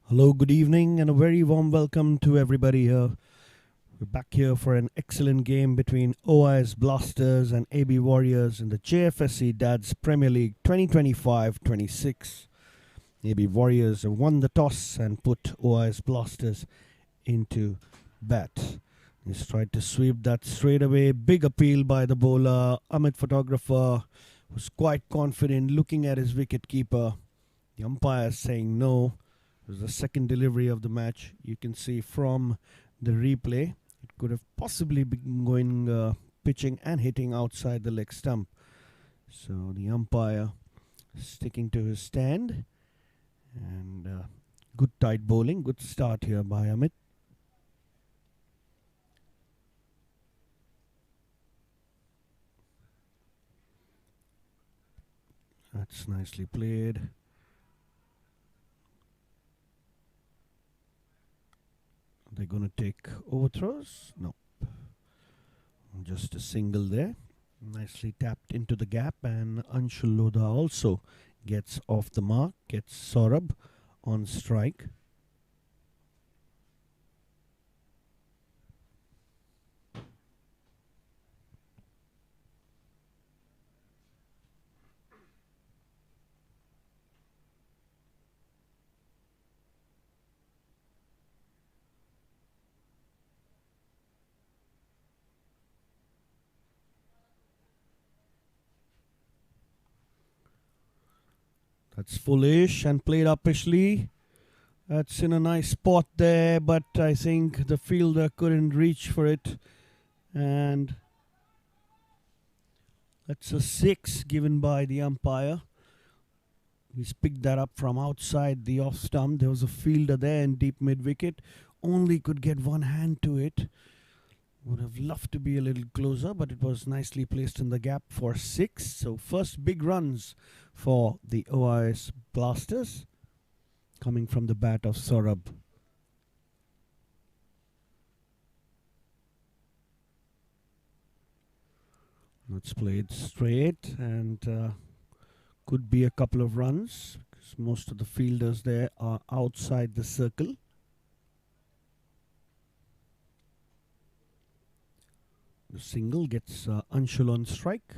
Hello, good evening, and a very warm welcome to everybody here. We're back here for an excellent game between OIS Blasters and AB Warriors in the Jfsc Dads Premier League 2025-26. AB Warriors have won the toss and put OIS Blasters into bat. He's tried to sweep that straight away. Big appeal by the bowler. Amit Photographer was quite confident looking at his wicket keeper. The umpire saying no. It was the second delivery of the match. You can see from the replay, it could have possibly been going pitching and hitting outside the leg stump. So the umpire sticking to his stand. And good tight bowling. Good start here by Amit. That's nicely played. They're going to take overthrows? No. Just a single there. Nicely tapped into the gap, and Anshul Lodha also gets off the mark, gets Saurabh on strike. That's foolish and played uppishly. That's in a nice spot there, but I think the fielder couldn't reach for it. And that's a 6 given by the umpire. He's picked that up from outside the off stump. There was a fielder there in deep mid wicket. Only could get one hand to it. Would have loved to be a little closer, but it was nicely placed in the gap for 6. So first big runs for the OIS Blasters coming from the bat of Saurabh. It's played straight and could be a couple of runs because most of the fielders there are outside the circle. The single gets Anshul on strike.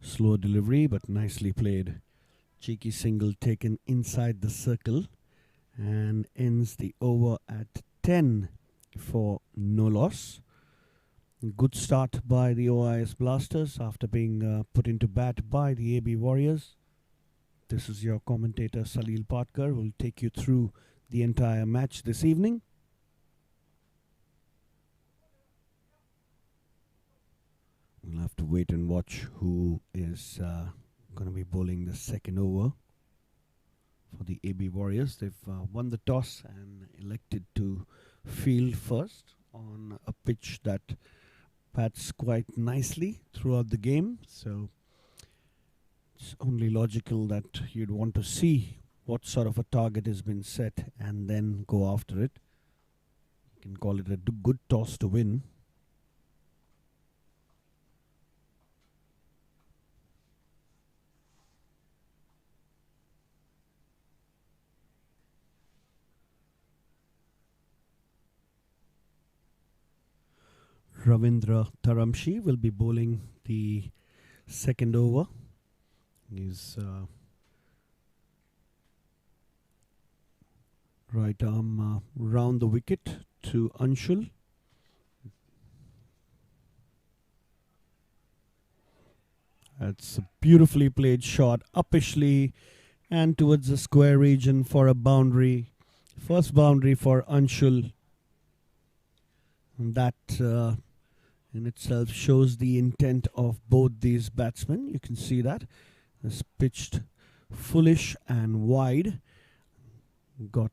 Slow delivery, but nicely played. Cheeky single taken inside the circle and ends the over at 10 for no loss. Good start by the OIS Blasters after being put into bat by the AB Warriors. This is your commentator Salil Patkar, who will take you through the entire match this evening. We'll have to wait and watch who is going to be bowling the second over for the AB Warriors. They've won the toss and elected to field first on a pitch that bats quite nicely throughout the game. So it's only logical that you'd want to see what sort of a target has been set and then go after it. You can call it a good toss to win. Ravindra Dharamshi will be bowling the second over. His right arm round the wicket to Anshul. That's a beautifully played shot, uppishly and towards the square region for a boundary. First boundary for Anshul. And that in itself shows the intent of both these batsmen. You can see that. It's pitched foolish and wide. Got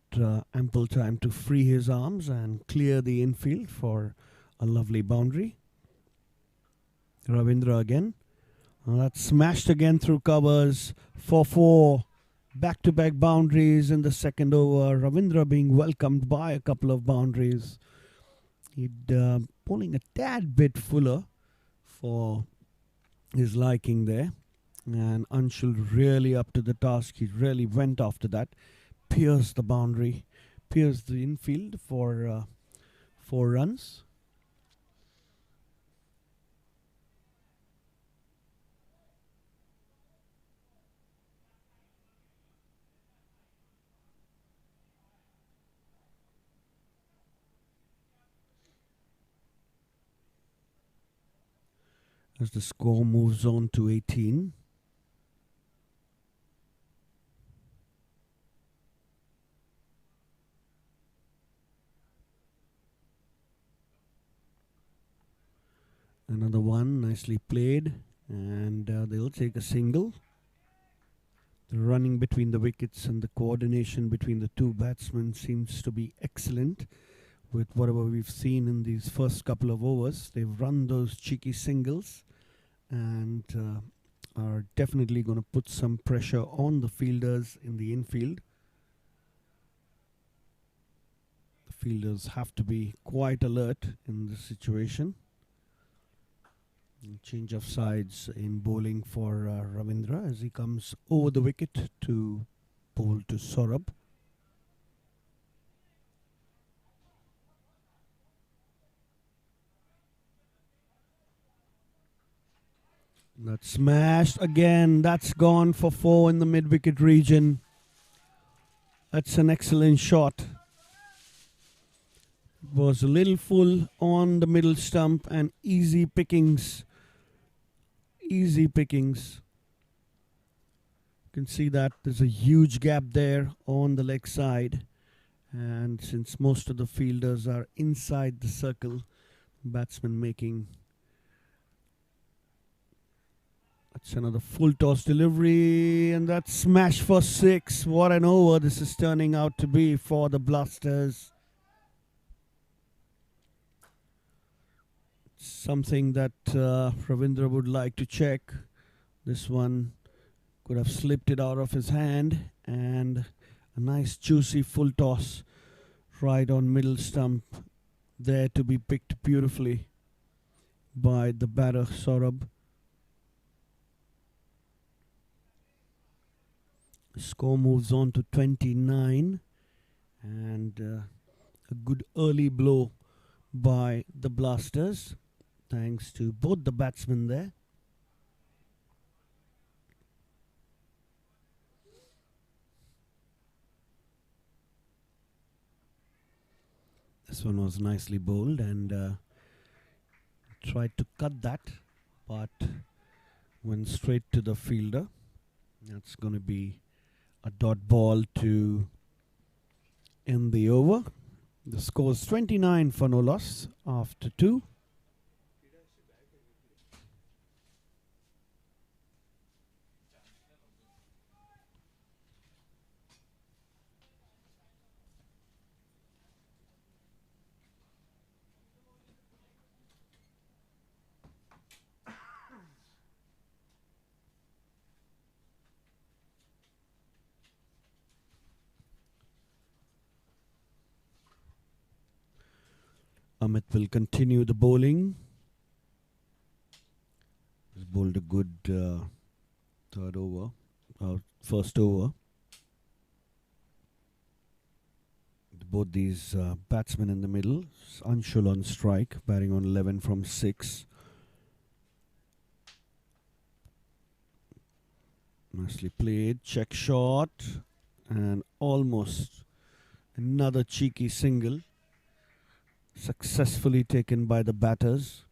ample time to free his arms and clear the infield for a lovely boundary. Ravindra again That's smashed again through covers. 4-4. Back-to-back boundaries in the second over. Ravindra being welcomed by a couple of boundaries. He'd bowling a tad bit fuller for his liking there. And Anshul really up to the task. He really went after that. Pierced the boundary. Pierced the infield for 4 runs. As the score moves on to 18. Another one, nicely played, and they'll take a single. The running between the wickets and the coordination between the two batsmen seems to be excellent. With whatever we've seen in these first couple of overs, they've run those cheeky singles and are definitely going to put some pressure on the fielders in the infield. The fielders have to be quite alert in this situation. Change of sides in bowling for Ravindra as he comes over the wicket to bowl to Saurabh. That's smashed again. That's gone for 4 in the mid-wicket region. That's an excellent shot. It was a little full on the middle stump and easy pickings. Easy pickings. You can see that there's a huge gap there on the leg side. And since most of the fielders are inside the circle, batsman making. That's another full toss delivery, and that's smash for 6. What an over this is turning out to be for the Blasters. Something that Ravindra would like to check. This one could have slipped it out of his hand, and a nice juicy full toss right on middle stump there to be picked beautifully by the batter Saurabh. Score moves on to 29, and a good early blow by the Blasters thanks to both the batsmen there. This one was nicely bowled and tried to cut that, but went straight to the fielder. That's going to be a dot ball to end the over. The score is 29 for no loss after 2. Amit will continue the bowling. He's bowled a good first over. Both these batsmen in the middle. Anshul on strike, batting on 11 from 6. Nicely played. Check shot. And almost another cheeky single. Successfully taken by the batters.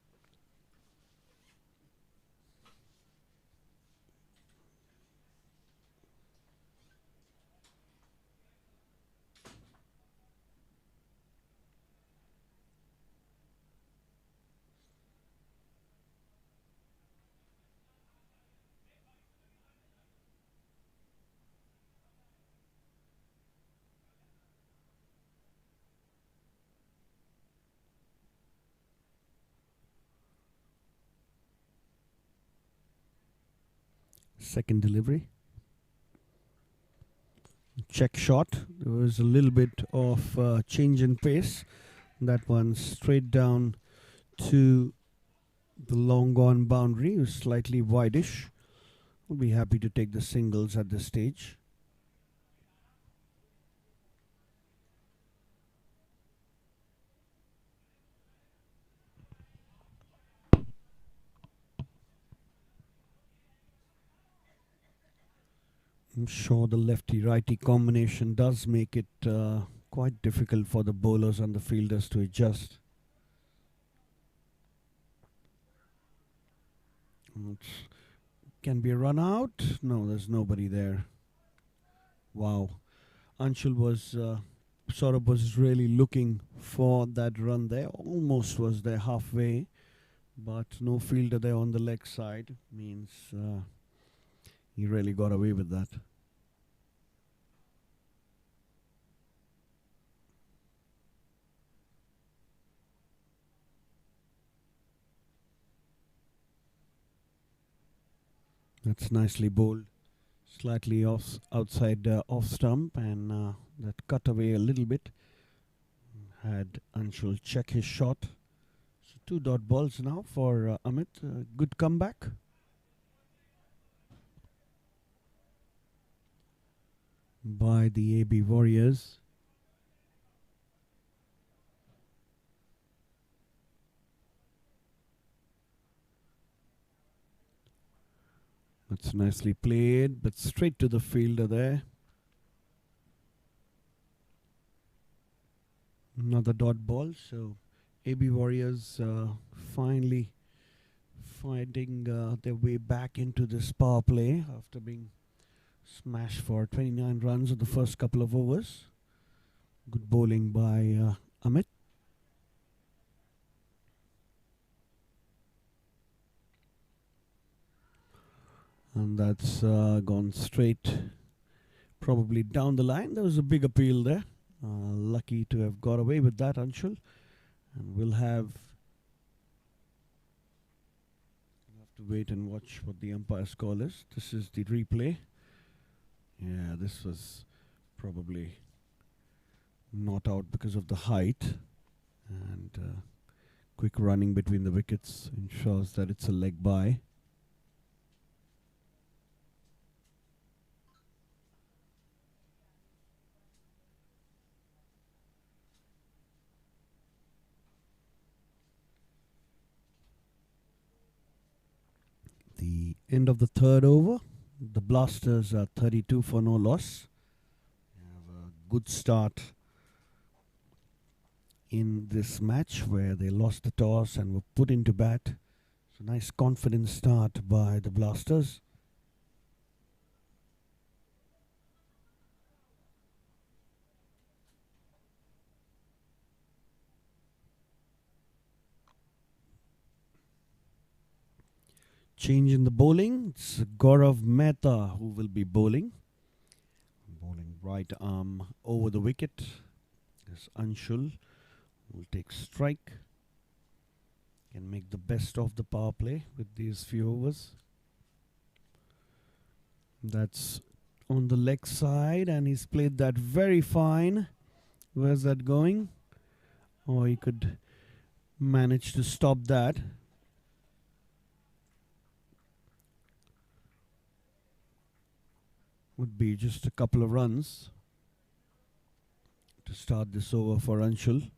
Second delivery. Check shot. There was a little bit of change in pace. That one straight down to the long on boundary. It was slightly wideish. We'll be happy to take the singles at this stage. I'm sure the lefty-righty combination does make it quite difficult for the bowlers and the fielders to adjust. Can be a run out. No, there's nobody there. Wow. Anshul was Saurabh was really looking for that run there. Almost was there halfway, but no fielder there on the leg side. Means he really got away with that. That's nicely bowled. Slightly outside off stump, and that cut away a little bit. Had Anshul check his shot. So 2 dot balls now for Amit. Good comeback. By the AB Warriors. That's nicely played, but straight to the fielder there. Another dot ball. So AB Warriors finally finding their way back into this power play after being smashed for 29 runs in the first couple of overs. Good bowling by Amit. And that's gone straight, probably down the line. There was a big appeal there. Lucky to have got away with that, Anshul. And we'll have to wait and watch what the umpire's call is. This is the replay. Yeah, this was probably not out because of the height. And quick running between the wickets ensures that it's a leg bye. The end of the third over. The Blasters are 32 for no loss. They have a good start in this match where they lost the toss and were put into bat. It's a nice confident start by the Blasters. Change in the bowling. It's Gaurav Mehta who will be bowling. Bowling right arm over the wicket. There's Anshul will take strike. Can make the best of the power play with these few overs. That's on the leg side, and he's played that very fine. Where's that going? Oh, he could manage to stop that. Would be just a couple of runs to start this over for Anshul.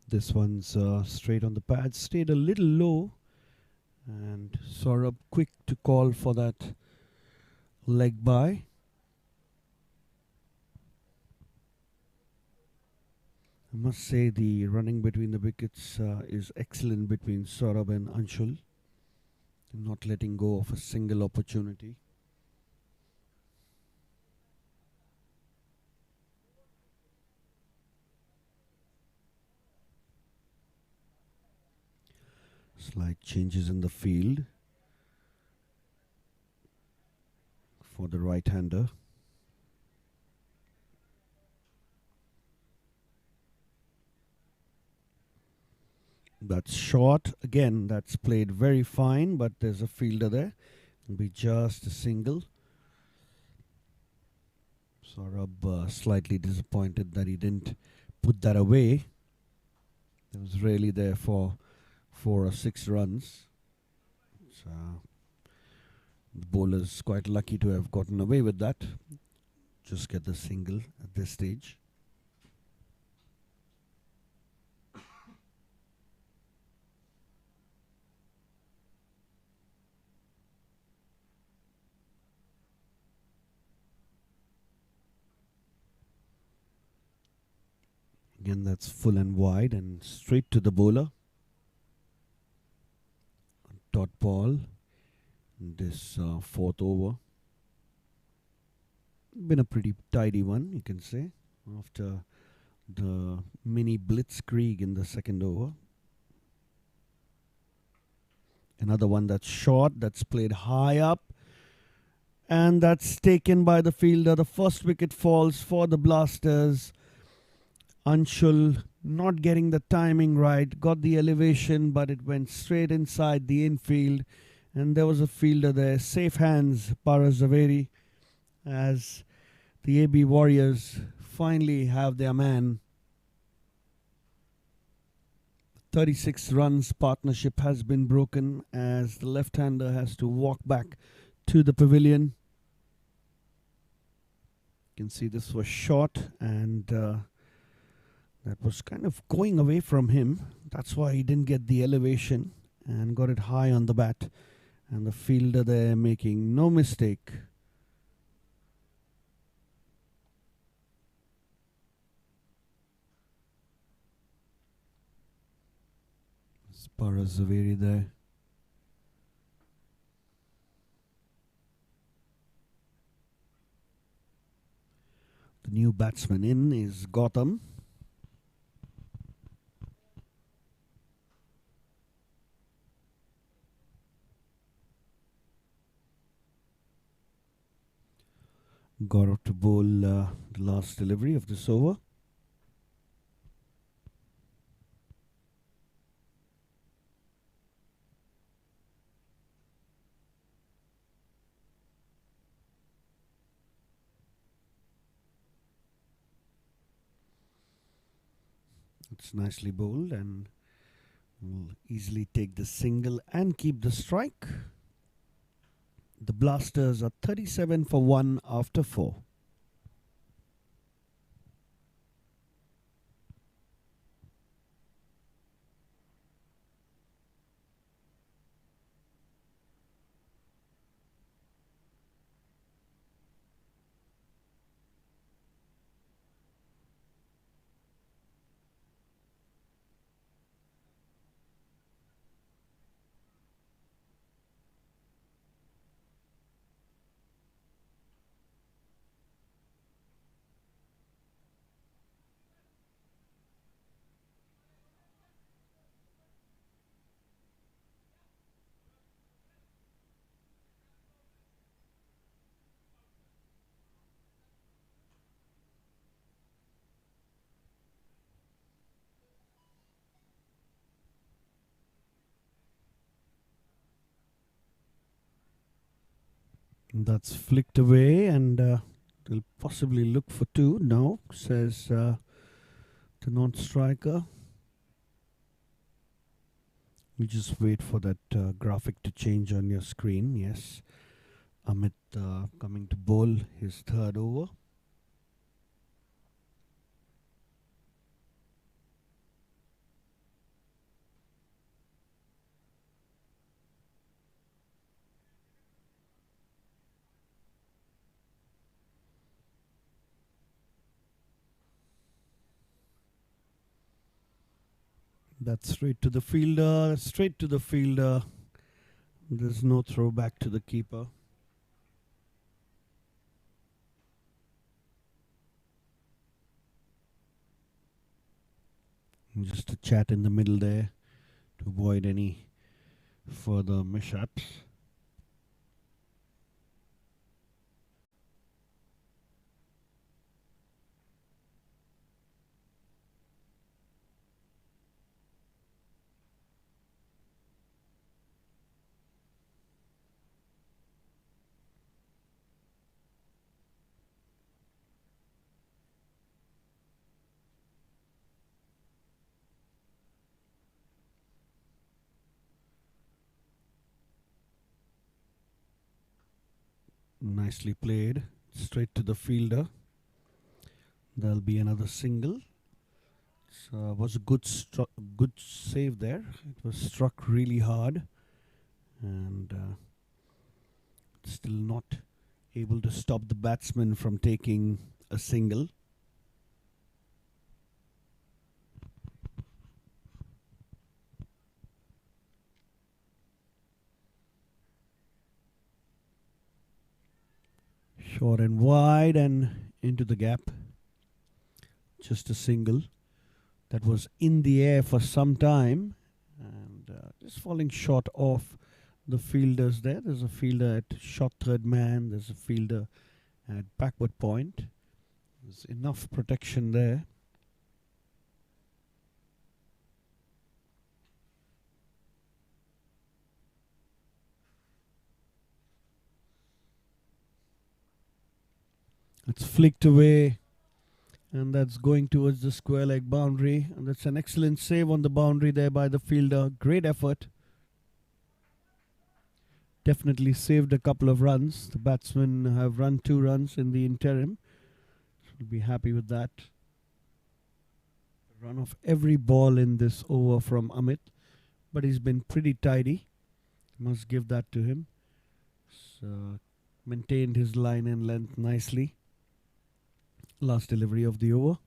This one's straight on the pad, stayed a little low, and Saurabh quick to call for that leg bye. I must say the running between the wickets is excellent between Saurabh and Anshul. Not letting go of a single opportunity. Slight changes in the field. for the right-hander. That's short. Again, that's played very fine, but there's a fielder there. It'll be just a single. Saurabh slightly disappointed that he didn't put that away. It was really there for 4 or 6 runs. So the bowler's quite lucky to have gotten away with that. Just get the single at this stage. Again, that's full and wide and straight to the bowler. Dot ball in this 4th over. Been a pretty tidy one, you can say, after the mini blitzkrieg in the 2nd over. Another one that's short, that's played high up, and that's taken by the fielder. The first wicket falls for the Blasters. Anshul not getting the timing right, got the elevation, but it went straight inside the infield, and there was a fielder there. Safe hands, Paras Zaveri, as the AB Warriors finally have their man. 36 runs partnership has been broken as the left-hander has to walk back to the pavilion. You can see this was short, and that was kind of going away from him. That's why he didn't get the elevation and got it high on the bat. And the fielder there making no mistake. Paras Zaveri there. The new batsman in is Gautam. Gaurav to bowl the last delivery of this over. It's nicely bowled and will easily take the single and keep the strike. The Blasters are 37 for 1 after 4. That's flicked away, and they'll possibly look for 2. No, says the non-striker. You just wait for that graphic to change on your screen. Yes, Amit coming to bowl his 3rd over. That's straight to the fielder, straight to the fielder. There's no throw back to the keeper. And just a chat in the middle there to avoid any further mishaps. Nicely played. Straight to the fielder. There'll be another single. So was a good save there. It was struck really hard, and still not able to stop the batsman from taking a single. Short and wide and into the gap. Just a single that was in the air for some time, and just falling short of the fielders there. There's a fielder at short third man. There's a fielder at backward point. There's enough protection there. It's flicked away, and that's going towards the square leg boundary, and that's an excellent save on the boundary there by the fielder. Great effort. Definitely saved a couple of runs. The batsmen have run 2 runs in the interim. We'll be happy with that. Run off every ball in this over from Amit, but he's been pretty tidy. Must give that to him. So maintained his line and length nicely. Last delivery of the over.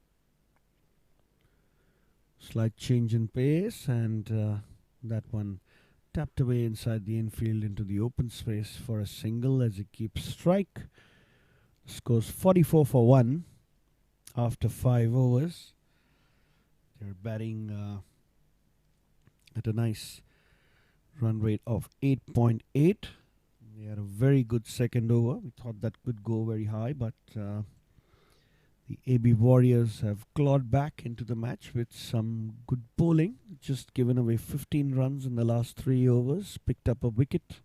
Slight change in pace, and that one tapped away inside the infield into the open space for a single as he keeps strike. Scores 44 for 1 after 5 overs. They're batting at a nice run rate of 8.8. They had a very good second over. We thought that could go very high, but the AB Warriors have clawed back into the match with some good bowling. Just given away 15 runs in the last 3 overs. Picked up a wicket.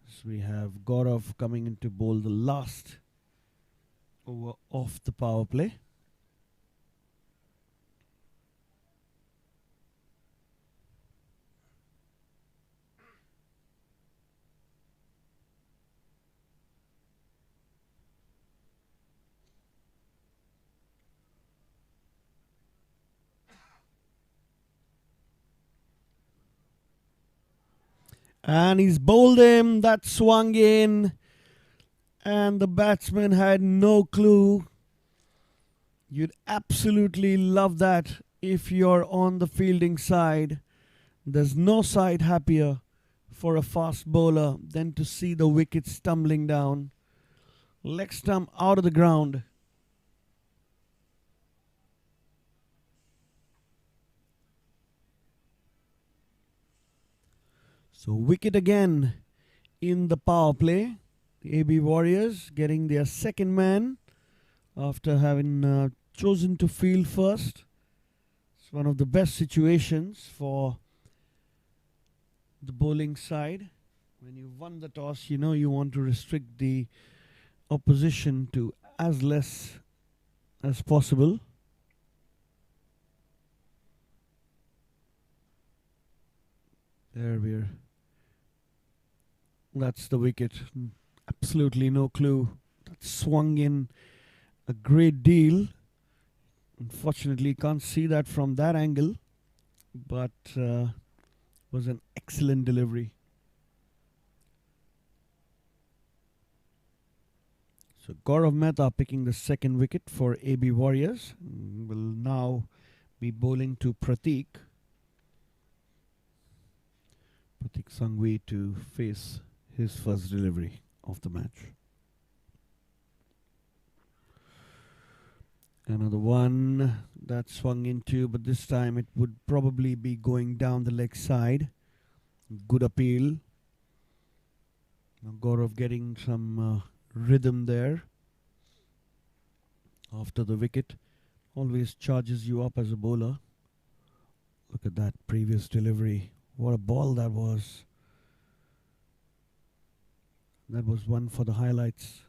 So we have Gaurav coming in to bowl the last over off the power play. And he's bowled him. That swung in. And the batsman had no clue. You'd absolutely love that if you're on the fielding side. There's no side happier for a fast bowler than to see the wickets tumbling down. Leg stump out of the ground. So wicket again in the power play. The AB Warriors getting their second man after having chosen to field first. It's one of the best situations for the bowling side. When you won the toss, you know you want to restrict the opposition to as less as possible. There we're. That's the wicket. Absolutely no clue. That swung in a great deal. Unfortunately, can't see that from that angle, but was an excellent delivery. So Gaurav Mehta picking the second wicket for AB Warriors. Will now be bowling to Prateek. Prateek Sangvi to face his first delivery of the match. Another one that swung into, but this time it would probably be going down the leg side. Good appeal. Now Gaurav getting some rhythm there after the wicket. Always charges you up as a bowler. Look at that previous delivery. What a ball that was. That was one for the highlights.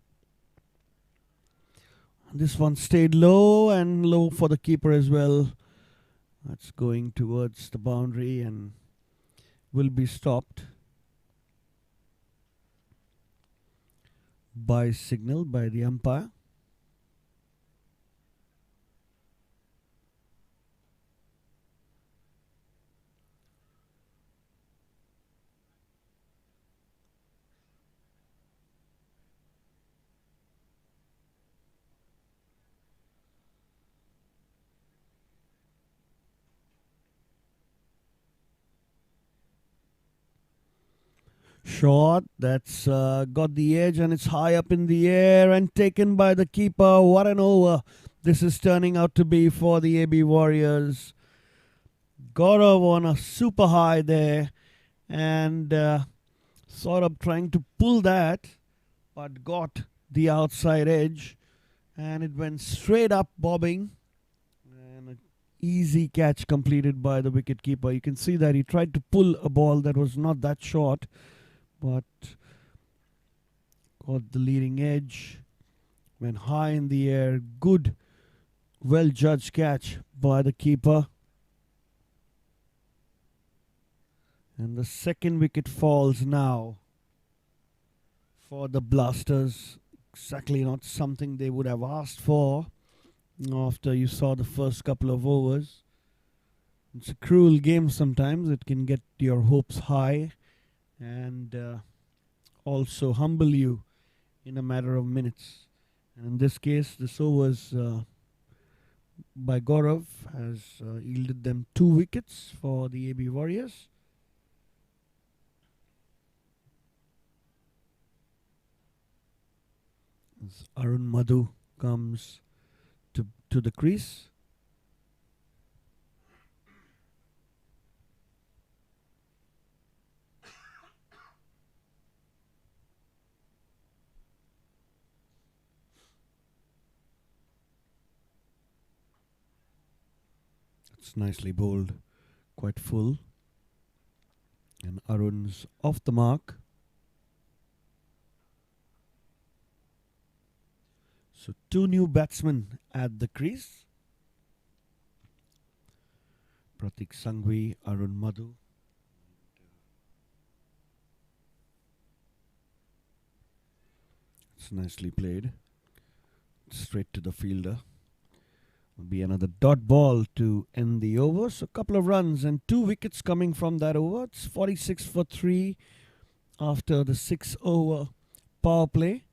This one stayed low and low for the keeper as well. That's going towards the boundary and will be stopped. by signal by the umpire. Shot, that's got the edge and it's high up in the air and taken by the keeper. What an over this is turning out to be for the AB Warriors. Gaurav on a super high there and sort of trying to pull that, but got the outside edge and it went straight up bobbing. And an easy catch completed by the wicketkeeper. You can see that he tried to pull a ball that was not that short, but got the leading edge, went high in the air. Good, well judged catch by the keeper. And the second wicket falls now for the Blasters. Exactly not something they would have asked for after you saw the first couple of overs. It's a cruel game sometimes. It can get your hopes high and also humble you in a matter of minutes. And in this case, this overs by Gaurav has yielded them 2 wickets for the AB Warriors. As Arun Madhu comes to the crease. It's nicely bowled, quite full. And Arun's off the mark. So 2 new batsmen at the crease. Pratik Sanghvi, Arun Madhu. It's nicely played. Straight to the fielder. Will be another dot ball to end the over. So a couple of runs and 2 wickets coming from that over. It's 46 for 3 after the 6 over power play.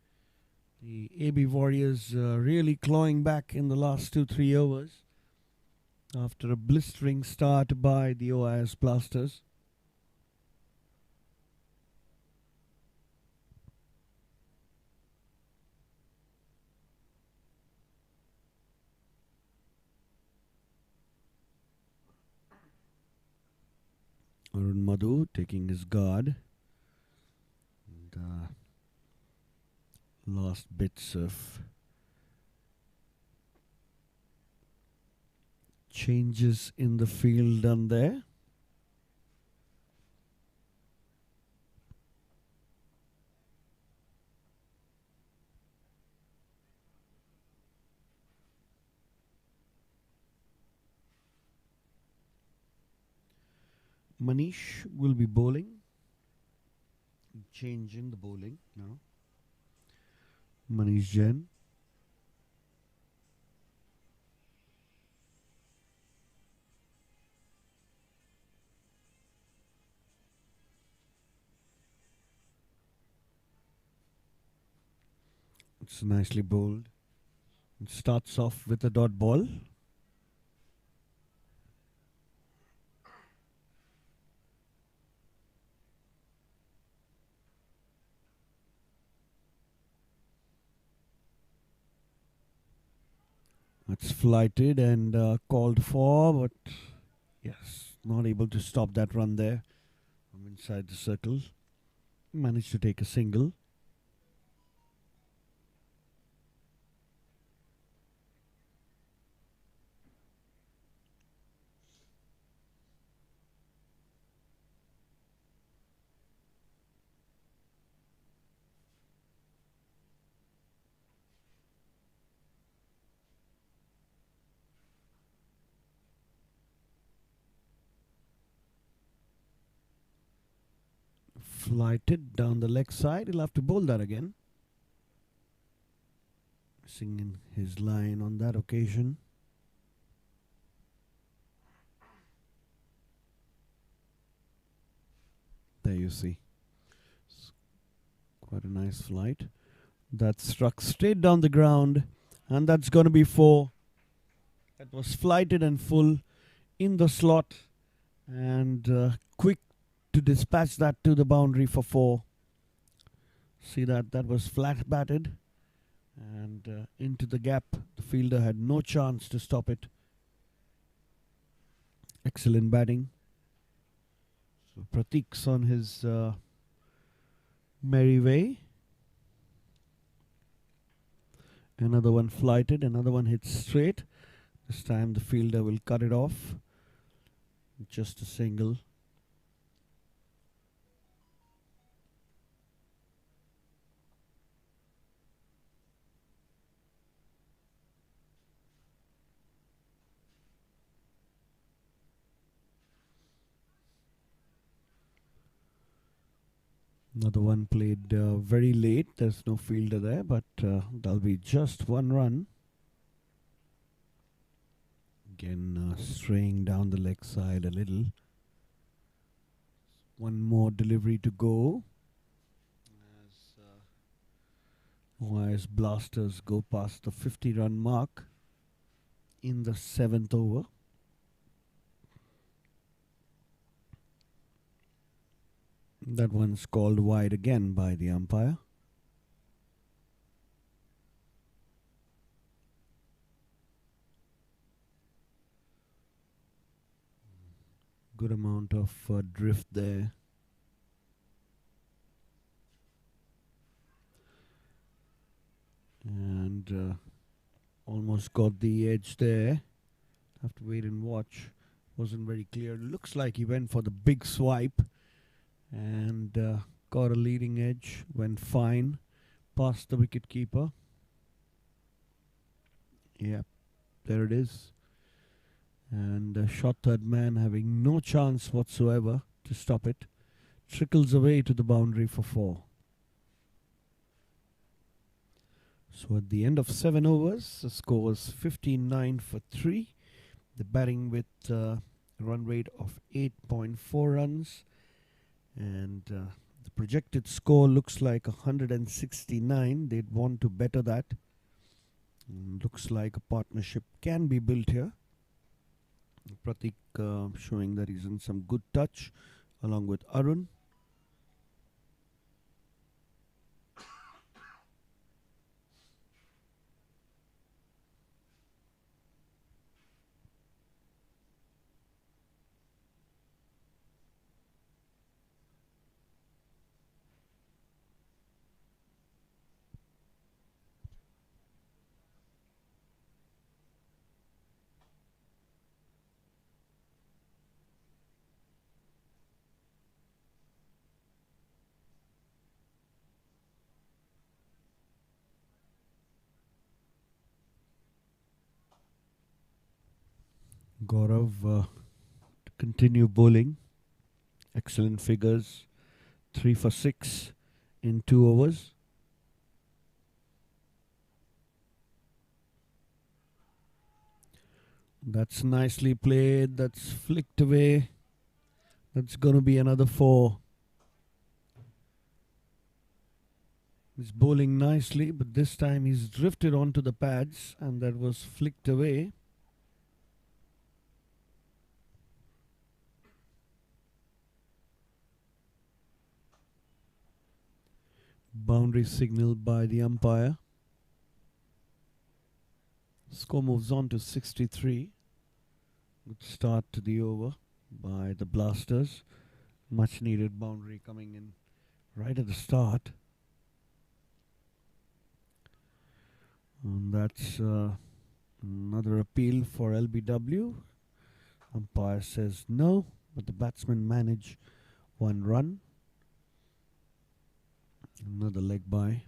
The AB Warriors really clawing back in the last 2-3 overs after a blistering start by the OIS Blasters. Arun Madhu taking his guard. And last bits of changes in the field done there. Manish will be bowling. Change in the bowling now. Manish Jain. It's nicely bowled. It starts off with a dot ball. It's flighted and called for, but yes, not able to stop that run there from inside the circle. Managed to take a single. Flighted down the leg side. He'll have to bowl that again. Missing in his line on that occasion. There you see. It's quite a nice flight. That struck straight down the ground, and that's going to be 4. That was flighted and full in the slot, and quick to dispatch that to the boundary for 4. See that was flat batted and into the gap. The fielder had no chance to stop it. Excellent batting. So Pratik's on his merry way. Another one flighted, another one hit straight. This time the fielder will cut it off. Just a single. Another one played very late. There's no fielder there, but that'll be just 1 run. Again, straying down the leg side a little. One more delivery to go. As Blasters go past the 50-run mark in the 7th over. That one's called wide again by the umpire. Good amount of drift there. And almost got the edge there. Have to wait and watch. Wasn't very clear. Looks like he went for the big swipe and got a leading edge. Went fine past the wicket keeper. Yep, there it is. And shot third man having no chance whatsoever to stop it. Trickles away to the boundary for 4. So at the end of 7 overs, the score was 15-9 for 3. The batting with a run rate of 8.4 runs. And the projected score looks like 169. They'd want to better that. Looks like a partnership can be built here. Pratik showing that he's in some good touch along with Arun. Gaurav to continue bowling. Excellent figures. 3 for 6 in 2 overs. That's nicely played. That's flicked away. That's going to be another 4. He's bowling nicely, but this time he's drifted onto the pads and that was flicked away. Boundary signaled by the umpire. Score moves on to 63. Good start to the over by the Blasters. Much needed boundary coming in right at the start. And that's another appeal for LBW. Umpire says no, but the batsmen manage 1 run. Another leg by.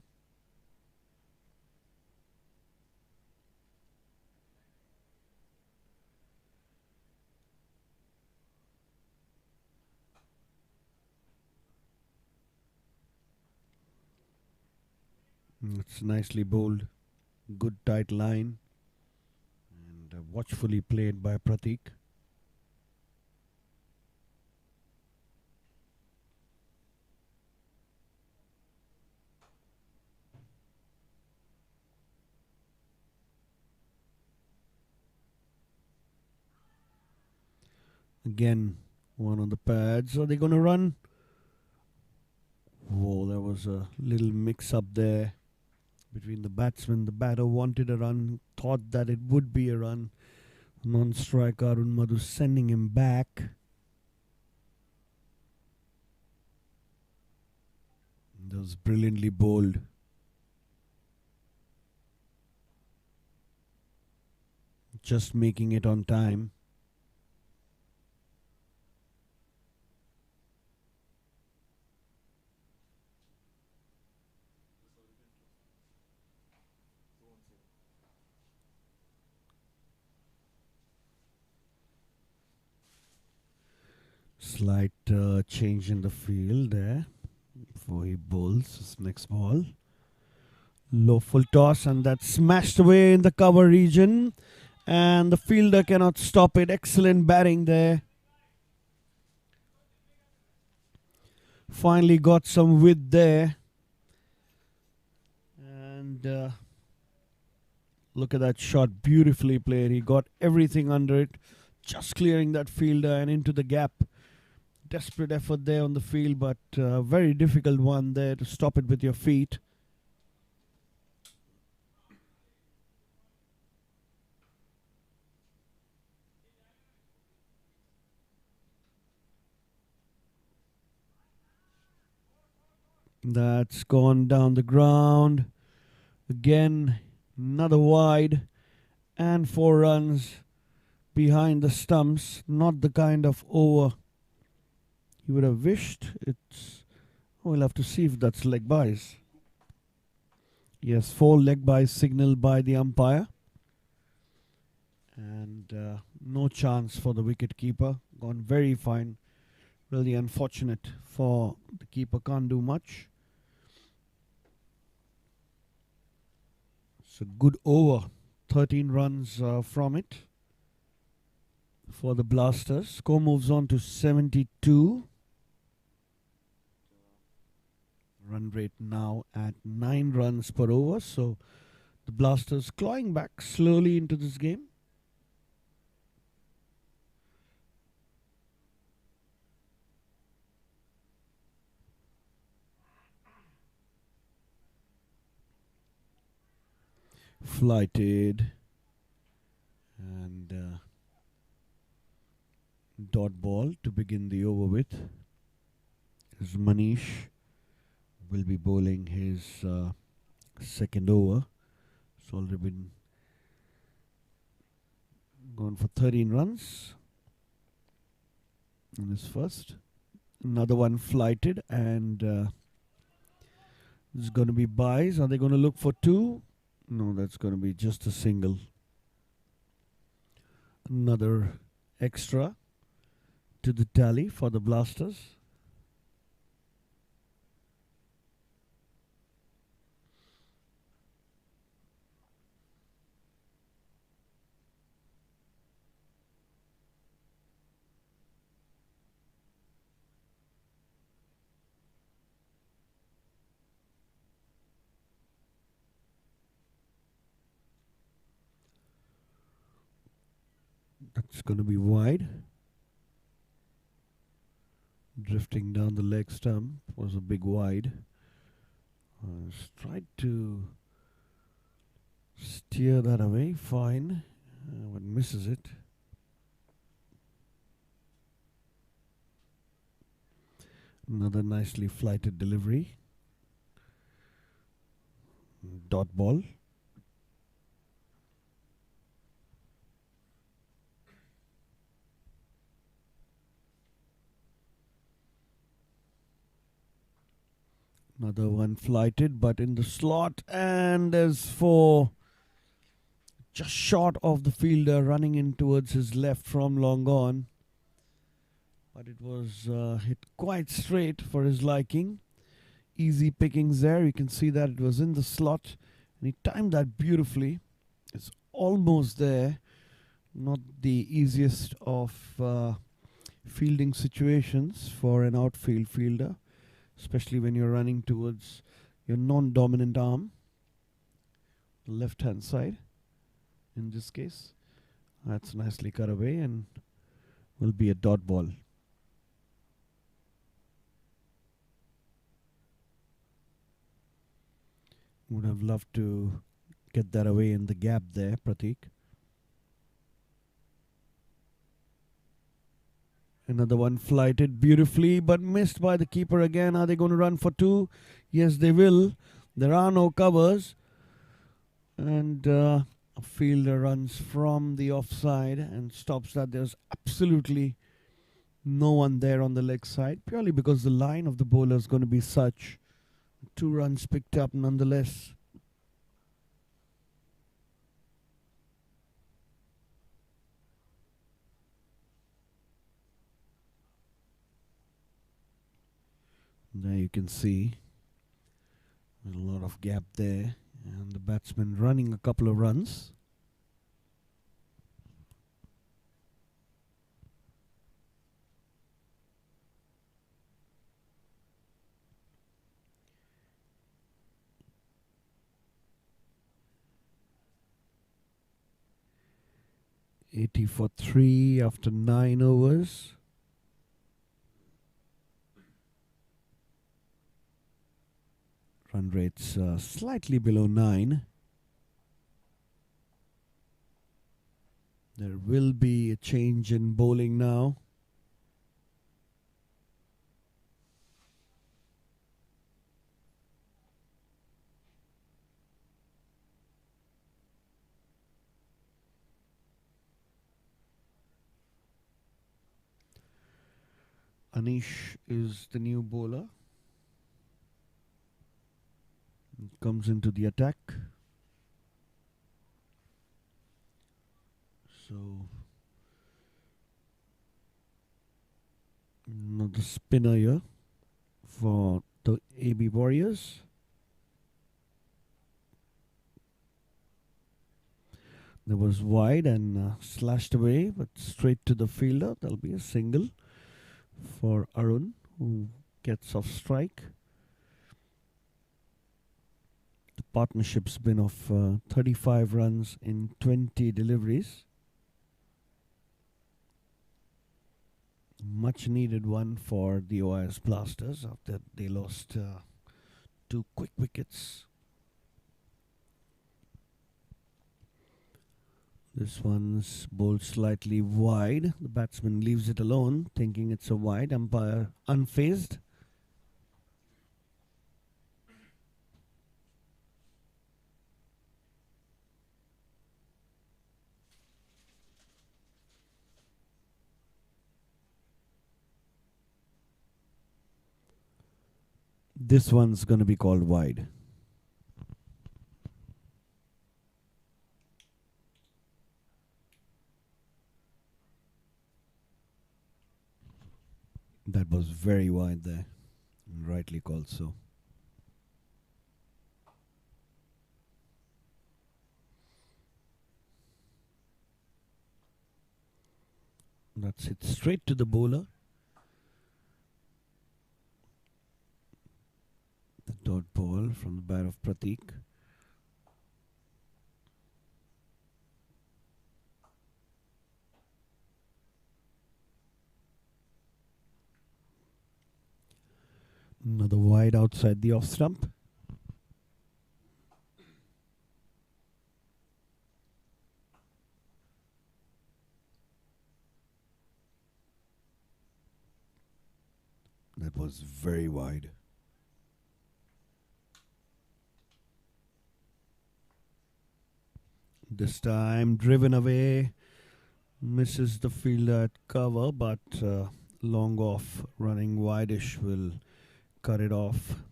It's nicely bowled. Good tight line and watchfully played by Pratik. Again, one on the pads. Are they going to run? Whoa, there was a little mix up there between the batsmen. The batter wanted a run, thought that it would be a run. Non-striker Arun Madhu sending him back. That was brilliantly bowled. Just making it on time. Slight change in the field there before he bowls his next ball. Low full toss and that's smashed away in the cover region. And the fielder cannot stop it. Excellent batting there. Finally got some width there. And look at that shot. Beautifully played. He got everything under it. Just clearing that fielder and into the gap. Desperate effort there on the field, but very difficult one there to stop it with your feet. That's gone down the ground. Again, another wide and 4 runs behind the stumps. Not the kind of over you would have wished. We'll have to see if that's leg byes. Yes, 4 leg byes signaled by the umpire. And no chance for the wicket keeper. Gone very fine. Really unfortunate for the keeper. Can't do much. It's a good over. 13 runs from it for the Blasters. Score moves on to 72. Run rate now at 9 runs per over. So the Blasters clawing back slowly into this game. Flighted and dot ball to begin the over with. As Manish will be bowling his second over. It's already been gone for 13 runs in his first. Another one flighted and it's going to be byes. Are they going to look for 2? No, that's going to be just a single. Another extra to the tally for the Blasters. That's going to be wide. Drifting down the leg stump was a big wide. Tried to steer that away, fine, but misses it. Another nicely flighted delivery. Dot ball. Another one flighted, but in the slot, and there's 4 just short of the fielder, running in towards his left from long on. But it was hit quite straight for his liking. Easy pickings there. You can see that it was in the slot And he timed that beautifully. It's almost there. Not the easiest of fielding situations for an outfield fielder, especially when you're running towards your non-dominant arm, the left-hand side in this case. That's nicely cut away and will be a dot ball. Would have loved to get that away in the gap there, Pratik. Another one flighted beautifully but missed by the keeper again. Are they going to run for two? Yes, they will. There are no covers. And a fielder runs from the offside and stops that. There's absolutely no one there on the leg side, purely because the line of the bowler is going to be such. 2 runs picked up nonetheless. There you can see a lot of gap there, and the batsman running a couple of runs. $80 for 3 after 9 overs. Run rates slightly below 9. There will be a change in bowling now. Anish is the new bowler. Comes into the attack. So another spinner here for the AB Warriors. There was wide and slashed away, but straight to the fielder. There'll be a single for Arun, who gets off strike. The partnership's been of 35 runs in 20 deliveries. Much needed one for the OIS Blasters after they lost 2 quick wickets. This one's bowled slightly wide. The batsman leaves it alone, thinking it's a wide. Umpire unfazed. This one's going to be called wide. That was very wide there, and rightly called so. That's it straight to the bowler. The dot ball from the bat of Pratik. Another wide outside the off stump. That was very wide. This time driven away. Misses the fielder at cover, but long off, running wideish will cut it off.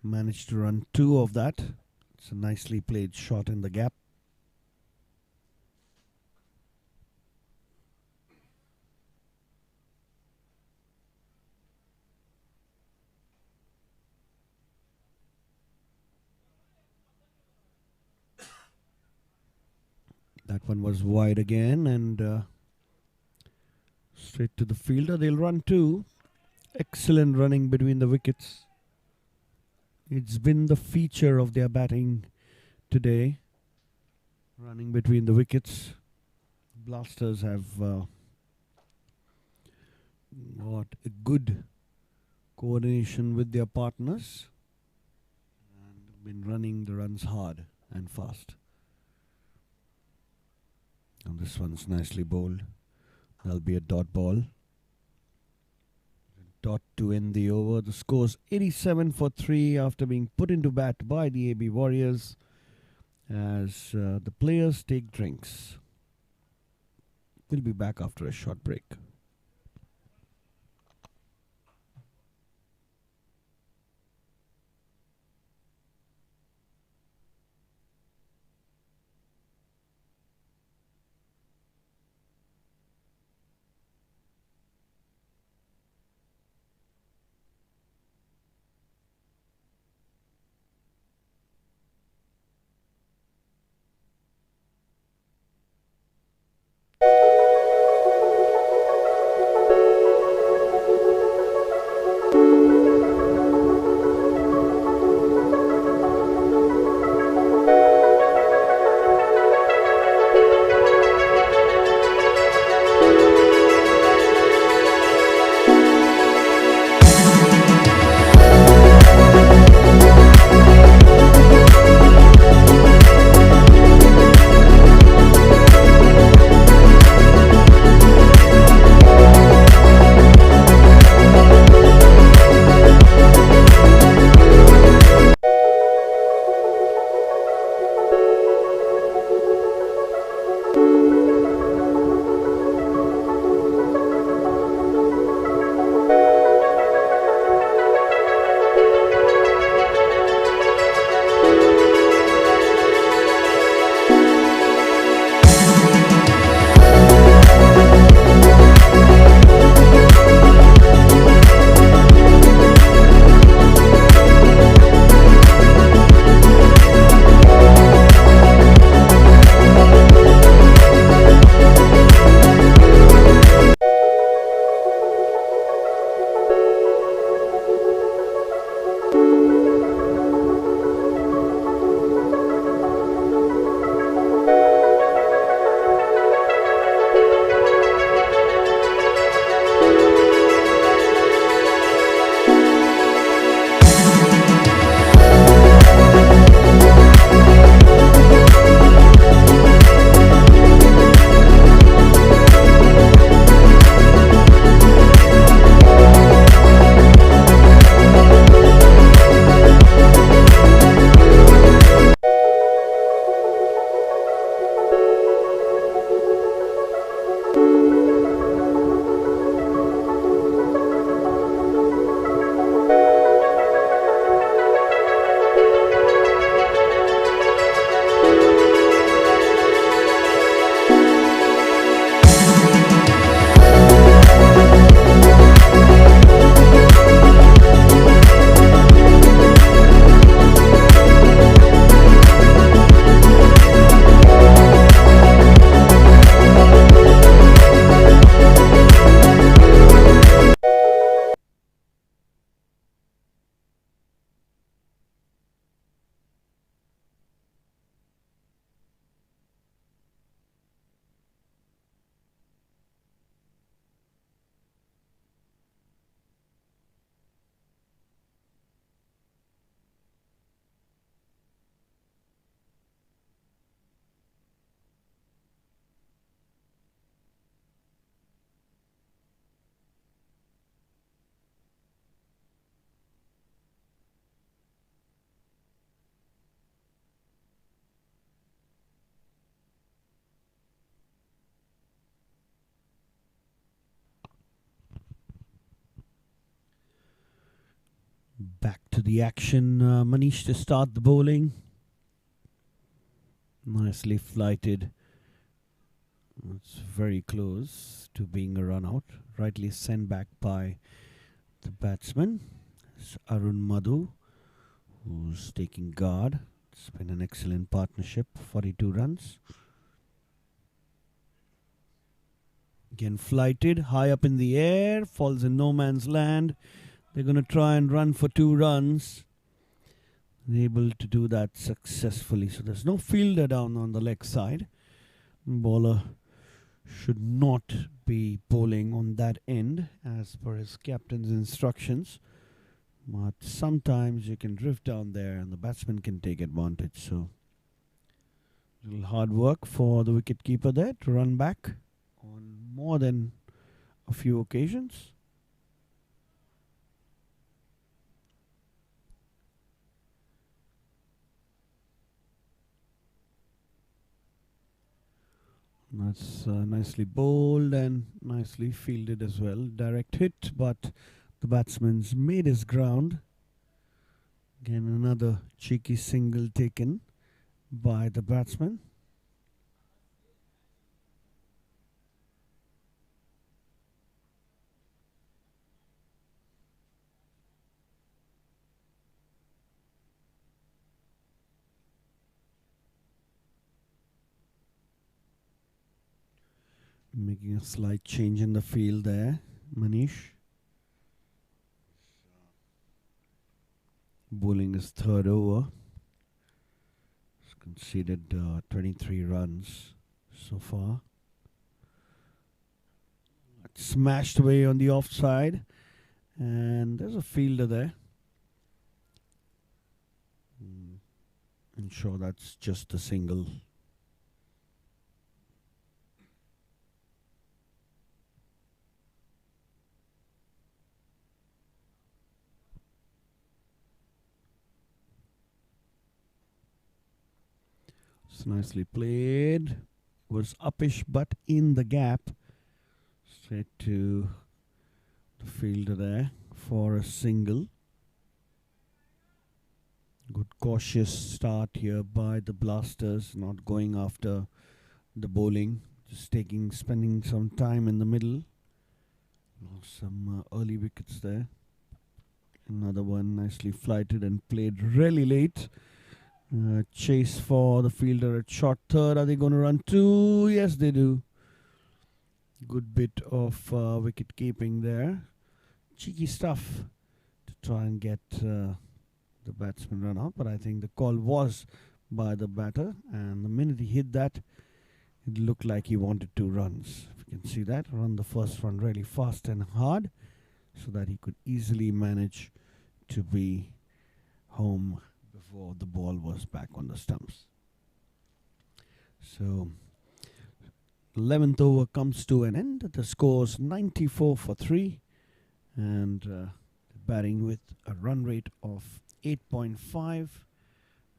Managed to run 2 of that. It's a nicely played shot in the gap. That one was wide again and straight to the fielder. They'll run two. Excellent running between the wickets. It's been the feature of their batting today. Running between the wickets. Blasters have got a good coordination with their partners and been running the runs hard and fast. And this one's nicely bowled. That'll be a dot ball. Dot to end the over. The score's 87 for 3 after being put into bat by the AB Warriors as the players take drinks. We'll be back after a short break. Back to the action. Manish to start the bowling. Nicely flighted. It's very close to being a run out. Rightly sent back by the batsman. It's Arun Madhu who's taking guard. It's been an excellent partnership. 42 runs. Again, flighted high up in the air, falls in no man's land. They're going to try and run for 2 runs. Able to do that successfully. So there's no fielder down on the leg side. Bowler should not be bowling on that end as per his captain's instructions. But sometimes you can drift down there and the batsman can take advantage. So a little hard work for the wicketkeeper there to run back on more than a few occasions. That's nicely bowled and nicely fielded as well. Direct hit, but the batsman's made his ground. Again, another cheeky single taken by the batsman. Making a slight change in the field there, Manish. Bowling his 3rd over. He's conceded 23 runs so far. Smashed away on the offside, and there's a fielder there. Ensure that's just a single. It's nicely played. Was uppish but in the gap. Straight to the fielder there for a single. Good cautious start here by the Blasters, not going after the bowling, just spending some time in the middle. Some early wickets there. Another one nicely flighted and played really late. Chase for the fielder at short 3rd. Are they going to run 2? Yes, they do. Good bit of wicket keeping there. Cheeky stuff to try and get the batsman run out, but I think the call was by the batter, and the minute he hit that, it looked like he wanted 2 runs. If you can see that, run the first one really fast and hard so that he could easily manage to be home before the ball was back on the stumps. So 11th over comes to an end. The score's 94 for 3, and batting with a run rate of 8.5.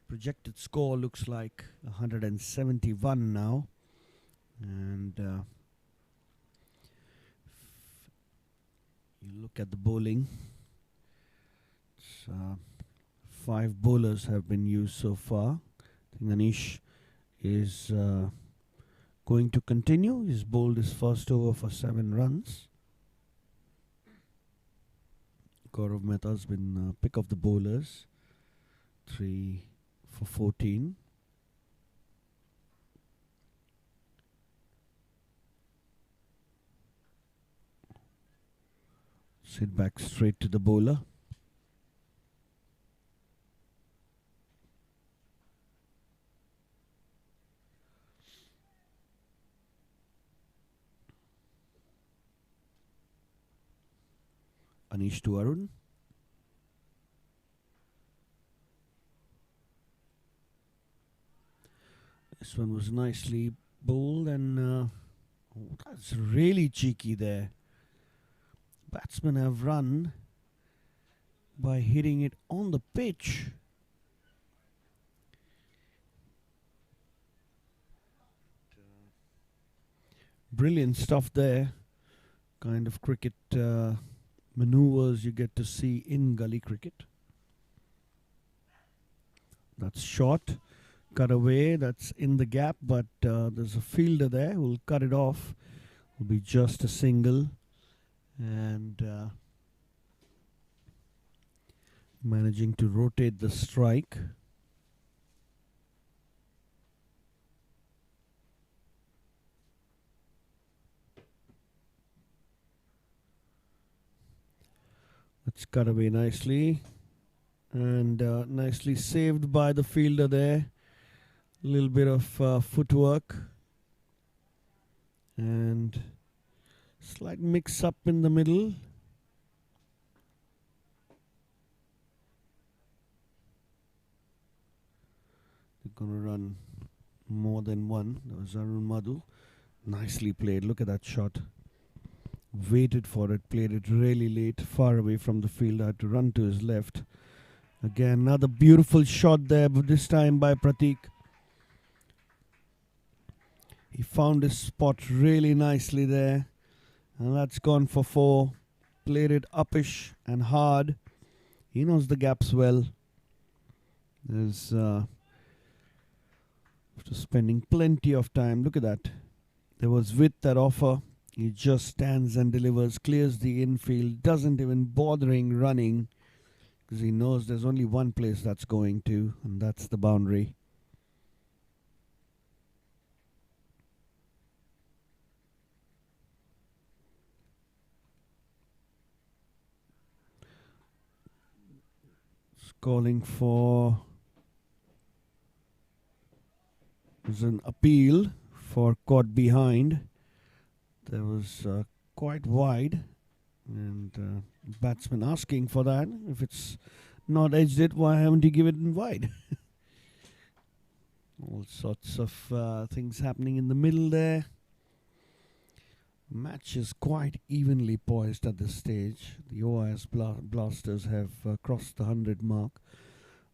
Projected score looks like 171 now, and you look at the bowling. 5 bowlers have been used so far. I think Anish is going to continue. He's bowled his first over for 7 runs. Gaurav Mehta's been pick of the bowlers, 3 for 14. Sit back straight to the bowler. Anish to Arun. This one was nicely bowled, and oh, that's really cheeky there. Batsmen have run by hitting it on the pitch. Brilliant stuff there. Kind of cricket maneuvers you get to see in gully cricket. That's short, cut away, that's in the gap, but there's a fielder there who will cut it off. Will be just a single, and managing to rotate the strike. It's cut away nicely. And nicely saved by the fielder there. A little bit of footwork. And slight mix up in the middle. They're going to run more than one. That was Arun Madhu. Nicely played. Look at that shot. Waited for it. Played it really late. Far away from the field. Had to run to his left. Again, another beautiful shot there. But this time by Pratik. He found his spot really nicely there. And that's gone for 4. Played it uppish and hard. He knows the gaps well. There's after spending plenty of time. Look at that. There was width at offer. He just stands and delivers, clears the infield, doesn't even bothering running because he knows there's only one place that's going to, and that's the boundary. It's calling for there's an appeal for caught behind. There was quite wide, and batsman asking for that. If it's not edged it, why haven't you given it wide? All sorts of things happening in the middle there. Match is quite evenly poised at this stage. The OIS Blasters have crossed the 100 mark.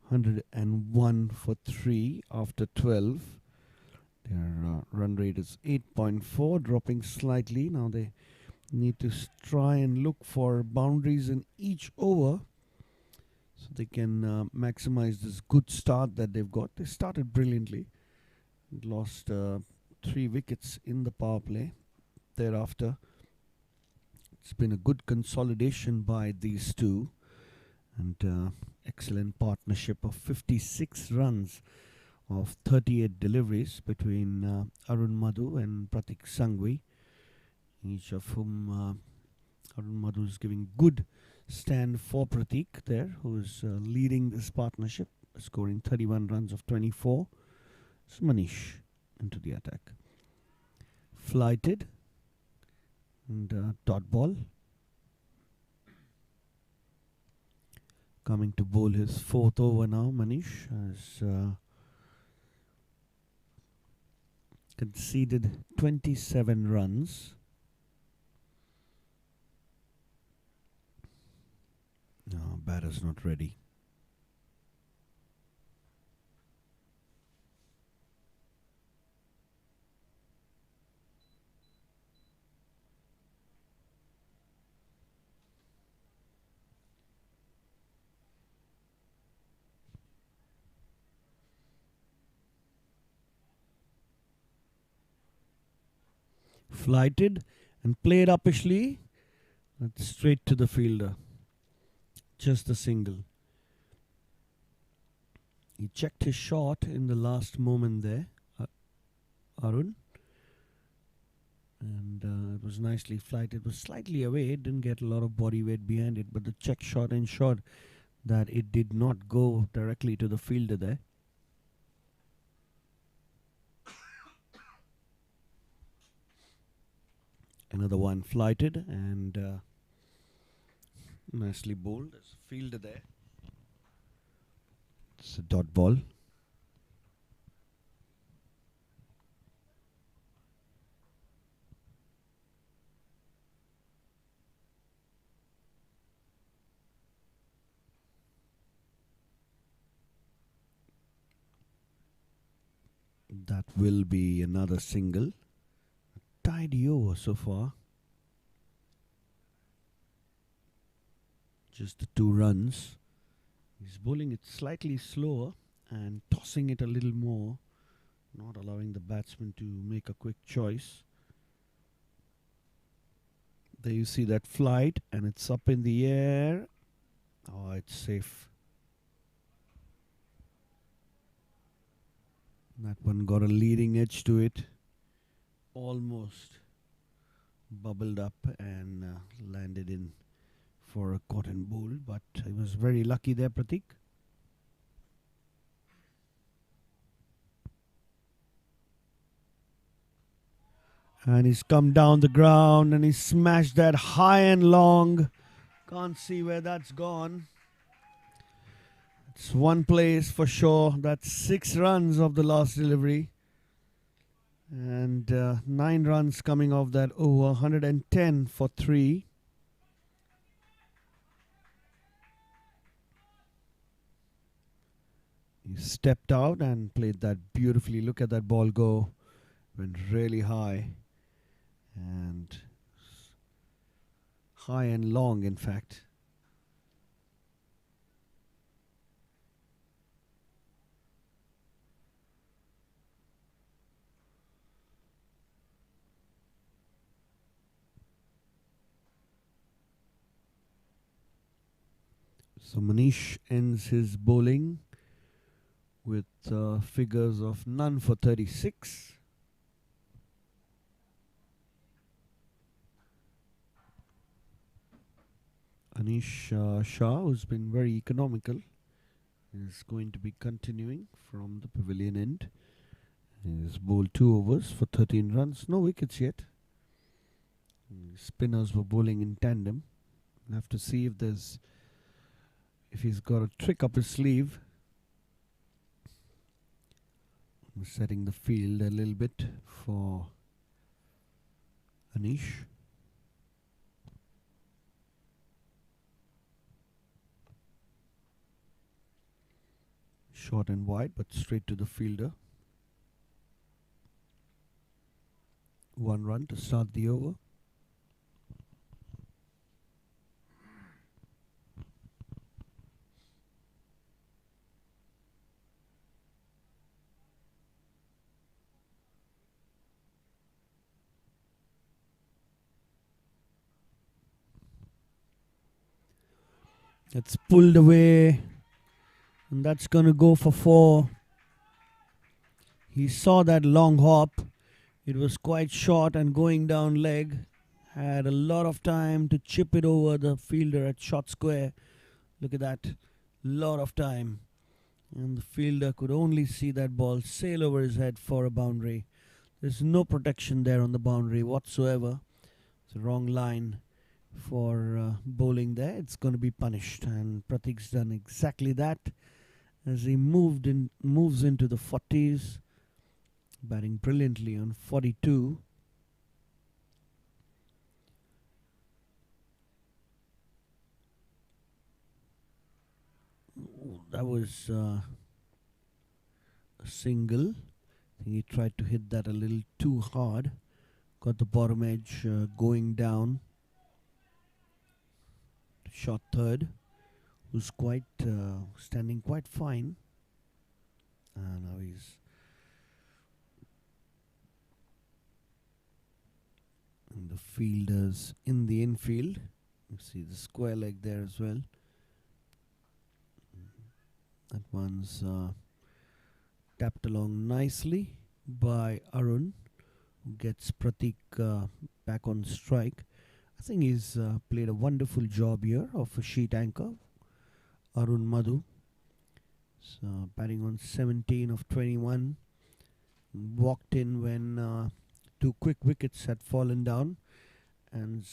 101 for 3 after 12. Their run rate is 8.4, dropping slightly. Now they need to try and look for boundaries in each over so they can maximize this good start that they've got. They started brilliantly. Lost 3 wickets in the power play. Thereafter, it's been a good consolidation by these two, and excellent partnership of 56 runs of 38 deliveries between Arun Madhu and Pratik Sangvi, each of whom Arun Madhu is giving good stand for Pratik there, who is leading this partnership, scoring 31 runs of 24. It's Manish into the attack. Flighted and dot ball. Coming to bowl his 4th over now, Manish has conceded 27 runs. No, batter's not ready. Flighted and played uppishly, straight to the fielder. Just a single. He checked his shot in the last moment there, Arun. And it was nicely flighted. It was slightly away. It didn't get a lot of body weight behind it, but the check shot ensured that it did not go directly to the fielder there. Another one flighted and nicely bowled. There's a fielder there. It's a dot ball. That will be another single. Tidy over so far. Just the 2 runs. He's bowling it slightly slower and tossing it a little more, not allowing the batsman to make a quick choice. There you see that flight, and it's up in the air. Oh, it's safe. That one got a leading edge to it. Almost bubbled up and landed in for a cotton bowl, but he was very lucky there, Pratik. And he's come down the ground and he smashed that high and long. Can't see where that's gone. It's one place for sure. That's 6 runs of the last delivery. And 9 runs coming off that over. 110 for 3. He stepped out and played that beautifully. Look at that ball go. Went really high. And high and long, in fact. So Manish ends his bowling with figures of none for 36. Anish Shah, who's been very economical, is going to be continuing from the pavilion end. He's bowled 2 overs for 13 runs, no wickets yet. Spinners were bowling in tandem. We'll have to see if he's got a trick up his sleeve. Setting the field a little bit for Anish. Short and wide, but straight to the fielder. 1 run to start the over. It's pulled away. And that's going to go for 4. He saw that long hop. It was quite short and going down leg. Had a lot of time to chip it over the fielder at short square. Look at that. Lot of time. And the fielder could only see that ball sail over his head for a boundary. There's no protection there on the boundary whatsoever. It's a wrong line for bowling there. It's going to be punished. And Pratik's done exactly that. As he moves into the 40s, batting brilliantly on 42. That was a single. I think he tried to hit that a little too hard. Got the bottom edge going down. Shot third. Who's quite standing quite fine. Now he's and the fielders in the infield. You see the square leg there as well. That one's tapped along nicely by Arun, who gets Pratik back on strike. I think he's played a wonderful job here of a sheet anchor. Arun Madhu. So batting on 17 of 21. Walked in when 2 quick wickets had fallen down and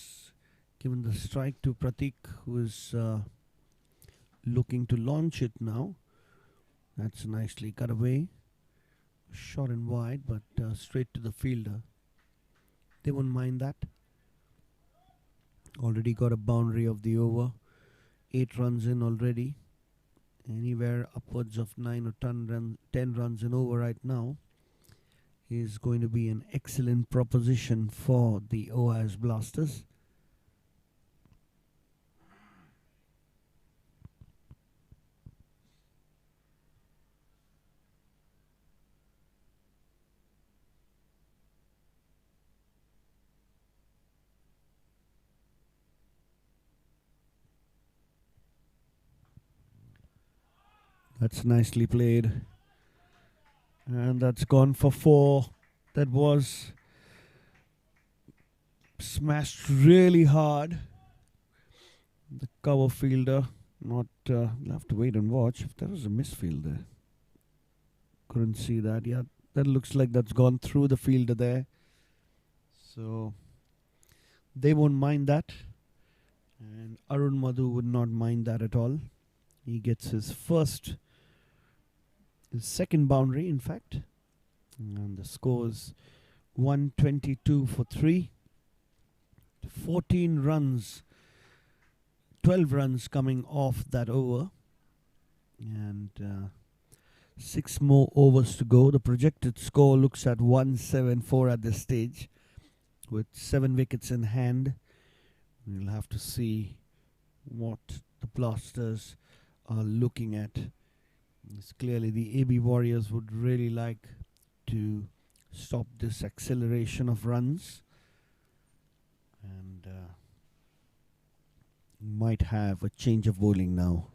given the strike to Pratik, who is looking to launch it now. That's nicely cut away. Short and wide, but straight to the fielder. They won't mind that. Already got a boundary of the over. 8 runs in already. Anywhere upwards of 9 or 10 runs in over right now is going to be an excellent proposition for the OIS Blasters. That's nicely played. And that's gone for 4. That was smashed really hard. The cover fielder, not. We'll have to wait and watch. If there was a misfield there, couldn't see that. Yeah, that looks like that's gone through the fielder there. So they won't mind that, and Arun Madhu would not mind that at all. He gets his second boundary, in fact, and the score's 122 for 3. 14 runs, 12 runs coming off that over, and 6 more overs to go. The projected score looks at 174 at this stage, with 7 wickets in hand. We'll have to see what the Blasters are looking at. It's clearly the AB Warriors would really like to stop this acceleration of runs, and might have a change of bowling now.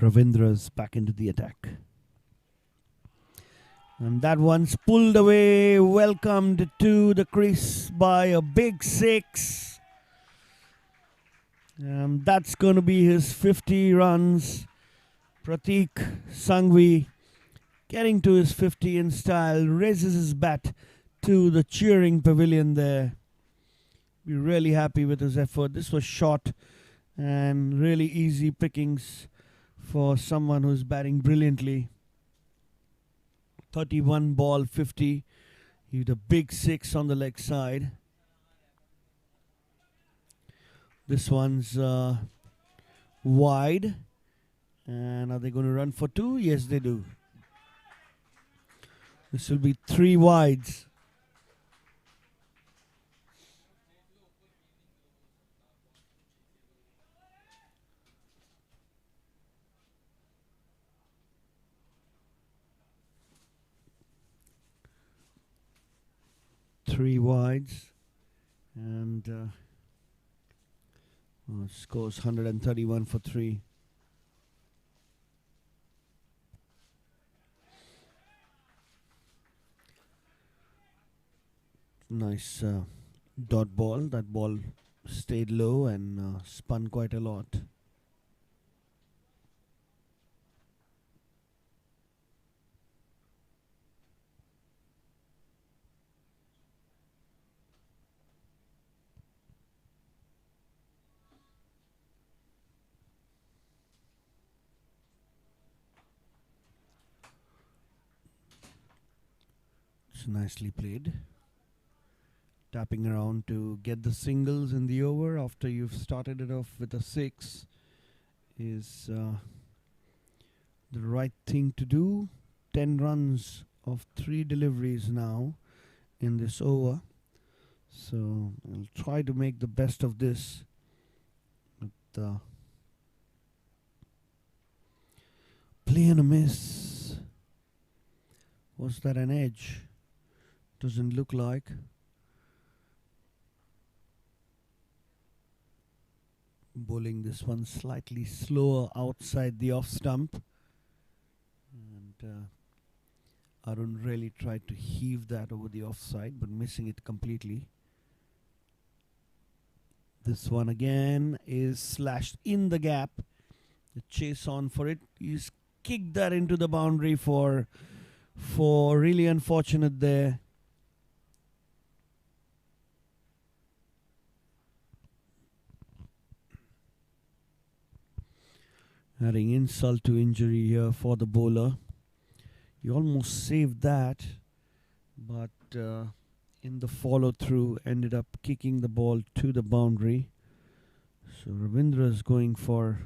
Ravindra's back into the attack. And that one's pulled away, welcomed to the crease by a big 6. And that's going to be his 50 runs. Pratik Sanghvi getting to his 50 in style, raises his bat to the cheering pavilion there. Be really happy with his effort. This was short and really easy pickings for someone who's batting brilliantly. 31 ball 50. He had a big 6 on the leg side. This one's wide. And are they going to run for 2? Yes, they do. This will be 3 wides. Three wides, and scores 131 for 3. Nice dot ball. That ball stayed low and spun quite a lot. It's nicely played. Tapping around to get the singles in the over after you've started it off with a 6 is the right thing to do. 10 runs of 3 deliveries now in this over. So I'll try to make the best of this. But play and a miss. Was that an edge? Doesn't look like. Bowling this one slightly slower outside the off stump. And Arun really tried to heave that over the offside, but missing it completely. This one again is slashed in the gap. The chase on for it. He's kicked that into the boundary for really unfortunate there. Adding insult to injury here for the bowler. He almost saved that, but in the follow through ended up kicking the ball to the boundary. So Ravindra is going for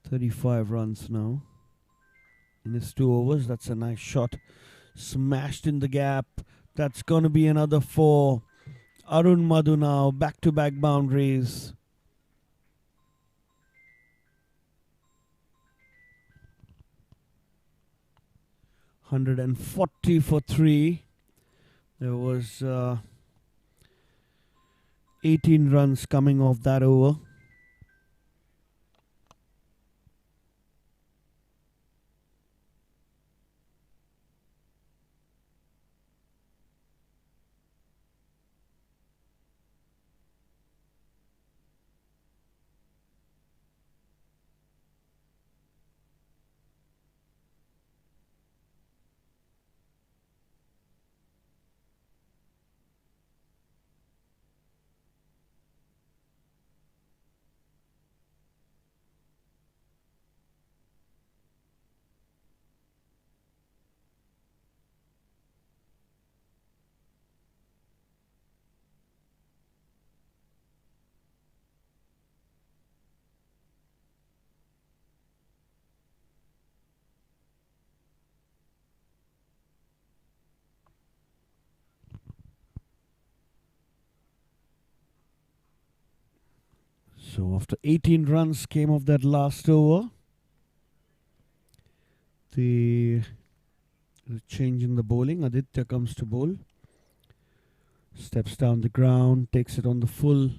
35 runs now. in his 2 overs. That's a nice shot. Smashed in the gap. That's going to be another 4. Arun Madhu now, back-to-back boundaries. $140 for 3. There was 18 runs coming off that over. So after 18 runs came off that last over. The change in the bowling. Aditya comes to bowl. Steps down the ground, takes it on the full.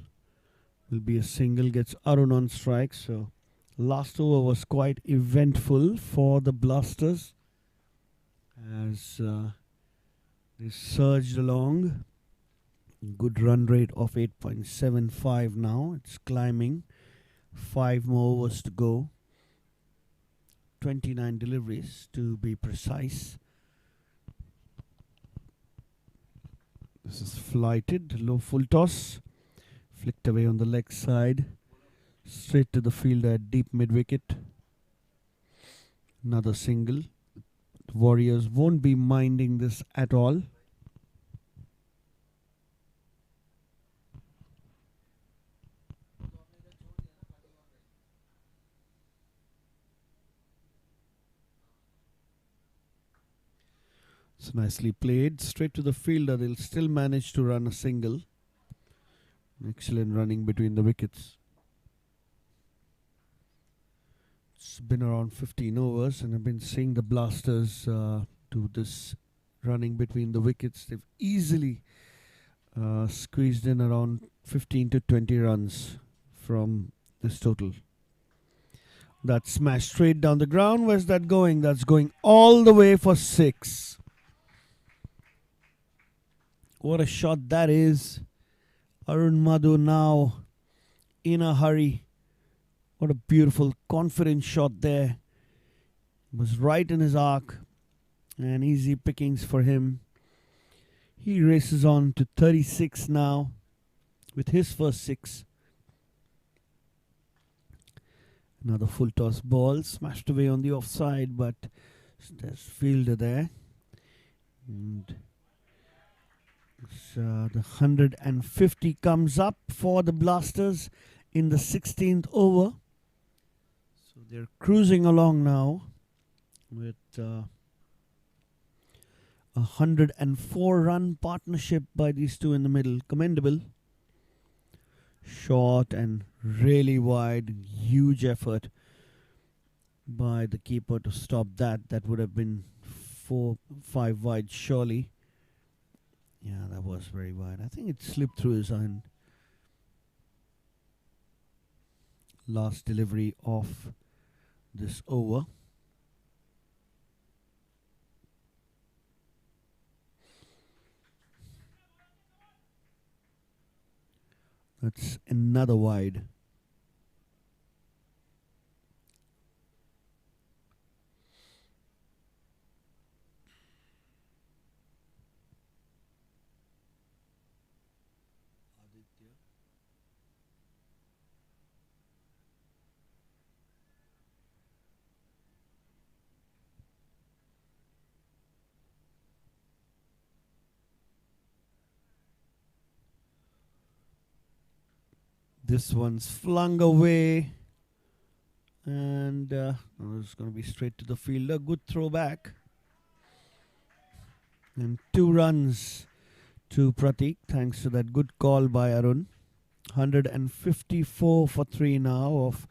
Will be a single, gets Arun on strike. So last over was quite eventful for the Blasters as they surged along. Good run rate of 8.75 now. It's climbing. 5 more overs to go. 29 deliveries to be precise. This is flighted. Low full toss. Flicked away on the leg side. Straight to the fielder at deep mid wicket. Another single. The Warriors won't be minding this at all. It's nicely played. Straight to the fielder. They'll still manage to run a single. Excellent running between the wickets. It's been around 15 overs and I've been seeing the Blasters do this running between the wickets. They've easily squeezed in around 15 to 20 runs from this total. That smashed straight down the ground. Where's that going? That's going all the way for 6. What a shot that is. Arun Madhu now in a hurry. What a beautiful, confident shot there. Was right in his arc. And easy pickings for him. He races on to 36 now with his first 6. Another full toss ball. Smashed away on the offside, but there's fielder there. And the 150 comes up for the Blasters in the 16th over. So they're cruising along now with a 104-run partnership by these two in the middle. Commendable. Short and really wide. Huge effort by the keeper to stop that. That would have been 4-5 wide surely. Yeah, that was very wide. I think it slipped through his hand. Last delivery of this over. That's another wide. This one's flung away. And it's going to be straight to the fielder. Good throw back. And 2 runs to Pratik thanks to that good call by Arun. 154 for 3 now of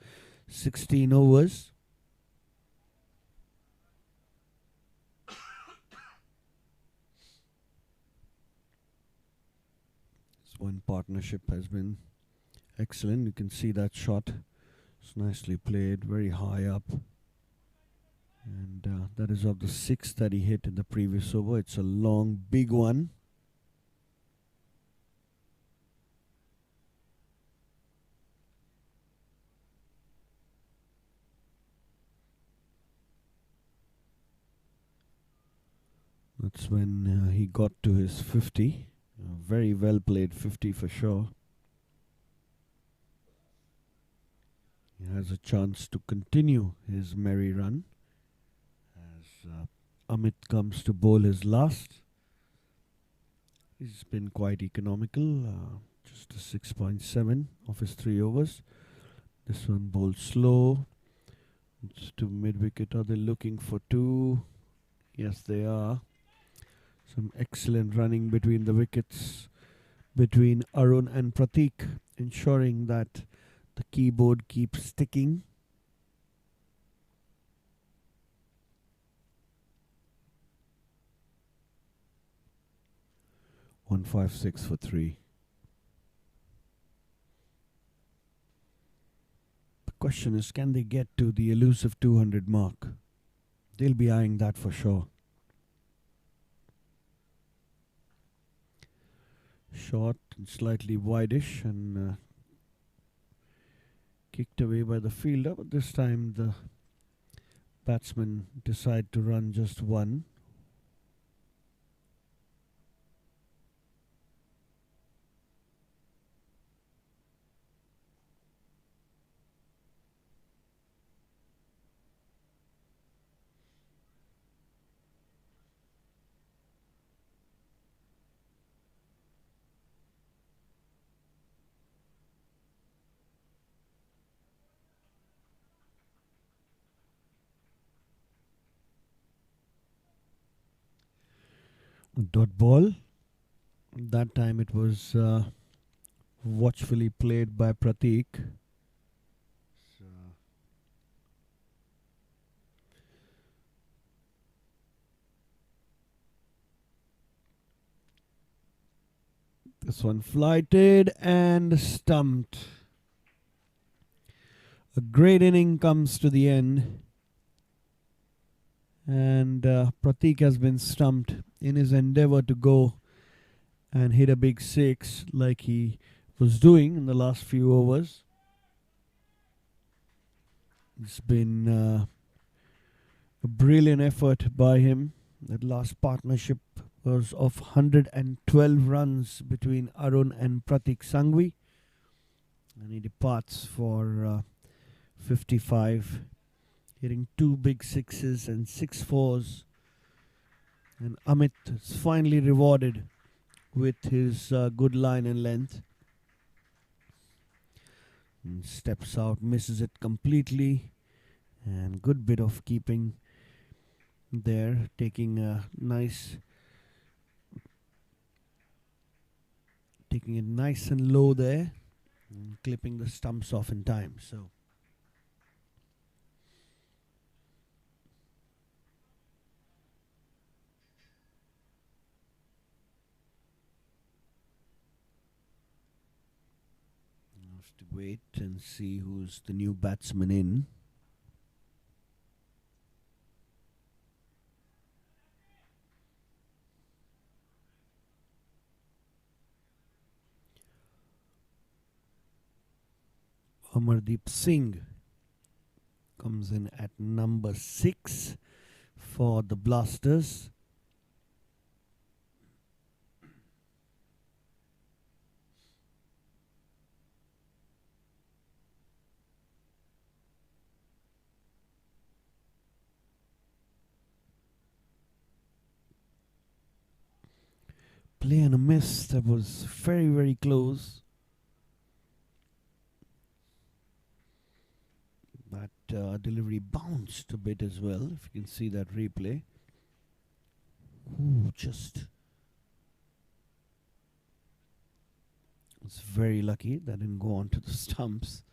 16 overs. This one partnership has been excellent. You can see that shot. It's nicely played, very high up. And that is of the 6 that he hit in the previous over. It's a long, big one. That's when he got to his 50. Very well played 50 for sure. He has a chance to continue his merry run as Amit comes to bowl his last. He's been quite economical, just a 6.7 of his 3 overs. This one bowled slow. It's to mid-wicket. Are they looking for 2? Yes, they are. Some excellent running between the wickets between Arun and Pratik, ensuring that the keyboard keeps ticking. One 156 for 3. The question is, can they get to the elusive 200 mark? They'll be eyeing that for sure. Short and slightly wideish and kicked away by the fielder, but this time the batsmen decide to run just 1. Dot ball. That time it was watchfully played by Pratik. So this one flighted and stumped. A great inning comes to the end. And Pratik has been stumped in his endeavour to go and hit a big 6 like he was doing in the last few overs. It's been a brilliant effort by him. That last partnership was of 112 runs between Arun and Pratik Sangvi. And he departs for 55. Hitting 2 big 6s and 6 4s. And Amit is finally rewarded with his good line and length. And steps out, misses it completely. And good bit of keeping there. Taking a nice... Taking it nice and low there. And clipping the stumps off in time. So... to wait and see who's the new batsman in. Amardeep Singh comes in at number 6 for the Blasters. Play and a miss. That was very, very close. But delivery bounced a bit as well, if you can see that replay. Ooh, just... It's very lucky that didn't go onto the stumps.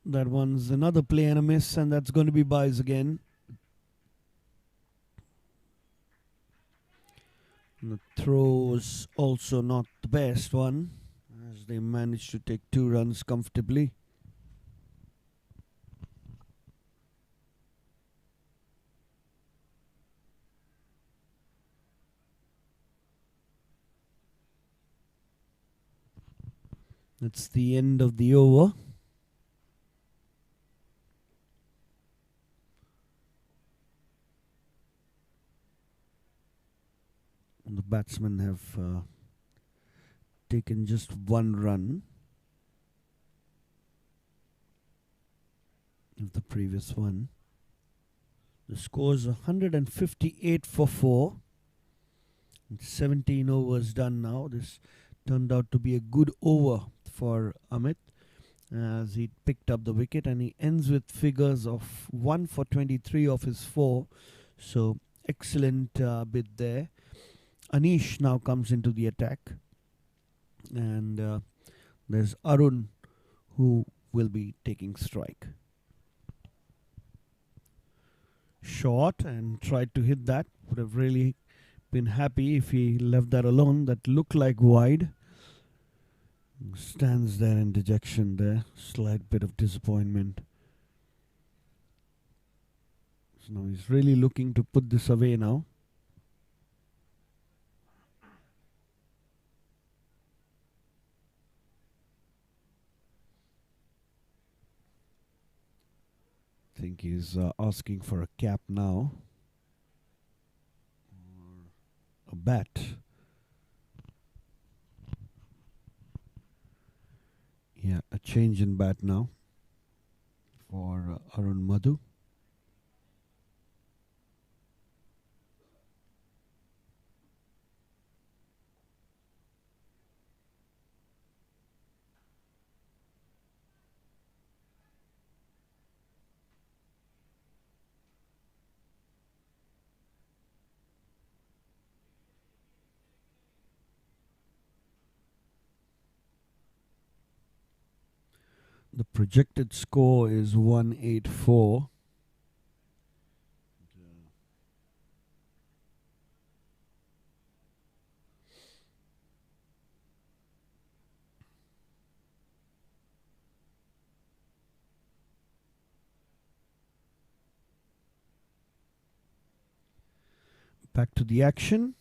That one's another play and a miss, and that's going to be byes again. And the throw was also not the best one, as they managed to take 2 runs comfortably. That's the end of the over. The batsmen have taken just 1 run of the previous one. The score's 158 for 4. It's 17 overs done now. This turned out to be a good over for Amit, as he picked up the wicket, and he ends with figures of 1 for 23 of his 4. So excellent bid there. Anish now comes into the attack, and there's Arun who will be taking strike. Short, and tried to hit that. Would have really been happy if he left that alone. That looked like wide. Stands there in dejection there. Slight bit of disappointment. So now he's really looking to put this away now. I think he's asking for a cap now. Or a bat. Yeah, a change in bat now for Arun Madhu. The projected score is 184. Back to the action.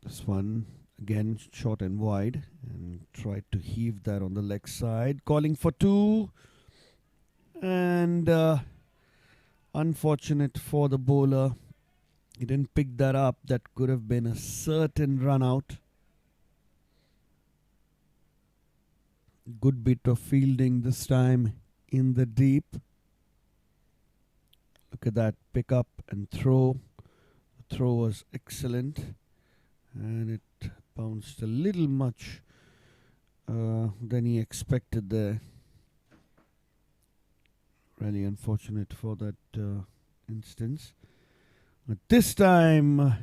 This one again short and wide, and tried to heave that on the leg side, calling for 2, and unfortunate for the bowler, he didn't pick that up. That could have been a certain run out. Good bit of fielding this time in the deep. Look at that, pick up and throw. The throw was excellent, and it bounced a little much than he expected there. Really unfortunate for that instance. But this time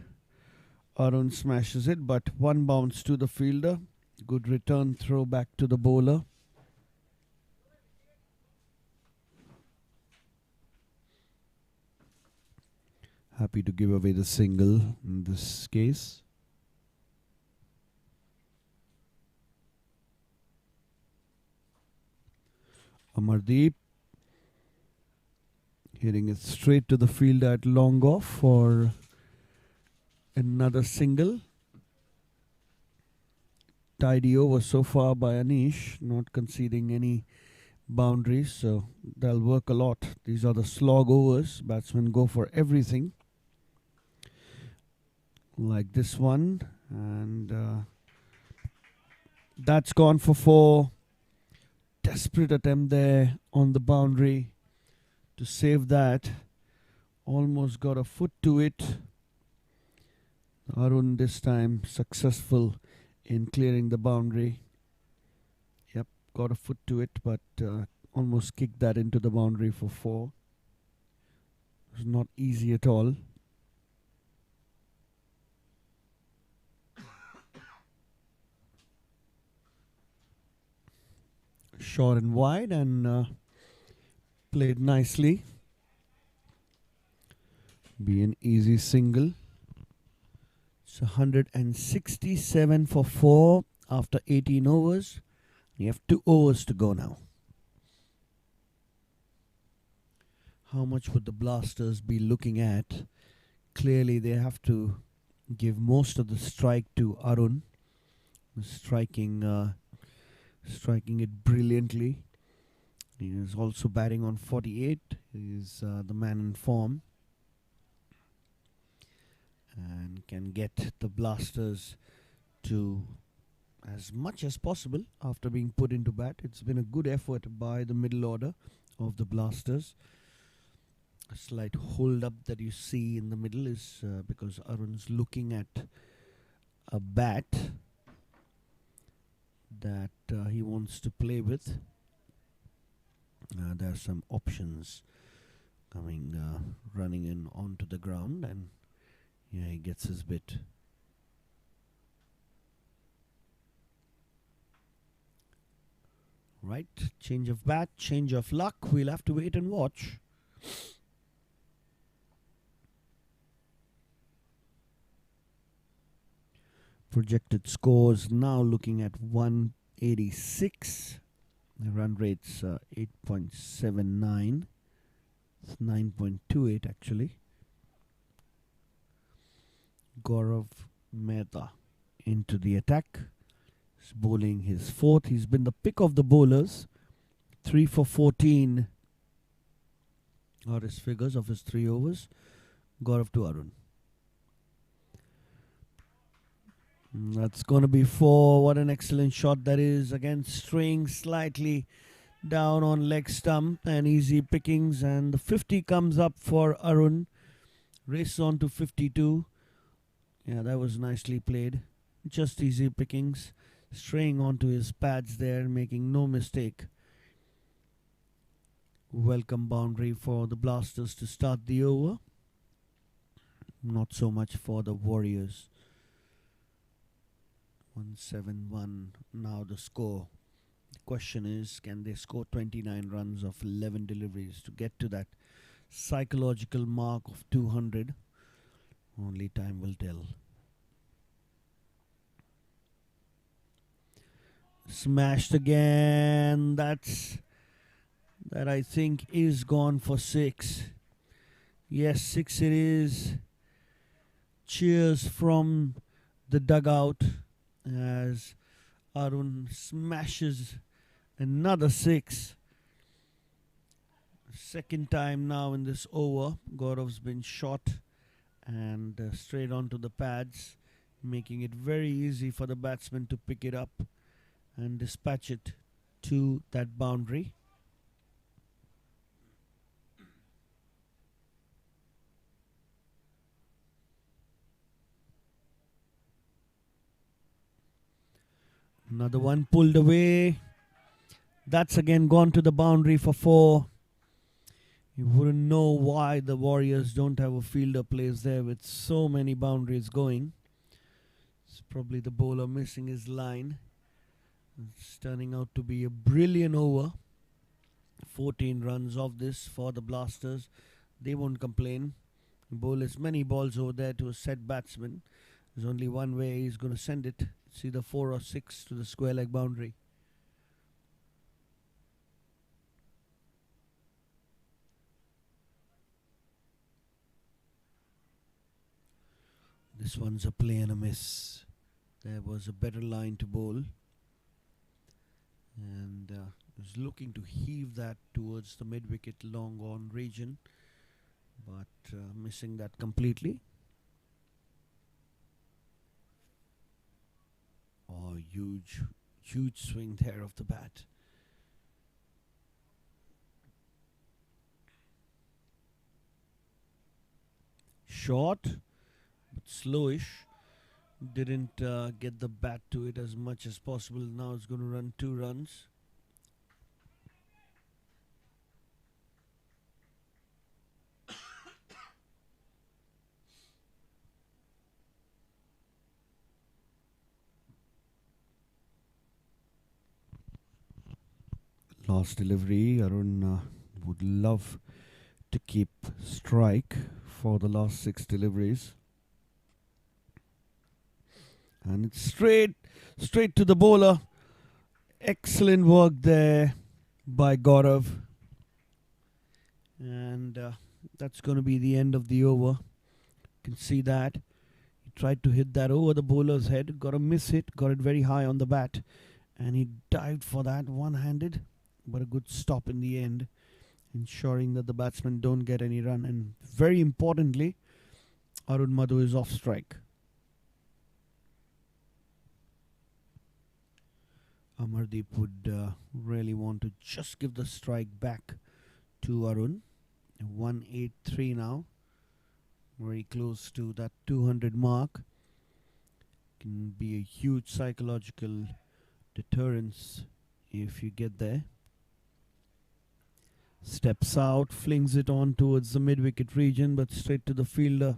Arun smashes it, but 1 bounce to the fielder. Good return throw back to the bowler. Happy to give away the single in this case. Amardeep hitting it straight to the fielder at long off for another single. Tidy over so far by Anish, not conceding any boundaries, so that'll work a lot. These are the slog overs. Batsmen go for everything. like this one, and that's gone for 4. Desperate attempt there on the boundary to save that. Almost got a foot to it. Arun this time successful in clearing the boundary. Yep, got a foot to it, but almost kicked that into the boundary for 4. It was not easy at all. Short and wide, and played nicely. Be an easy single. It's 167 for 4 after 18 overs. You have 2 overs to go now. How much would the Blasters be looking at? Clearly they have to give most of the strike to Arun. Striking it brilliantly. He is also batting on 48. He is the man in form and can get the Blasters to as much as possible after being put into bat. It's been a good effort by the middle order of the Blasters. A slight hold up that you see in the middle is because Arun's looking at a bat that he wants to play with. There are some options coming, running in onto the ground, and yeah, he gets his bit. Right, change of bat, change of luck. We'll have to wait and watch. Projected scores now looking at 186. The run rate's 8.79. It's 9.28 actually. Gaurav Mehta into the attack. He's bowling his 4th. He's been the pick of the bowlers. 3 for 14 are his figures of his 3 overs. Gaurav to Arun. That's going to be 4. What an excellent shot that is. Again, straying slightly down on leg stump and easy pickings. And the 50 comes up for Arun. Races on to 52. Yeah, that was nicely played. Just easy pickings. Straying onto his pads there, making no mistake. Welcome boundary for the Blasters to start the over. Not so much for the Warriors. 171 now the score. The question is, can they score 29 runs of 11 deliveries to get to that psychological mark of 200? Only time will tell. Smashed again. That I think is gone for 6. Yes, 6 it is. Cheers from the dugout as Arun smashes another 6. Second time now in this over. Gaurav's been shot and straight onto the pads, making it very easy for the batsman to pick it up and dispatch it to that boundary. Another one pulled away. That's again gone to the boundary for 4. You wouldn't know why the Warriors don't have a fielder plays there with so many boundaries going. It's probably the bowler missing his line. It's turning out to be a brilliant over. 14 runs of this for the Blasters. They won't complain. Bowl as many balls over there to a set batsman. There's only one way he's going to send it. It's either 4 or 6 to the square leg boundary. This one's a play and a miss. There was a better line to bowl. And was looking to heave that towards the mid-wicket long on region. But missing that completely. huge, huge swing there of the bat. Short, but slowish. Didn't get the bat to it as much as possible. Now it's going to run 2 runs. Last delivery. Arun would love to keep strike for the last 6 deliveries. And it's straight to the bowler. Excellent work there by Gaurav. And that's going to be the end of the over. You can see that. He tried to hit that over the bowler's head. Got a miss hit. Got it very high on the bat. And he dived for that one-handed. But a good stop in the end. Ensuring that the batsmen don't get any run. And very importantly, Arun Madhu is off strike. Amardeep would really want to just give the strike back to Arun. 183 now. Very close to that 200 mark. Can be a huge psychological deterrence if you get there. Steps out, flings it on towards the mid-wicket region, but straight to the fielder.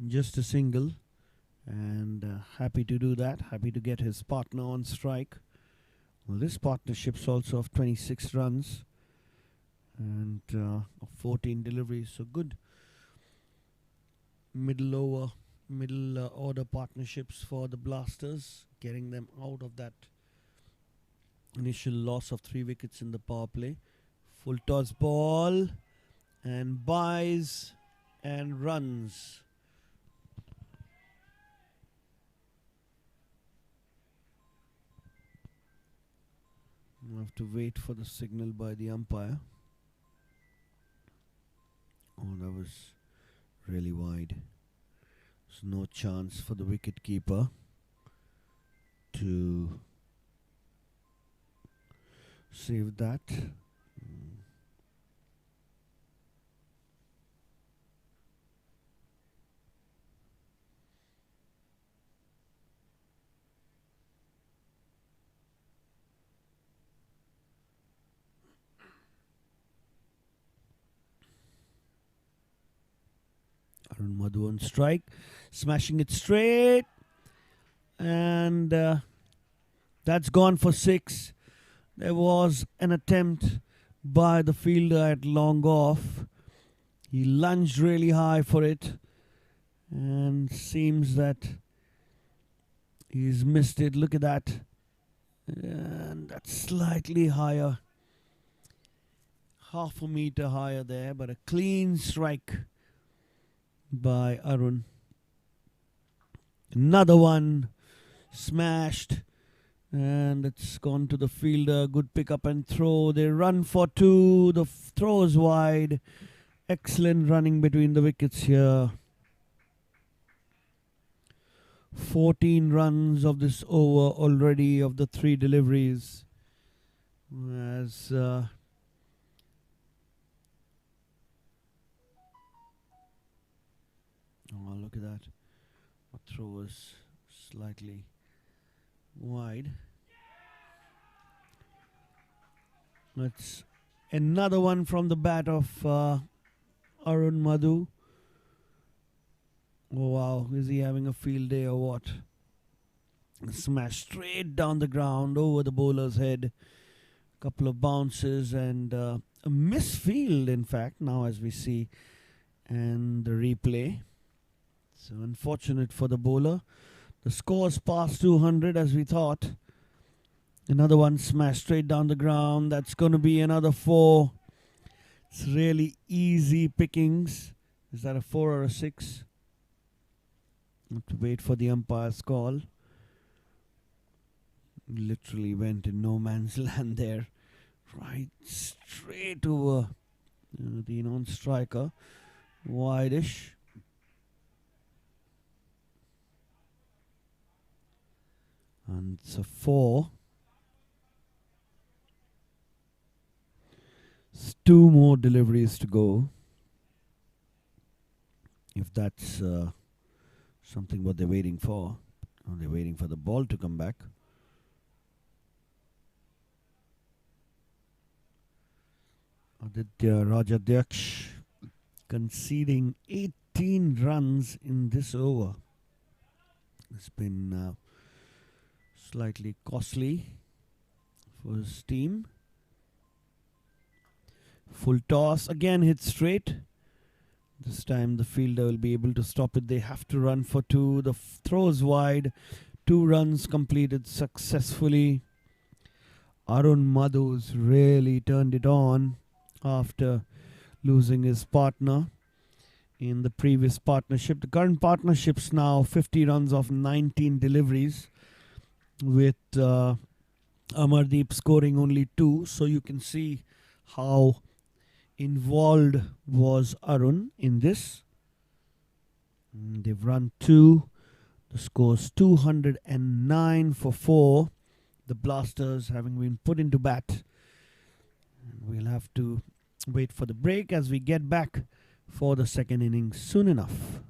Just a single. And happy to do that. Happy to get his partner on strike. Well, this partnership's also of 26 runs and 14 deliveries. So good middle order partnerships for the Blasters, getting them out of that initial loss of 3 wickets in the power play. Full toss ball and buys and runs. We'll have to wait for the signal by the umpire. Oh, that was really wide. There's no chance for the wicket keeper to save that. Arun Madhu on strike, smashing it straight, and that's gone for 6. There was an attempt by the fielder at long off. He lunged really high for it, and seems that he's missed it. Look at that, and that's slightly higher, half a meter higher there, but a clean strike by Arun. Another one smashed, and it's gone to the fielder. Good pick up and throw. They run for 2. The throw is wide. Excellent running between the wickets here. 14 runs of this over already of the 3 deliveries. As oh, look at that. The throw was slightly wide. That's another one from the bat of Arun Madhu. Oh wow, is he having a field day or what? Smash straight down the ground over the bowler's head. Couple of bounces and a misfield, in fact, now as we see, and the replay. So unfortunate for the bowler. The score's past 200 as we thought. Another one smashed straight down the ground. That's going to be another 4. It's really easy pickings. Is that a 4 or a 6? Have to wait for the umpire's call. Literally went in no man's land there. Right straight over the non-striker. Wide-ish. And so 4. Two more deliveries to go. If that's something what they're waiting for. They're waiting for the ball to come back. Aditya Rajadhyaksh conceding 18 runs in this over. It's been slightly costly for his team. Full toss, again hit straight. This time the fielder will be able to stop it. They have to run for 2. The throw is wide. 2 runs completed successfully. Arun Madhu's really turned it on after losing his partner in the previous partnership. The current partnership's now 50 runs off 19 deliveries, with Amardeep scoring only 2. So you can see how involved was Arun in this. They've run 2. The score's 209 for 4. The Blasters having been put into bat. We'll have to wait for the break as we get back for the second innings soon enough.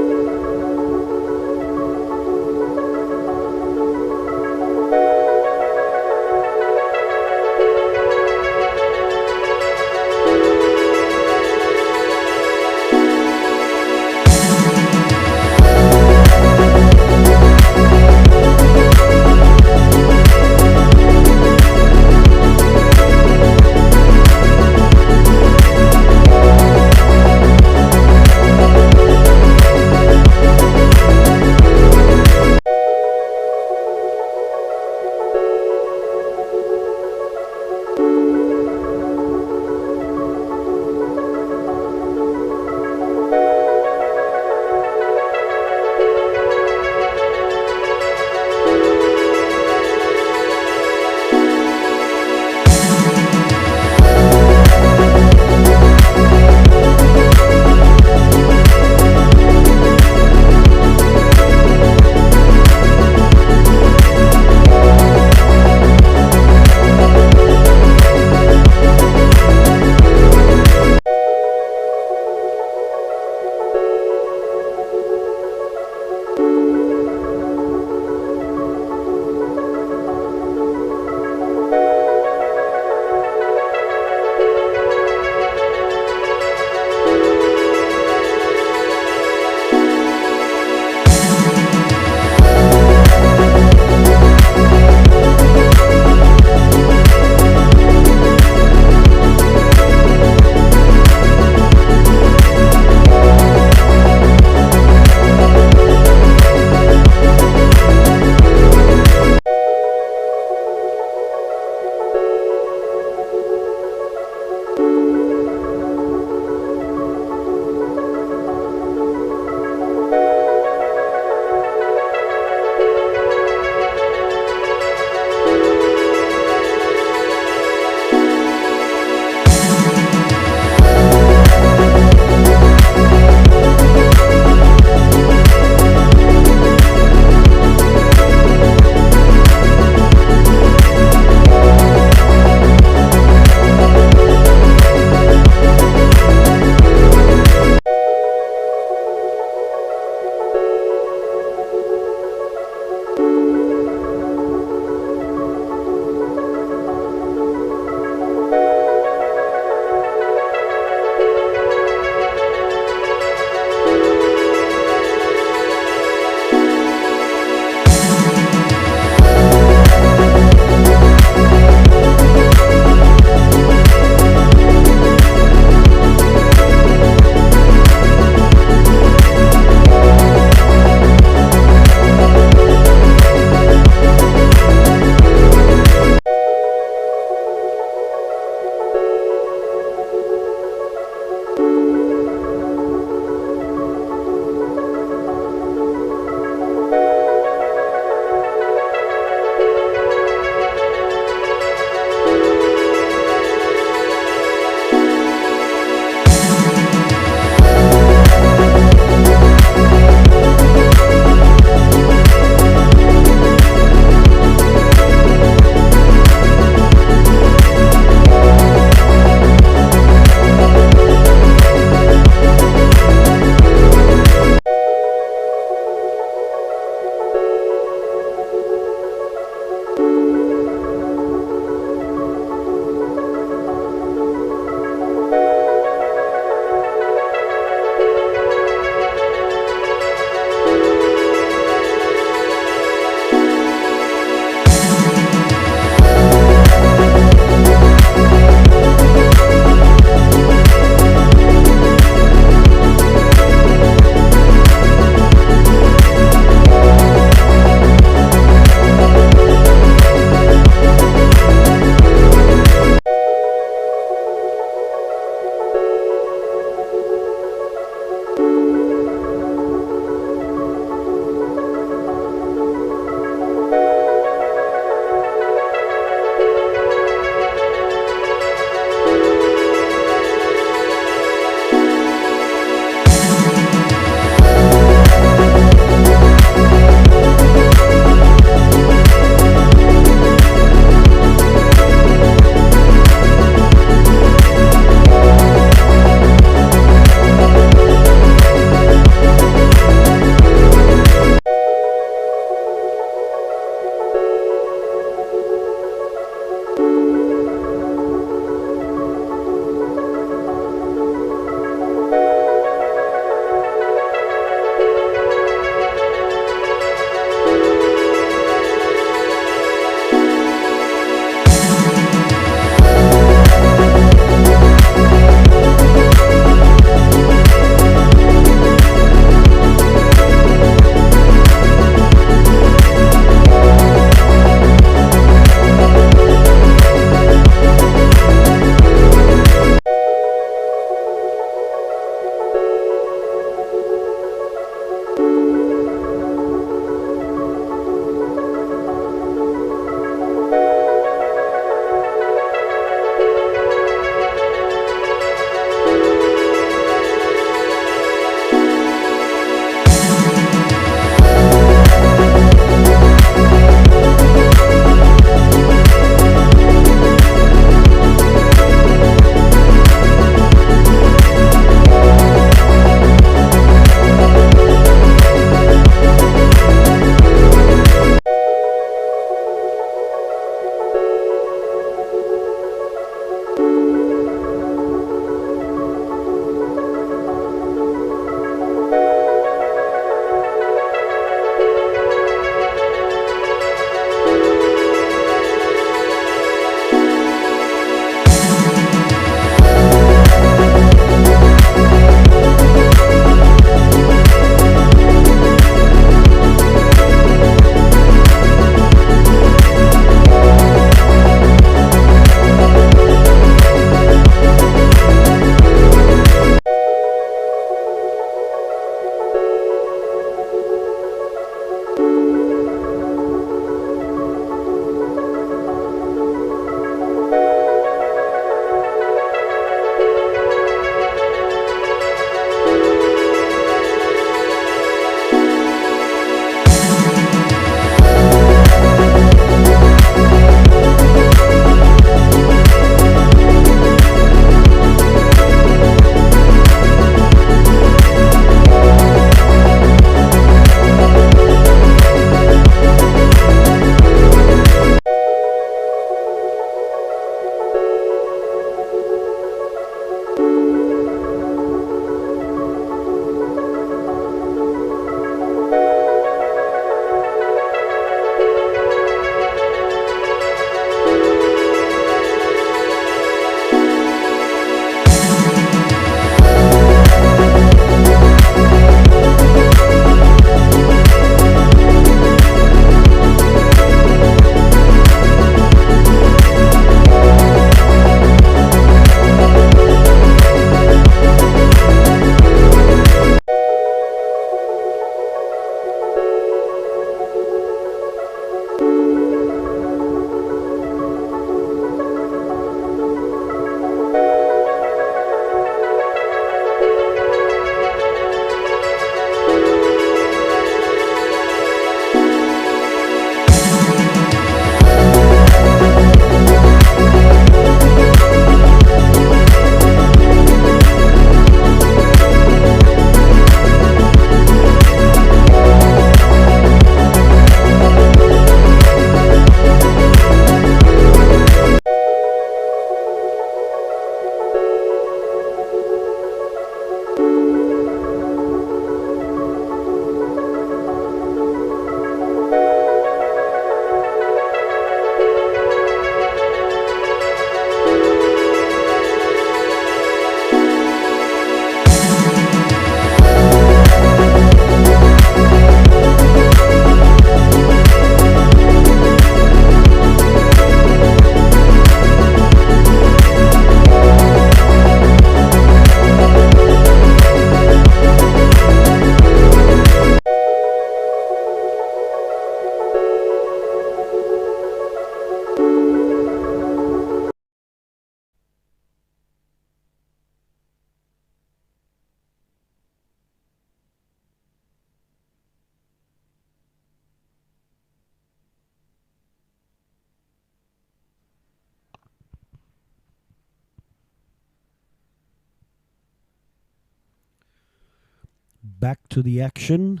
back to the action.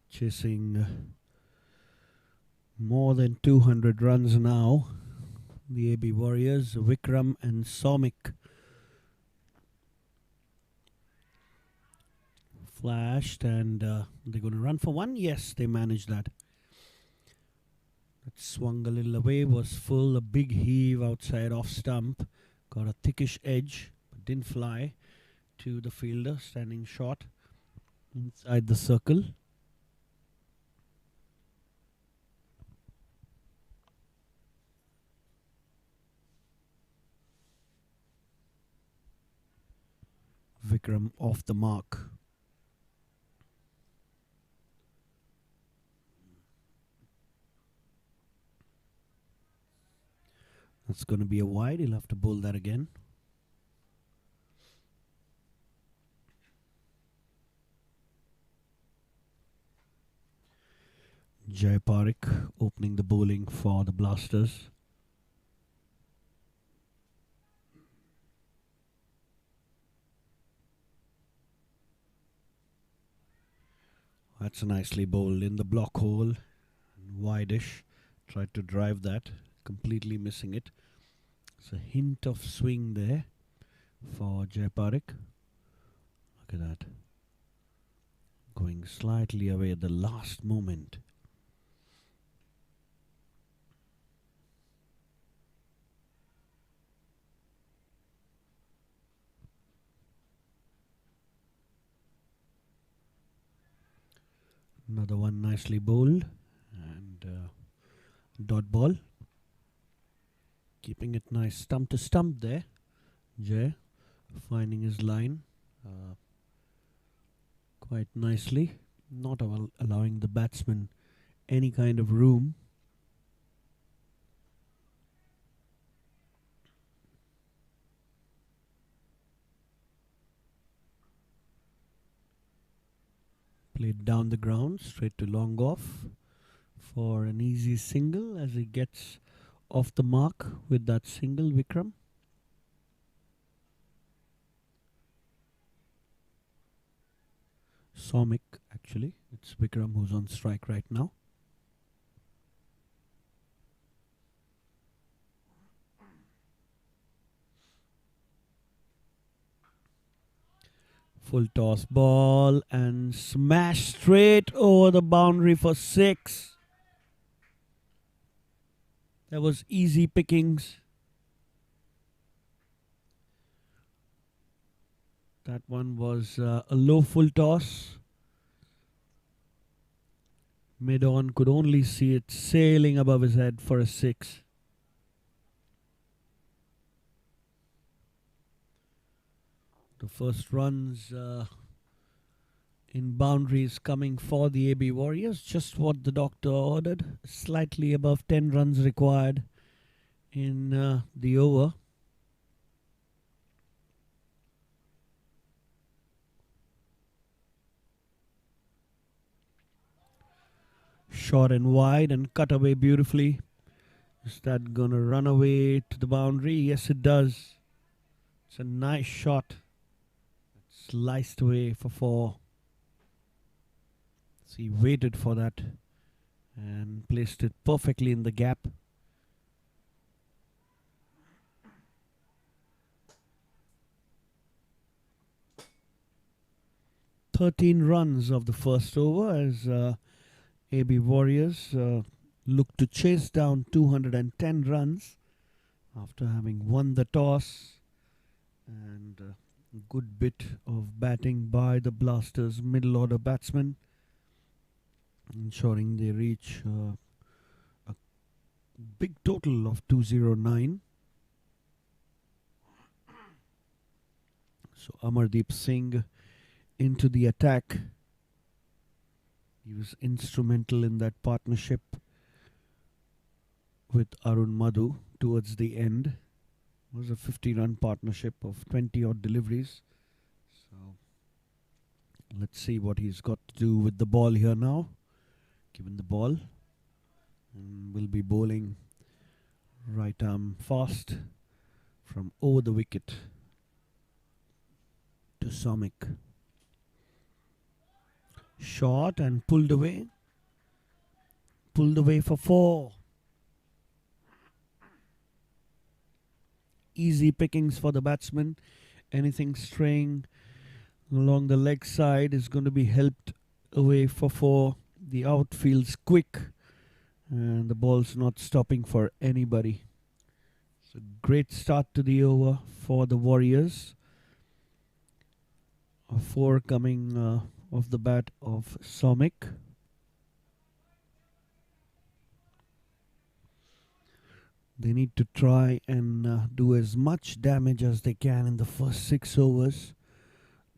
Chasing more than 200 runs now. The AB Warriors, Vikram and Somik. Flashed and they're going to run for one. Yes, they managed that. That swung a little away, was full. A big heave outside off stump. Got a thickish edge, but didn't fly to the fielder standing short inside the circle. Vikram off the mark. That's going to be a wide. He'll have to bowl that again. Jai Parekh opening the bowling for the Blasters. That's nicely bowled in the block hole. Wide-ish. Tried to drive that. Completely missing it. It's a hint of swing there for Jai Parekh. Look at that. Going slightly away at the last moment. Another one nicely bowled. And dot ball. Keeping it nice stump to stump there. Jai finding his line quite nicely. Not allowing the batsman any kind of room. Played down the ground, straight to long off for an easy single as he gets off the mark with that single, Vikram. Somik, actually. It's Vikram who's on strike right now. Full toss ball and smash straight over the boundary for 6. That was easy pickings. That one was a low full toss. Mid-on could only see it sailing above his head for a 6. The first runs in boundaries coming for the AB Warriors. Just what the doctor ordered. Slightly above 10 runs required in the over. Short and wide and cut away beautifully. Is that going to run away to the boundary? Yes, it does. It's a nice shot. Sliced away for 4. So he waited for that and placed it perfectly in the gap. "13 runs of the first over as AB Warriors look to chase down 210 runs after having won the toss, and a good bit of batting by the Blasters middle order batsmen, ensuring they reach a big total of 209. So Amardeep Singh into the attack. He was instrumental in that partnership with Arun Madhu towards the end. It was a 50-run partnership of 20-odd deliveries. So let's see what he's got to do with the ball here now. Given the ball, and will be bowling right arm fast from over the wicket. to Somik. Shot and pulled away. Pulled away for 4. Easy pickings for the batsman. Anything straying along the leg side is going to be helped away for 4. The outfield's quick and the ball's not stopping for anybody. It's a great start to the over for the Warriors. A 4 coming off the bat of Somik. They need to try and do as much damage as they can in the first 6 overs.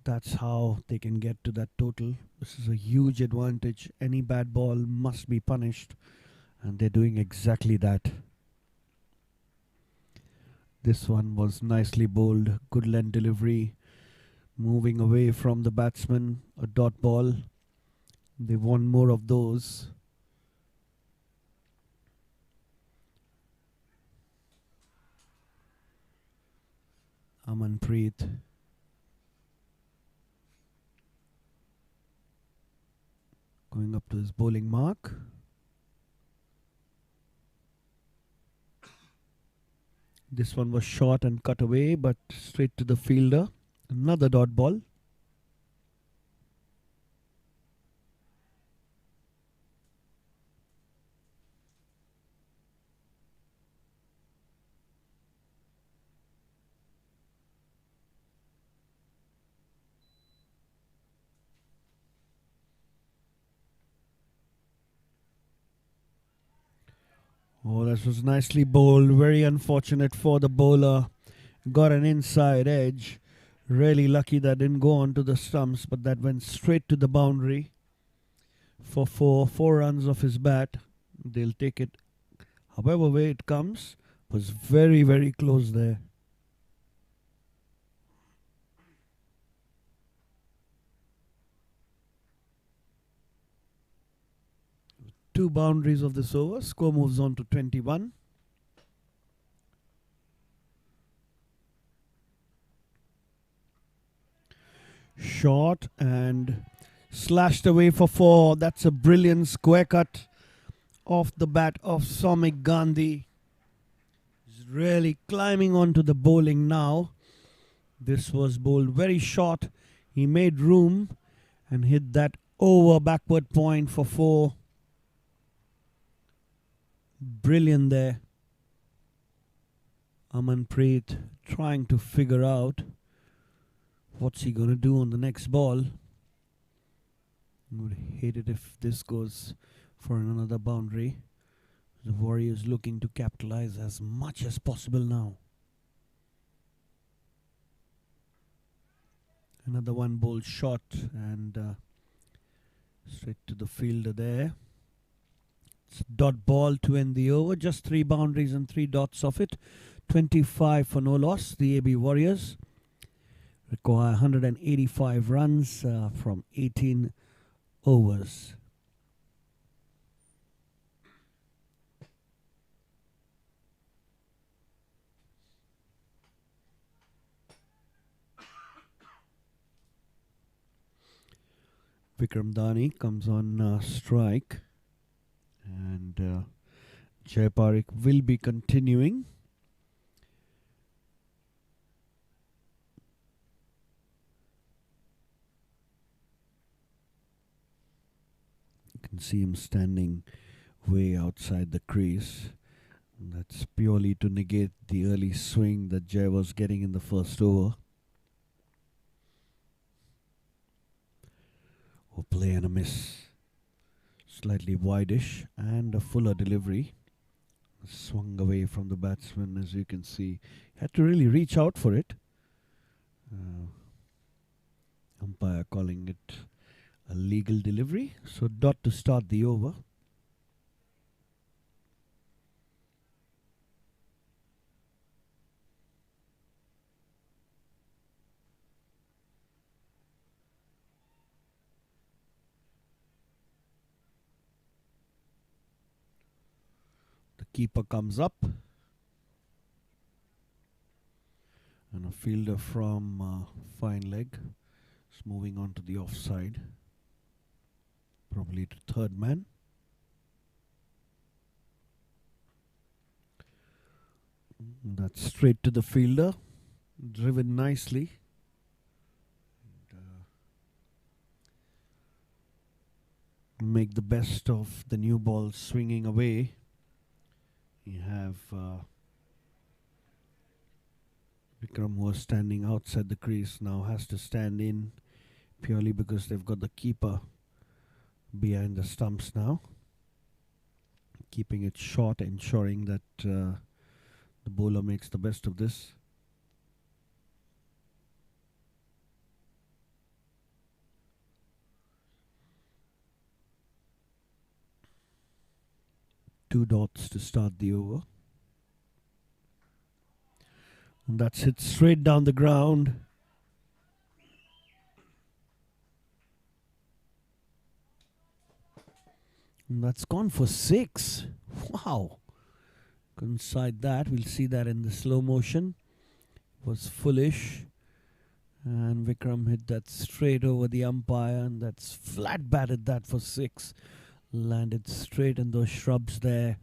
That's how they can get to that total. This is a huge advantage. Any bad ball must be punished, and they're doing exactly that. This one was nicely bowled. Good length delivery. Moving away from the batsman. A dot ball. They want more of those. Amanpreet. Going up to his bowling mark. This one was short and cut away, but straight to the fielder. Another dot ball. Oh, that was nicely bowled. Very unfortunate for the bowler. Got an inside edge. Really lucky that didn't go onto the stumps, but that went straight to the boundary for 4 runs off his bat. They'll take it however way it comes. Was very, very close there. Two boundaries of this over. Score moves on to 21. Short and slashed away for 4. That's a brilliant square cut off the bat of Soumik Gandhi. He's really climbing onto the bowling now. This was bowled very short. He made room and hit that over backward point for 4. Brilliant there. Amanpreet trying to figure out what's he going to do on the next ball. I would hate it if this goes for another boundary. The Warriors looking to capitalize as much as possible now. Another one ball shot and straight to the fielder there. It's a dot ball to end the over. Just 3 boundaries and 3 dots of it. 25 for no loss. The AB Warriors require 185 runs from 18 overs. Vikram Dani comes on strike. And Jay Parikh will be continuing. You can see him standing way outside the crease. That's purely to negate the early swing that Jay was getting in the first over. Oh, play and a miss. Slightly wideish and a fuller delivery. Swung away from the batsman, as you can see. Had to really reach out for it. Umpire calling it a legal delivery. So dot to start the over. Keeper comes up. And a fielder from fine leg is moving on to the offside, probably to third man. That's straight to the fielder, driven nicely. Make the best of the new ball swinging away. You have Vikram, who was standing outside the crease, now has to stand in purely because they've got the keeper behind the stumps now, keeping it short, ensuring that the bowler makes the best of this. Two dots to start the over. And that's hit straight down the ground. And that's gone for 6. Wow. Couldn't side that. We'll see that in the slow motion. Was foolish. And Vikram hit that straight over the umpire. And that's flat batted that for 6. Landed straight in those shrubs there.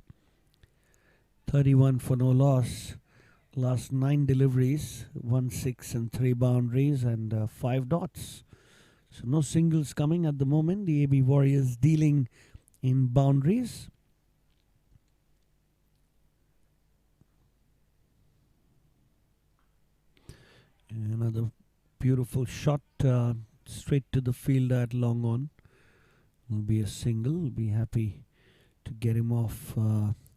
31 for no loss. Last 9 deliveries, 1 6 and 3 boundaries and 5 dots. So no singles coming at the moment. The AB Warriors dealing in boundaries. Another beautiful shot straight to the fielder at long on. Will be a single. Will be happy to get him off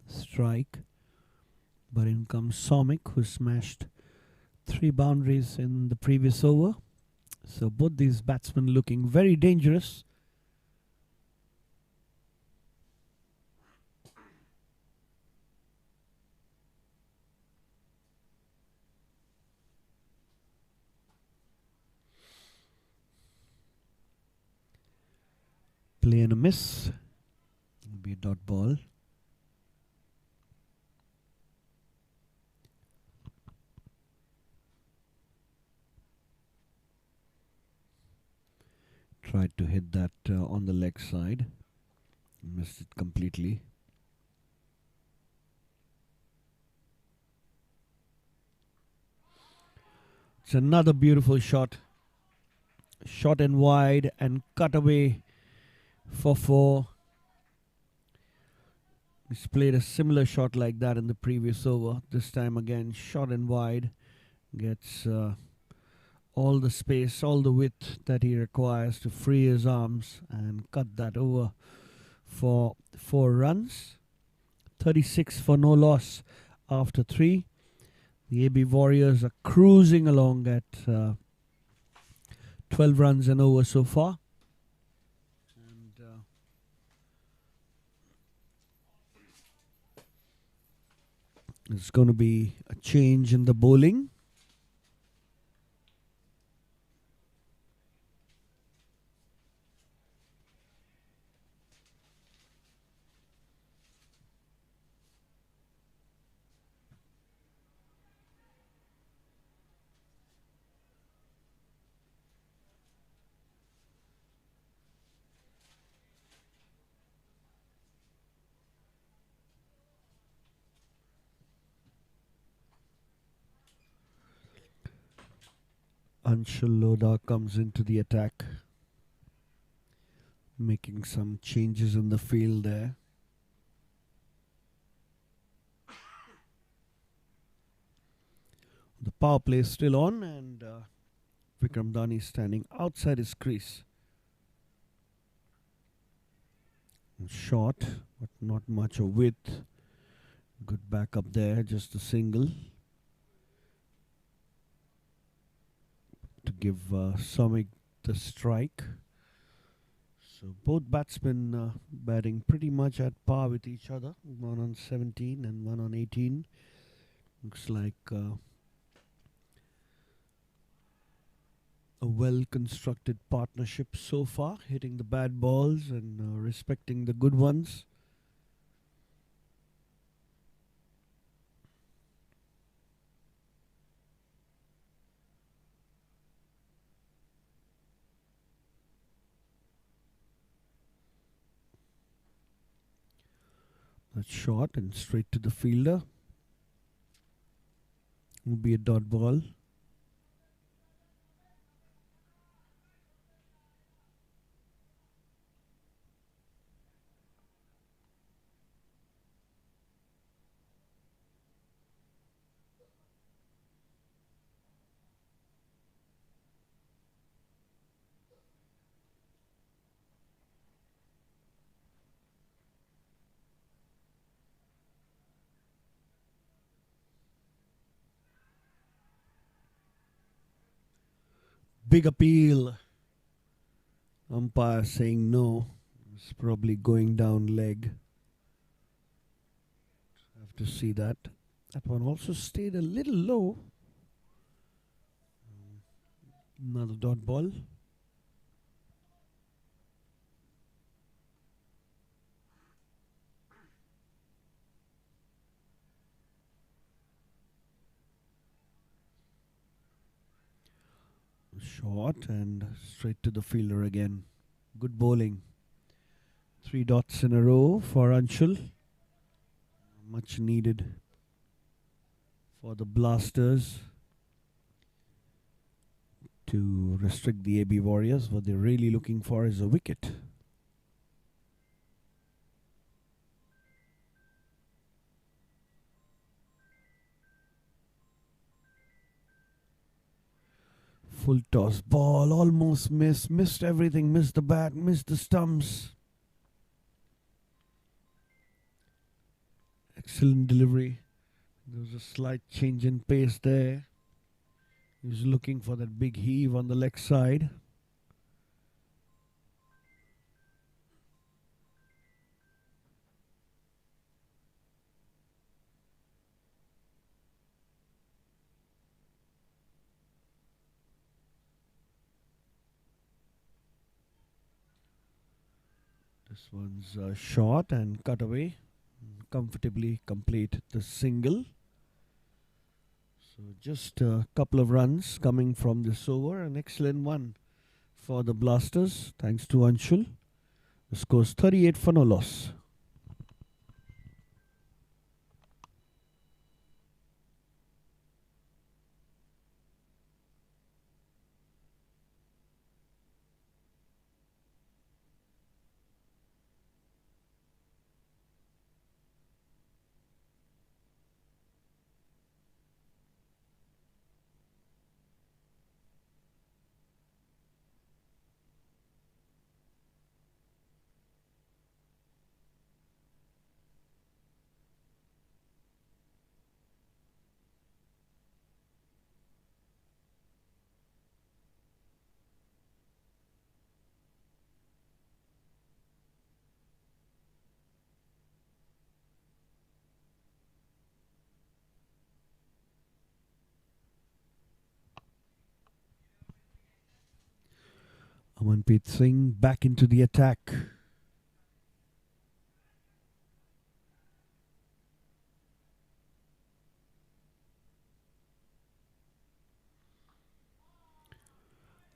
strike. But in comes Somik, who smashed 3 boundaries in the previous over. So both these batsmen looking very dangerous. Play and a miss. Will be a dot ball. Tried to hit that on the leg side. Missed it completely. It's another beautiful shot. Shot and wide and cut away for 4. He's played a similar shot like that in the previous over. This time again, shot and wide. Gets all the space, all the width that he requires to free his arms and cut that over for 4 runs. 36 for no loss after 3. The AB Warriors are cruising along at 12 runs and over so far. And there's going to be a change in the bowling. Anshul Lodha comes into the attack, making some changes in the field there. The power play is still on, and Vikram Dani standing outside his crease. Short, but not much of width. Good backup there, just a single. To give Somik the strike. So both batsmen batting pretty much at par with each other. One on 17 and one on 18. Looks like a well-constructed partnership so far, hitting the bad balls and respecting the good ones. That's short and straight to the fielder. Will be a dot ball. Big appeal. Umpire saying no. It's probably going down leg. Have to see that. That one also stayed a little low. Another dot ball. Short and straight to the fielder again. Good bowling. 3 dots in a row for Anshul. Much needed for the Blasters to restrict the AB Warriors. What they're really looking for is a wicket. Full toss ball, almost missed everything, missed the bat, missed the stumps. Excellent delivery. There was a slight change in pace there. He was looking for that big heave on the leg side. This one's short and cut away. Comfortably complete the single. So just a couple of runs coming from this over. An excellent one for the Blasters, thanks to Anshul. The score's 38 for no loss. Amanpreet Singh back into the attack.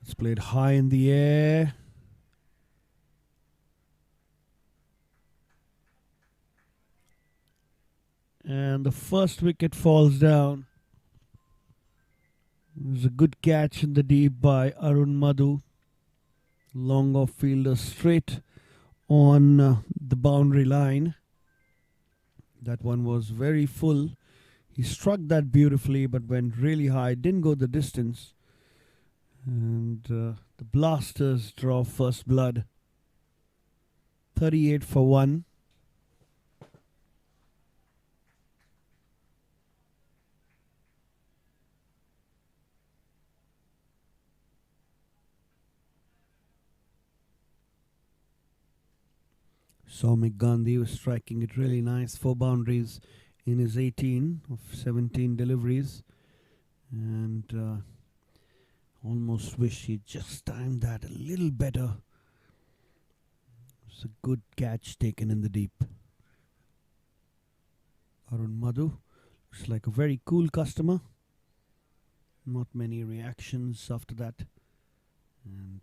It's played high in the air. And the first wicket falls down. It was a good catch in the deep by Arun Madhu. Long off fielder straight on the boundary line. That one was very full. He struck that beautifully but went really high. Didn't go the distance. And the Blasters draw first blood. 38 for 1. Soumik Gandhi was striking it really nice. 4 boundaries in his 18 of 17 deliveries. And almost wish he just timed that a little better. It's a good catch taken in the deep. Arun Madhu looks like a very cool customer. Not many reactions after that. And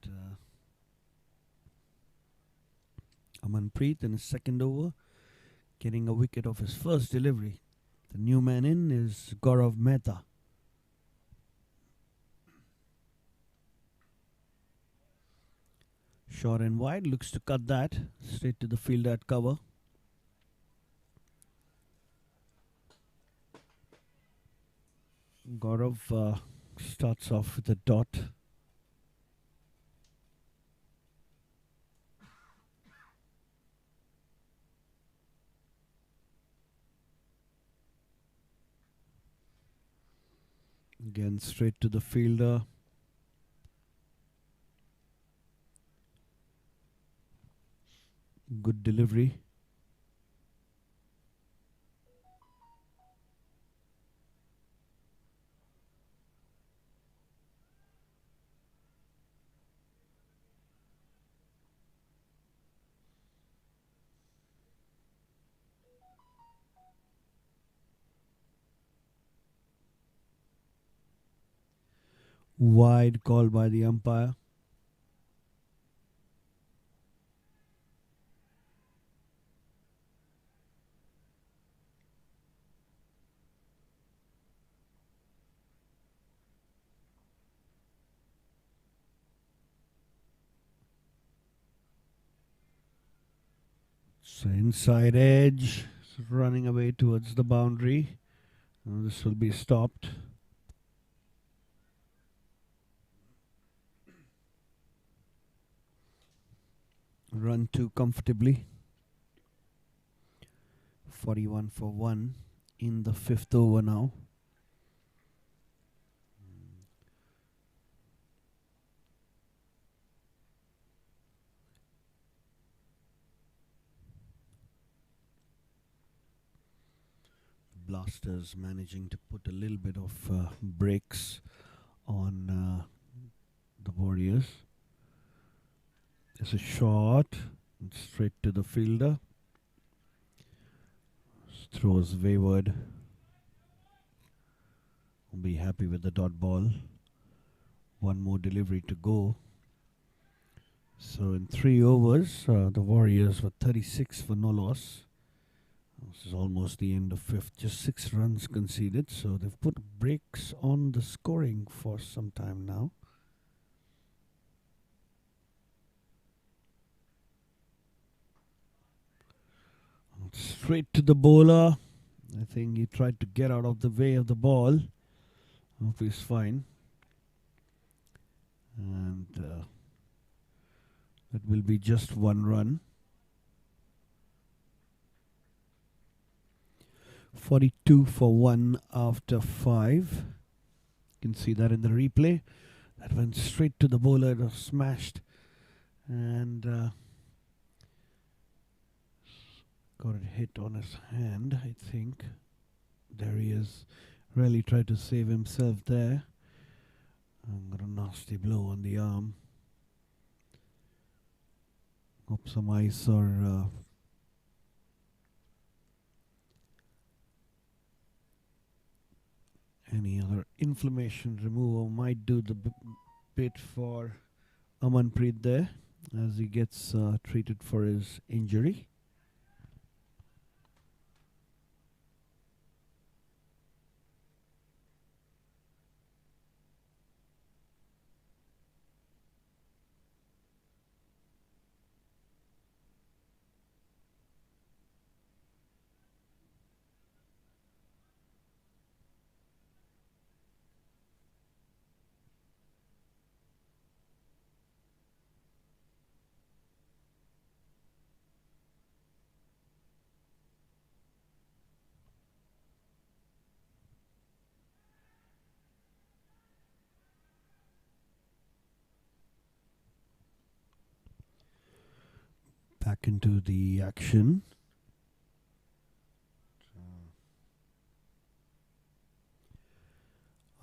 Amanpreet in his second over getting a wicket of his first delivery. The new man in is Gaurav Mehta. Short and wide, looks to cut that straight to the fielder at cover. Gaurav starts off with a dot. Again, straight to the fielder. Good delivery. Wide call by the umpire. So inside edge, running away towards the boundary. This will be stopped. Run 2 comfortably. 41 for 1 in the 5th over now. Blasters managing to put a little bit of brakes on the Warriors. There's a shot straight to the fielder. Throws wayward. Will be happy with the dot ball. One more delivery to go. So in 3 overs, the Warriors were 36 for no loss. This is almost the end of 5th. Just 6 runs conceded. So they've put brakes on the scoring for some time now. Straight to the bowler. I think he tried to get out of the way of the ball. Hope he's fine. And that will be just 1 run. 42 for 1 after 5. You can see that in the replay. That went straight to the bowler. It was smashed. And got it hit on his hand, I think. There he is. Really tried to save himself there. Got a nasty blow on the arm. Hope some ice or any other inflammation removal might do the bit for Amanpreet there as he gets treated for his injury. Back into the action.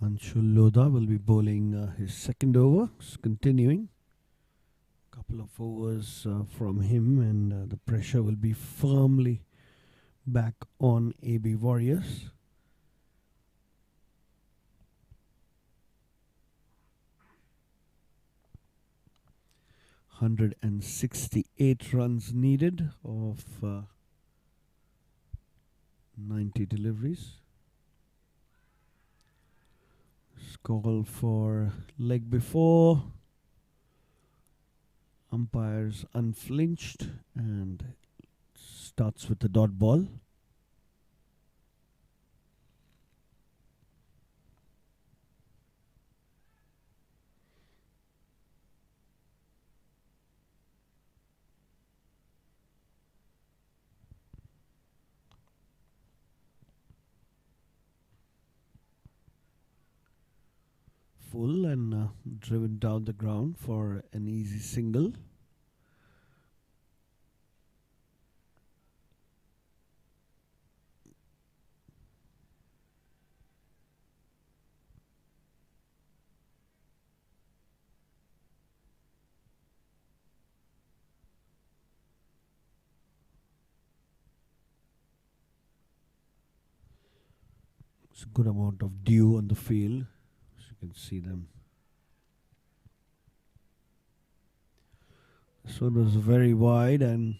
Anshul Lodha will be bowling his 2nd over. It's continuing. Couple of overs from him, and the pressure will be firmly back on AB Warriors. (168 runs needed of 90 deliveries. Call for leg before. Umpires unflinched and starts with the dot ball. Full and driven down the ground for an easy single. It's a good amount of dew on the field, as you can see them. This one was very wide and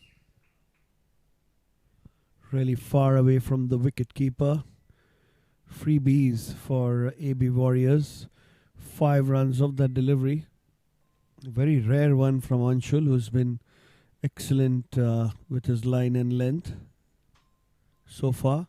really far away from the wicket keeper. Freebies for AB Warriors. 5 runs of that delivery. A very rare one from Anshul, who's been excellent with his line and length so far.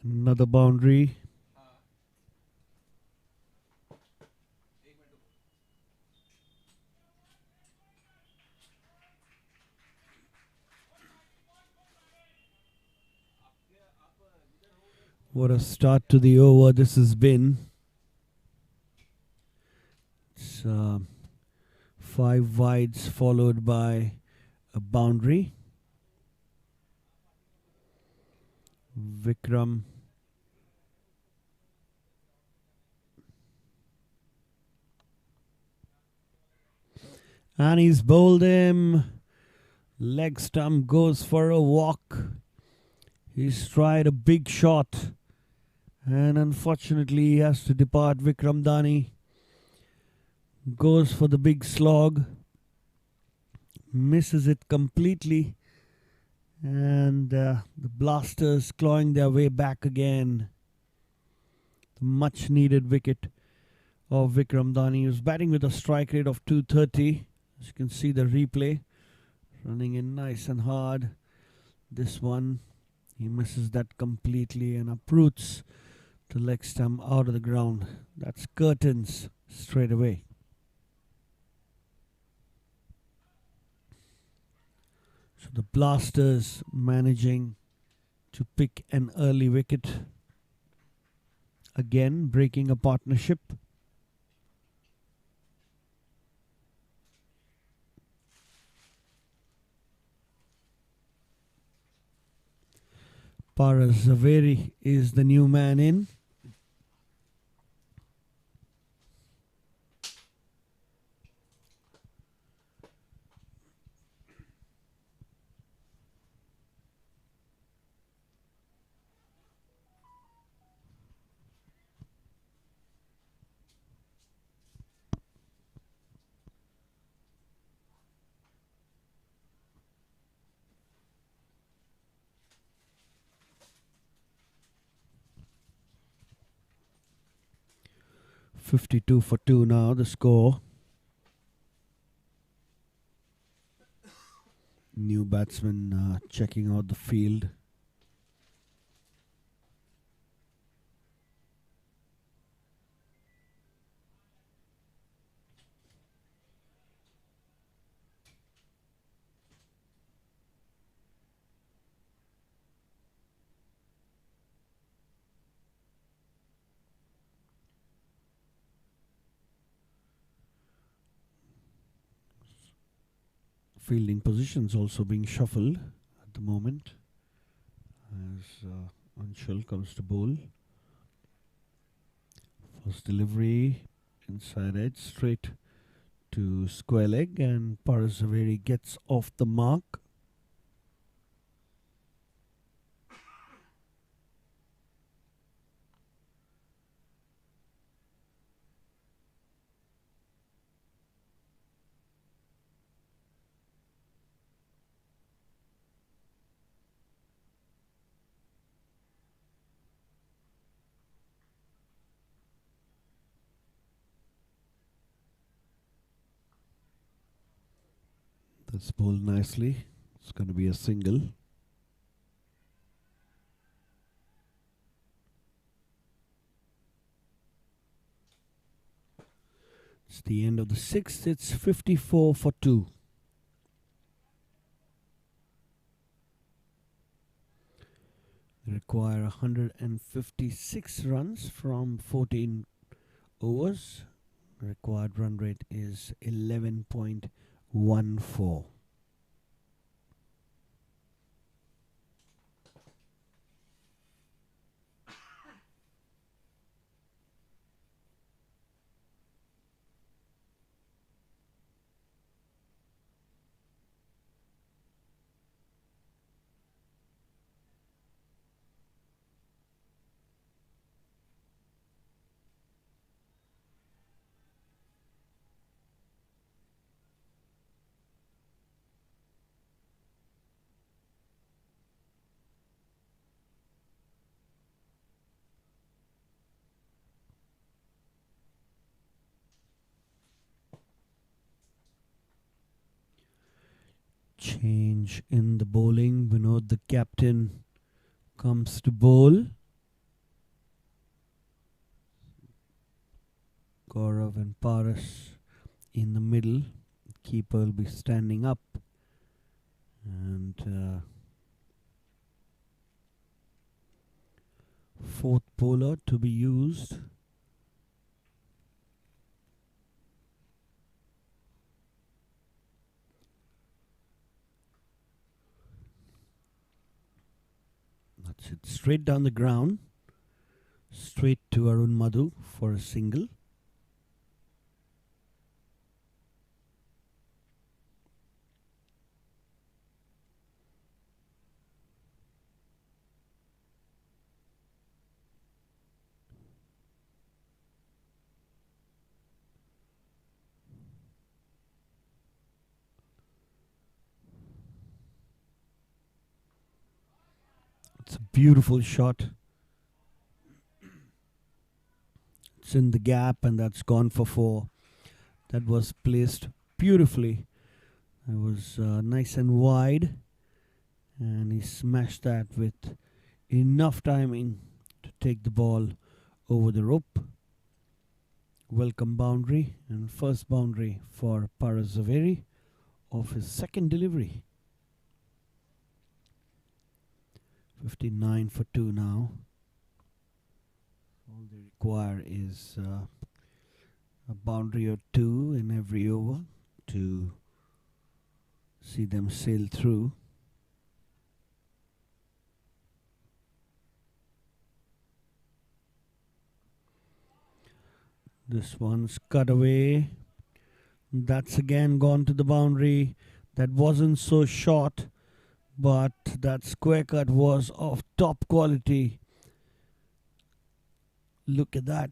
Another boundary. What a start to the over this has been. It's 5 wides followed by a boundary. Vikram and he's bowled him. Leg stump goes for a walk. He's tried a big shot and unfortunately he has to depart. Vikram Dani goes for the big slog, misses it completely, and the Blasters clawing their way back again. The much needed wicket of Vikram Dani. He was batting with a strike rate of 230. As you can see the replay, running in nice and hard. This one, he misses that completely and uproots the leg stump out of the ground. That's curtains straight away. So the Blasters managing to pick an early wicket. Again, breaking a partnership. Paras Zaveri is the new man in. .52 for 2 now, the score. New batsman checking out the field. Fielding positions also being shuffled at the moment as Anshul comes to bowl. First delivery, inside edge, straight to square leg, and Parasaveri gets off the mark. That's bowled nicely. It's going to be a single. It's the end of the sixth. It's 54 for 2. They require 156 runs from 14 overs. The required run rate is 11.14. Change in the bowling. Vinod, the captain, comes to bowl. Gaurav and Paras in the middle. Keeper will be standing up. And fourth bowler to be used. That's it. Straight down the ground. Straight to Arun Madhu for a single. It's a beautiful shot. It's in the gap, and that's gone for 4. That was placed beautifully. It was nice and wide, and he smashed that with enough timing to take the ball over the rope. Welcome boundary, and first boundary for Parasaveri of his second delivery. 59 for 2 now. All they require is a boundary or 2 in every over to see them sail through. This one's cut away. That's again gone to the boundary. That wasn't so short, but that square cut was of top quality. Look at that.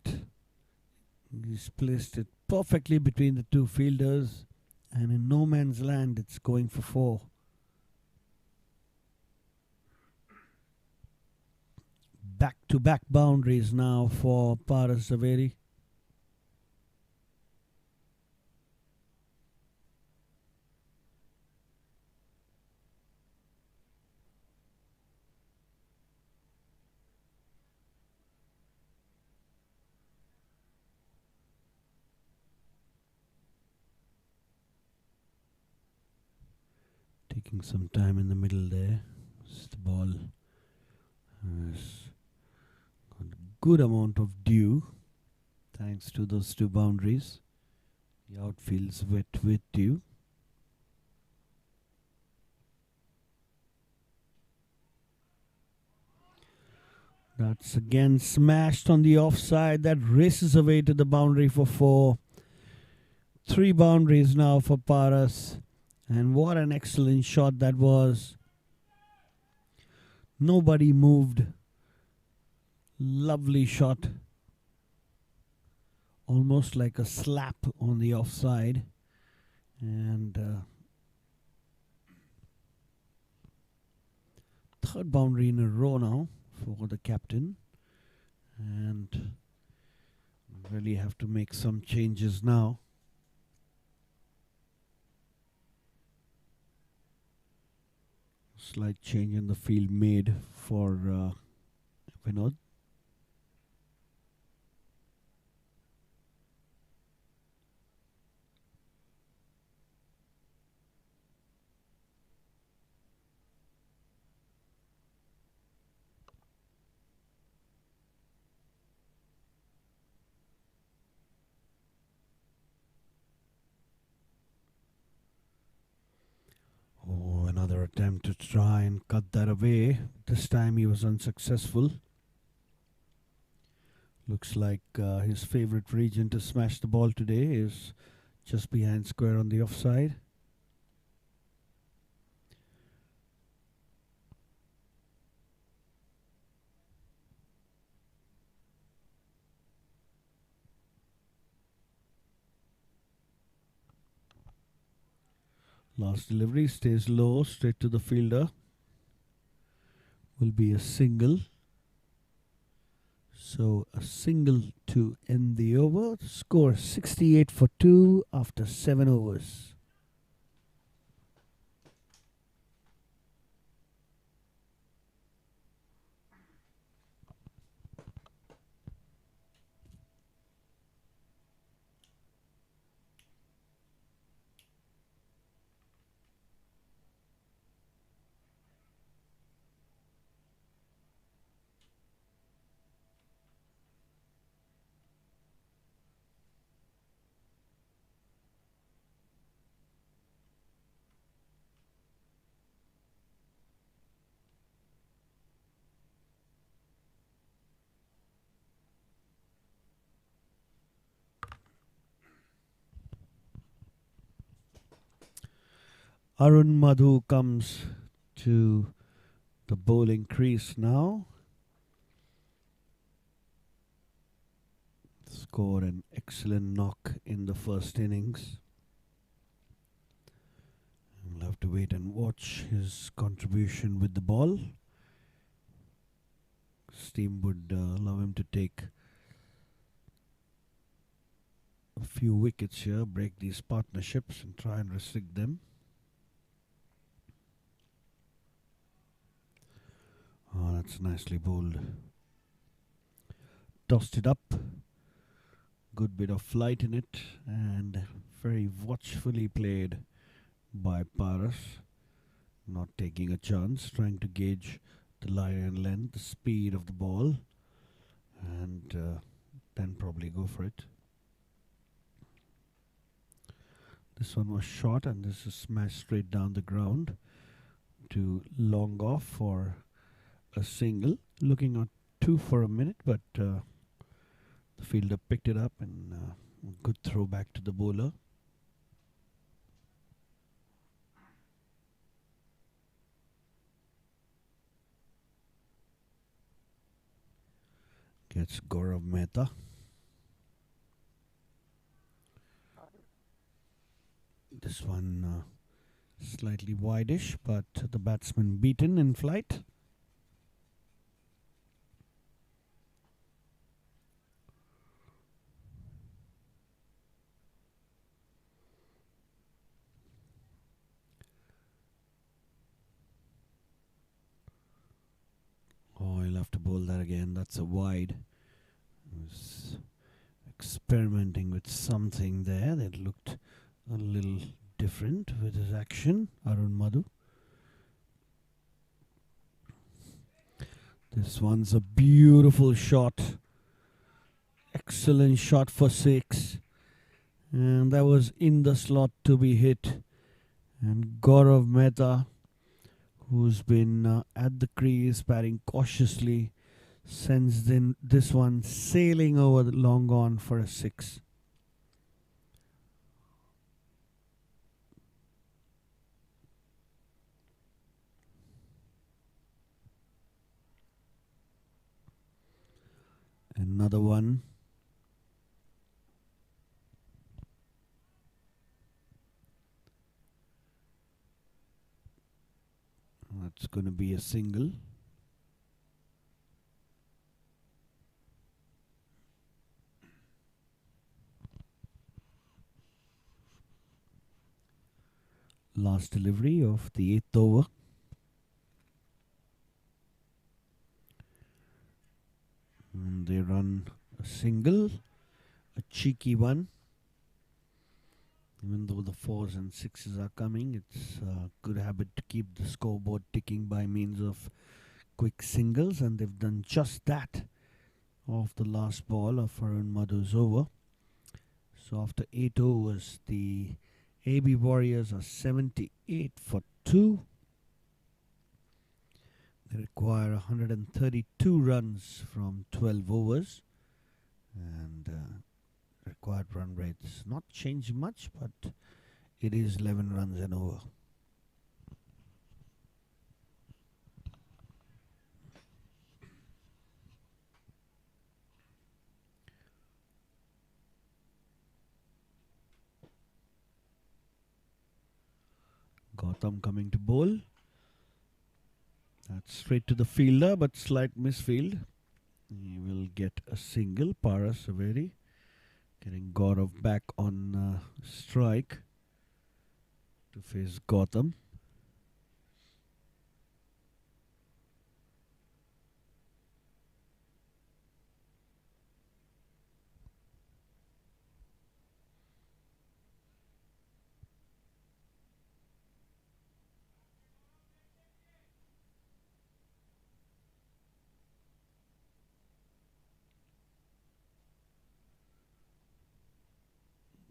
He's placed it perfectly between the two fielders, and in no man's land, it's going for 4. Back-to-back boundaries now for Parasaveri. Taking some time in the middle there. The ball has got a good amount of dew thanks to those 2 boundaries. The outfield's wet with dew. That's again smashed on the offside. That races away to the boundary for 4. 3 boundaries now for Paras. And what an excellent shot that was. Nobody moved. Lovely shot. Almost like a slap on the offside. And third boundary in a row now for the captain. And really have to make some changes now. Slight change in the field made for Vinod. Oh, another attempt to try and cut that away. This time he was unsuccessful. Looks like his favorite region to smash the ball today is just behind square on the offside. Last delivery stays low, straight to the fielder. Will be a single. So a single to end the over. Score 68 for 2 after 7 overs. Arun Madhu comes to the bowling crease now. Scored an excellent knock in the first innings. We'll have to wait and watch his contribution with the ball. Steam would allow him to take a few wickets here, break these partnerships and try and restrict them. Oh, that's nicely bowled. Tossed it up. Good bit of flight in it and very watchfully played by Paras. Not taking a chance, trying to gauge the lie and length, the speed of the ball, and then probably go for it. This one was short and this is smashed straight down the ground to long off for a single. Looking at 2 for a minute, but the fielder picked it up and good throw back to the bowler. Gets Gaurav Mehta. This one slightly wideish, but the batsman beaten in flight. Oh, he'll have to bowl that again. That's a wide. He was experimenting with something there that looked a little different with his action. Arun Madhu. This one's a beautiful shot. Excellent shot for 6. And that was in the slot to be hit. And Gaurav Mehta, who's been at the crease, batting cautiously, sends this one sailing over the long on for a 6. Another one. That's going to be a single. Last delivery of the 8th over. And they run a single, a cheeky one. Even though the 4s and 6s are coming, it's a good habit to keep the scoreboard ticking by means of quick singles, and they've done just that off the last ball of Arun Madhu's over. So after 8 overs, the AB Warriors are 78 for 2. They require 132 runs from 12 overs, and required run rates not changed much, but it is 11 runs and over. Gautam coming to bowl. That's straight to the fielder, but slight misfield. He will get a single. Paras Saveri getting Gaurav back on strike to face Gautam.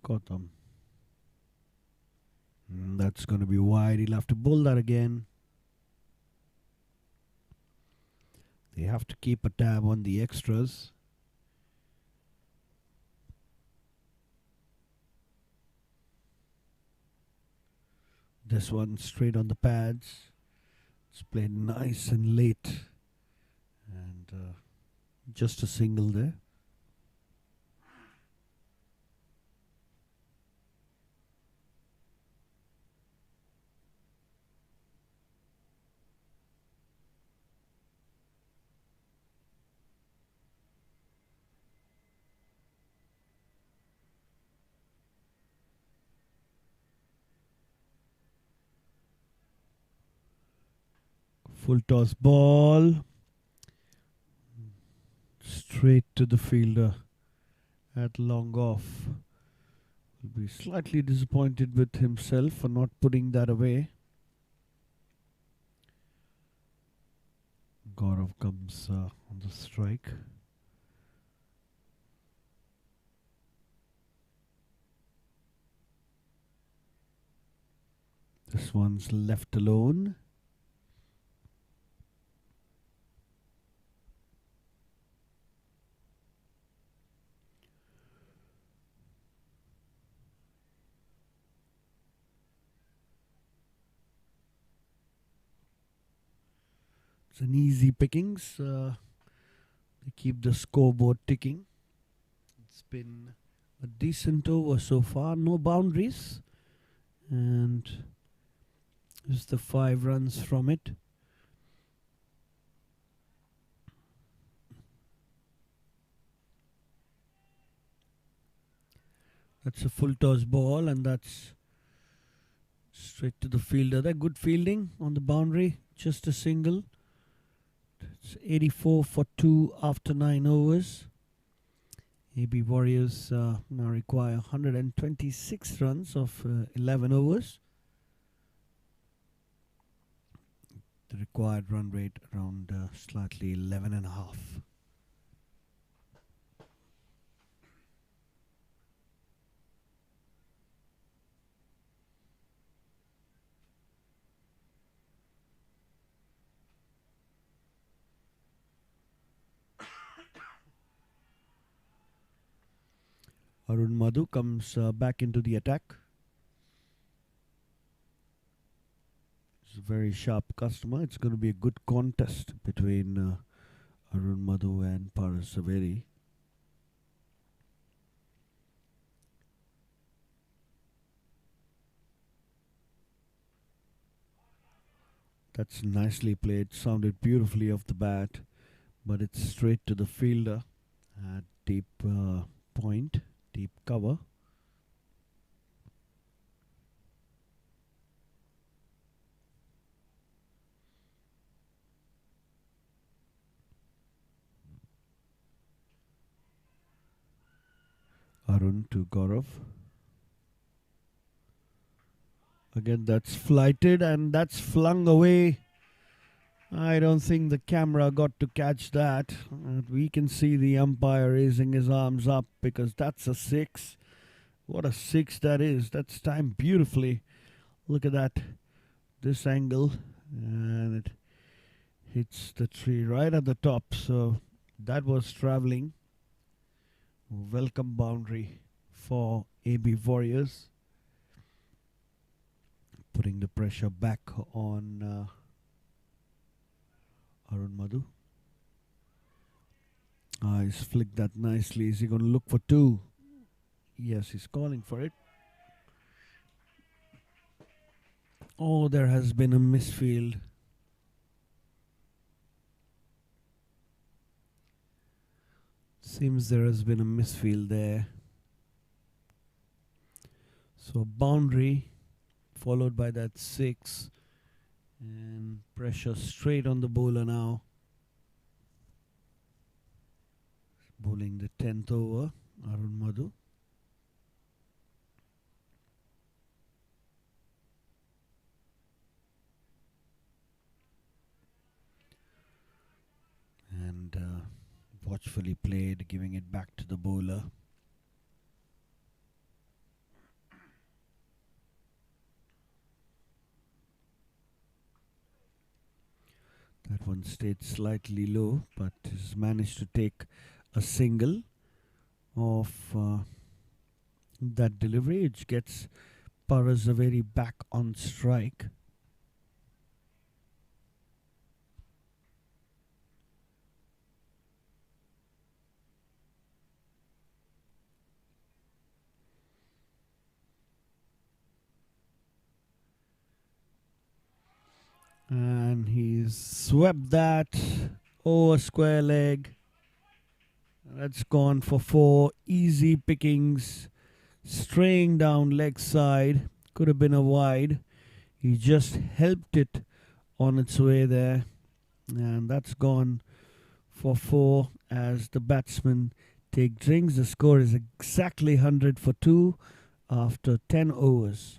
Gautam. That's going to be wide. He'll have to bowl that again. They have to keep a tab on the extras. This one straight on the pads. It's played nice and late. And just a single there. Full toss ball. Straight to the fielder at long off. Will be slightly disappointed with himself for not putting that away. Gaurav comes on the strike. This one's left alone. It's an easy pickings. They keep the scoreboard ticking. It's been a decent over so far. No boundaries. And just the 5 runs from it. That's a full toss ball, and that's straight to the fielder. They're good fielding on the boundary. Just a single. It's 84 for 2 after 9 overs. AB Warriors now require 126 runs of 11 overs. The required run rate around slightly 11.5. Arun Madhu comes back into the attack. He's a very sharp customer. It's going to be a good contest between Arun Madhu and Paras Zaveri. That's nicely played. Sounded beautifully off the bat, but it's straight to the fielder at deep point, deep cover. Arun to Gaurav. Again, that's flighted and that's flung away. I don't think the camera got to catch that. We can see the umpire raising his arms up because that's a 6. What a 6 that is. That's timed beautifully. Look at that. This angle. And it hits the tree right at the top. So that was traveling. Welcome boundary for AB Warriors. Putting the pressure back on Arun Madhu. He's flicked that nicely. Is he going to look for 2? Yes, he's calling for it. Oh, there has been a misfield. Seems there has been a misfield there. So boundary followed by that 6. And pressure straight on the bowler now. Bowling the 10th over, Arun Madhu. And watchfully played, giving it back to the bowler. That one stayed slightly low, but has managed to take a single of that delivery, which gets Paras Zaveri back on strike. And he's swept that over square leg. That's gone for 4. Easy pickings. Straying down leg side. Could have been a wide. He just helped it on its way there. And that's gone for 4 as the batsmen take drinks. The score is exactly 100 for 2 after 10 overs.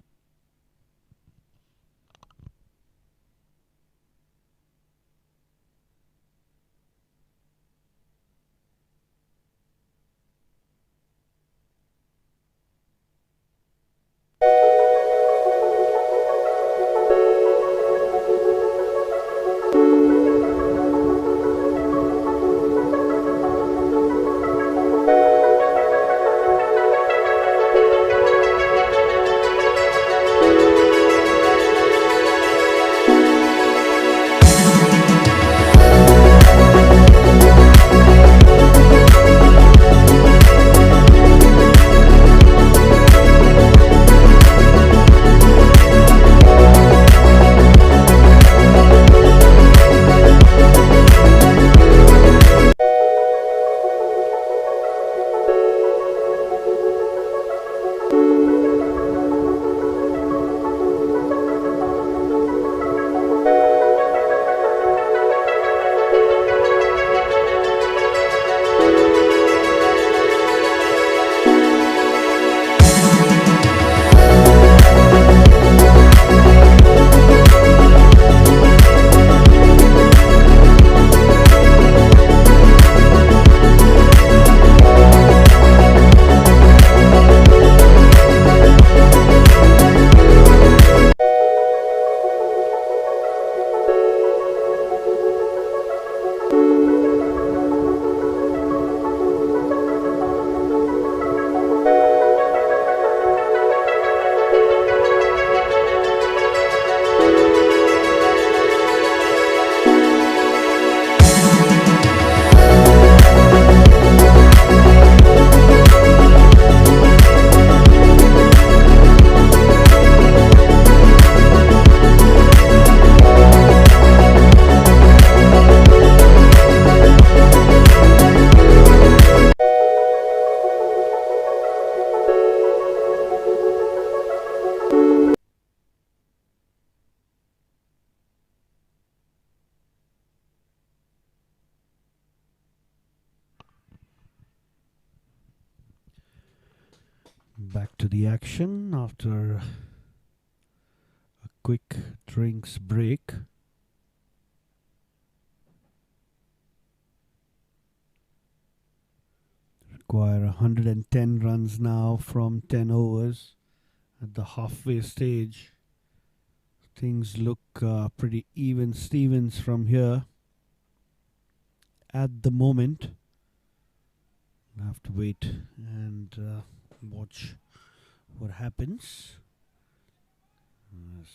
Back to the action after a quick drinks break. Require 110 runs now from 10 overs at the halfway stage. Things look pretty even Stevens from here at the moment. We'll have to wait and watch what happens. Yes.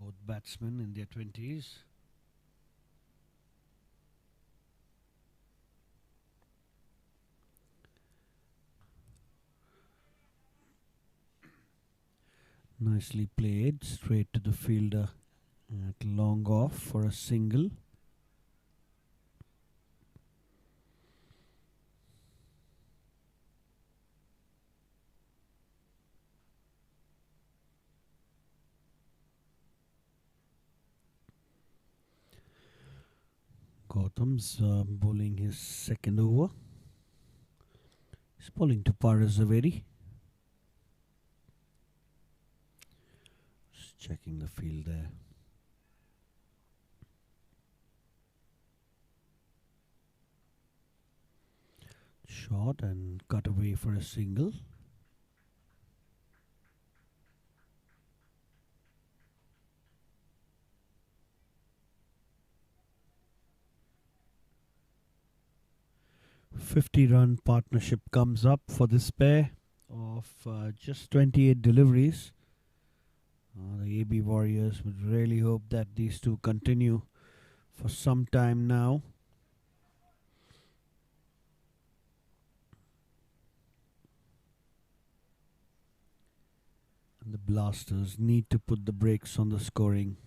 Both batsmen in their 20s. Nicely played, straight to the fielder at long off for a single. Gautam's bowling his second over. He's bowling to Parasaveri. Just checking the field there. Shot and cut away for a single. "50-run partnership comes up for this pair of just 28 deliveries. The AB Warriors would really hope that these two continue for some time now. And the Blasters need to put the brakes on the scoring.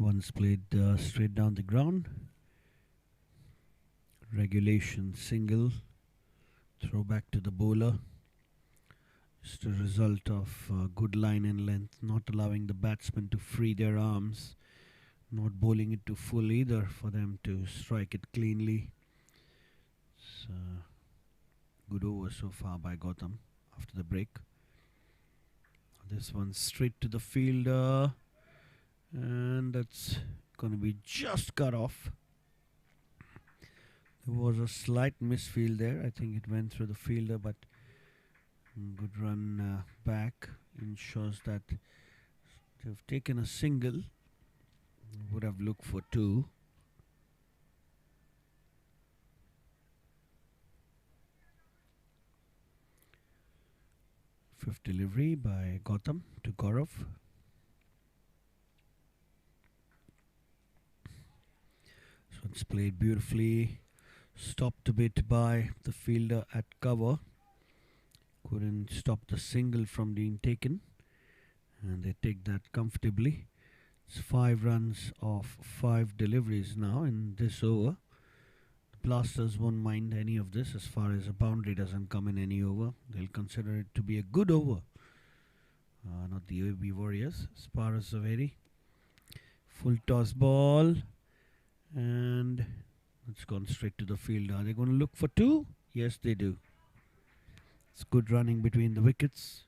One's played straight down the ground. Regulation single. Throw back to the bowler. Just a result of good line and length, not allowing the batsmen to free their arms, not bowling it to full either for them to strike it cleanly. It's a good over so far by Gautam after the break. This one straight to the fielder, and that's going to be just cut off. There was a slight misfield there. I think it went through the fielder, but good run back ensures that they've taken a single. Would have looked for two. Fifth delivery by Gautam to Gaurav. So it's played beautifully. Stopped a bit by the fielder at cover. Couldn't stop the single from being taken. And they take that comfortably. It's 5 runs off 5 deliveries now in this over. The Blasters won't mind any of this as far as a boundary doesn't come in any over. They'll consider it to be a good over. Not the AB Warriors. Parasaveri. Full toss ball. And it's gone straight to the field. Are they going to look for two? Yes, they do. It's good running between the wickets.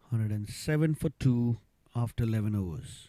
107 for 2 after 11 overs.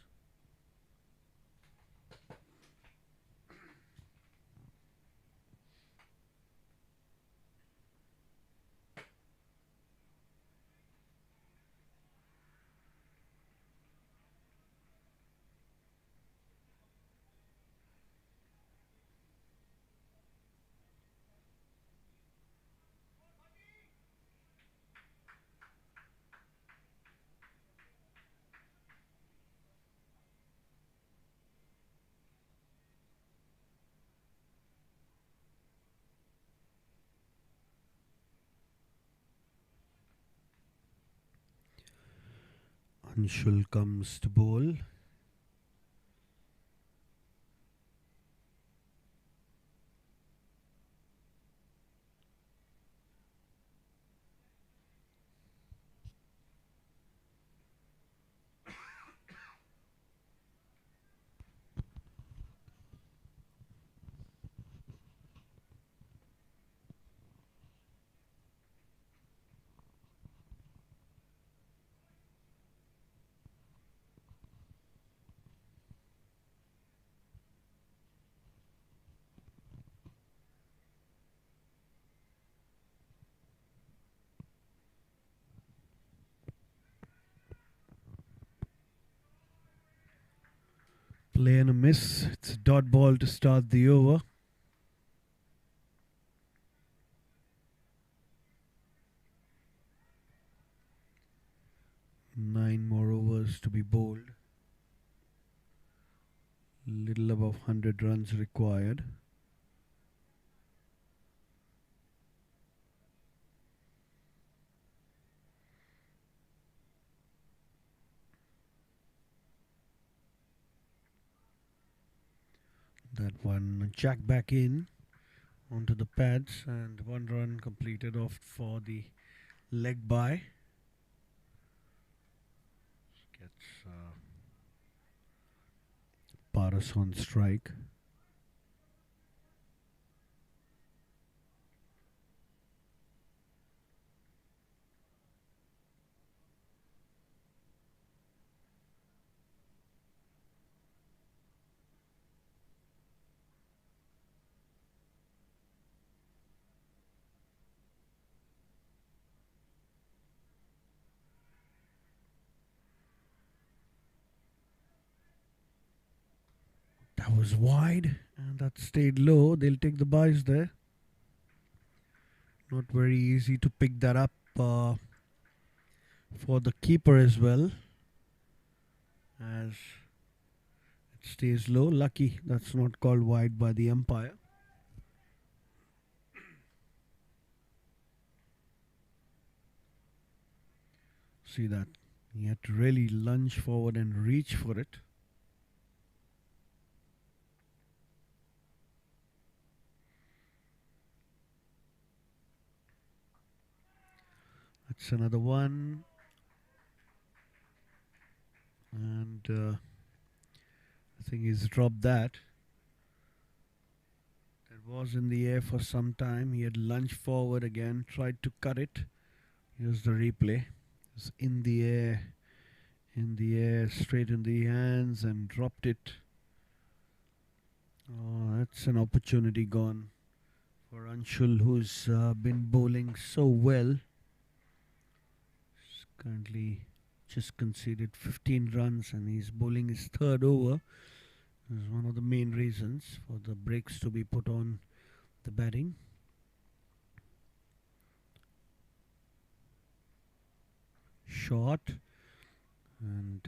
Anshul comes to bowl. Play and a miss. It's a dot ball to start the over. 9 more overs to be bowled. Little above 100 runs required. That one jack back in onto the pads, and 1 run completed off for the leg by. Gets Paras on strike. That was wide, and that stayed low. They'll take the byes there. Not very easy to pick that up for the keeper as well, as it stays low. Lucky that's not called wide by the umpire. See that? He had to really lunge forward and reach for it. That's another one. And I think he's dropped that. It was in the air for some time. He had lunged forward again, tried to cut it. Here's the replay. It's in the air, straight in the hands, and dropped it. Oh, that's an opportunity gone for Anshul, who's been bowling so well. He's currently just conceded 15 runs, and he's bowling his 3rd over. This is one of the main reasons for the breaks to be put on the batting. Shot, and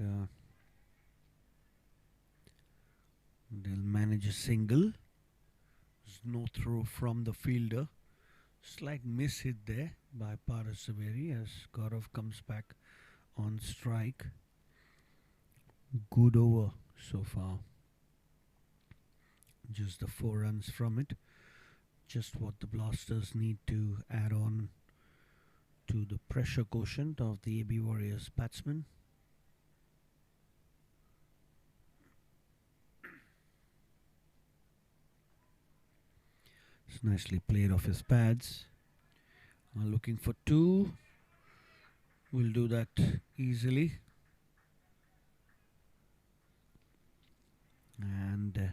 they'll manage a single. There's no throw from the fielder. Slight miss hit there by Parasaveri as Gaurav comes back on strike. Good over so far. Just the 4 runs from it. Just what the Blasters need to add on to the pressure quotient of the AB Warriors batsmen. It's nicely played off his pads. Looking for 2. We'll do that easily. And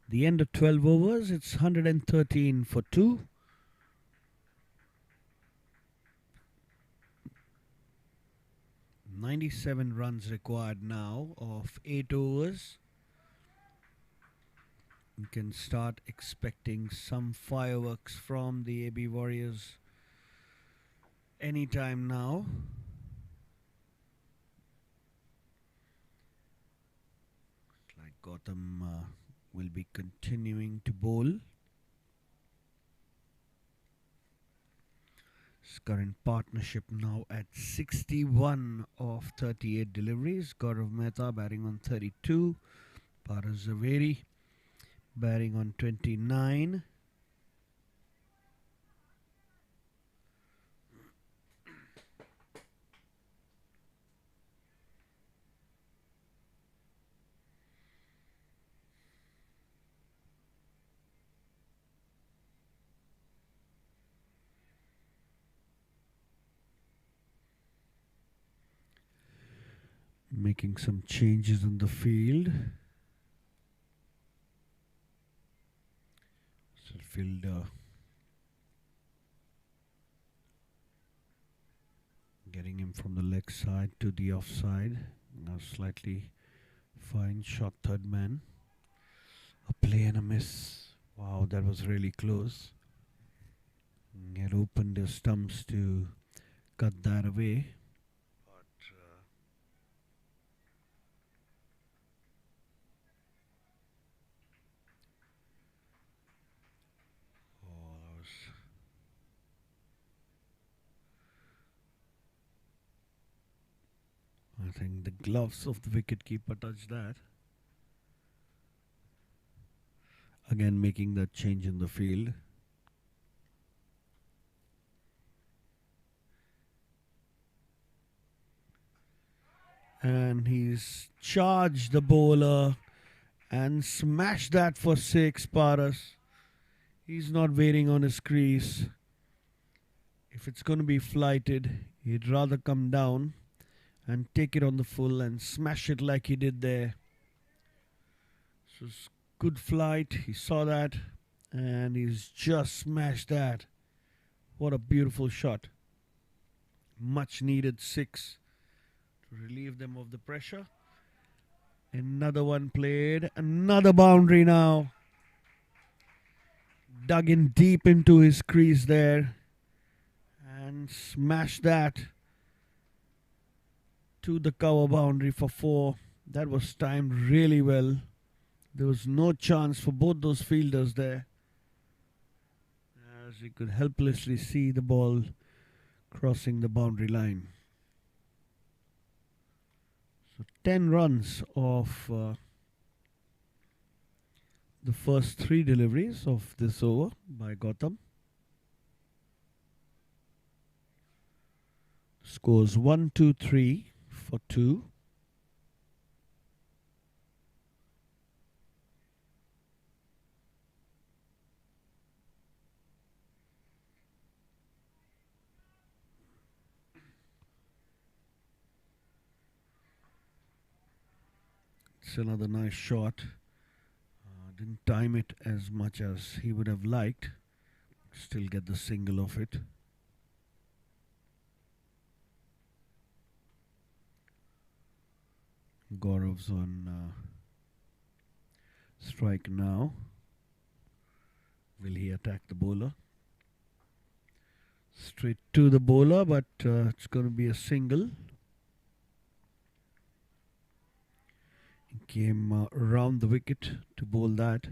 the end of 12 overs, it's 113 for 2. .97 runs required now of 8 overs. You can start expecting some fireworks from the AB Warriors anytime now. Looks like Gautam will be continuing to bowl. current partnership now at 61 of 38 deliveries. Gaurav Mehta batting on 32. Paras Zaveri batting on 29. Making some changes in the field. Fielder getting him from the leg side to the offside. Now slightly fine shot, third man. A play and a miss. Wow, that was really close. He had opened his stumps to cut that away. I think the gloves of the wicketkeeper touched that. Again, making that change in the field. And he's charged the bowler and smashed that for 6, Paras. He's not waiting on his crease. If it's going to be flighted, he'd rather come down and take it on the full and smash it like he did there. So it's good flight. He saw that and he's just smashed that. What a beautiful shot. Much needed 6 to relieve them of the pressure. Another one played. Another boundary now. Dug in deep into his crease there and smashed that to the cover boundary for 4. That was timed really well. There was no chance for both those fielders there, as you could helplessly see the ball crossing the boundary line. So 10 runs off the first 3 deliveries of this over by Gautam. Scores 1, 2, 3 for 2. It's another nice shot. Didn't time it as much as he would have liked. Still get the single of it. Gaurav's on strike now. Will he attack the bowler? Straight to the bowler, but it's going to be a single. He came around the wicket to bowl that.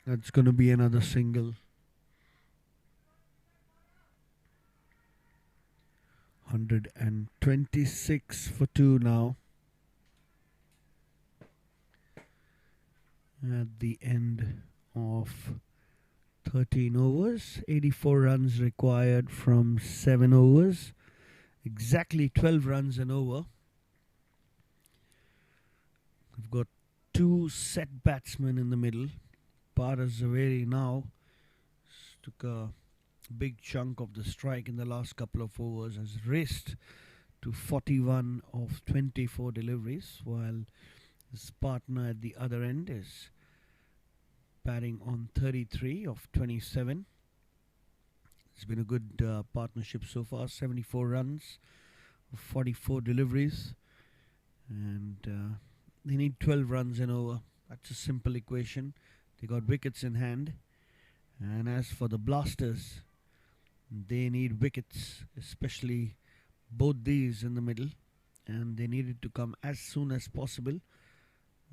That's going to be another single. 126 for 2 now. At the end of 13 overs, 84 runs required from 7 overs. Exactly 12 runs an over. We've got 2 set batsmen in the middle. Paras Zaveri now took a big chunk of the strike in the last couple of overs, has raced to 41 of 24 deliveries, while his partner at the other end is batting on 33 of 27. It's been a good partnership so far. 74 runs, 44 deliveries, and they need 12 runs and over. That's a simple equation. They got wickets in hand, And as for the Blasters, they need wickets, especially both these in the middle, and they need it to come as soon as possible.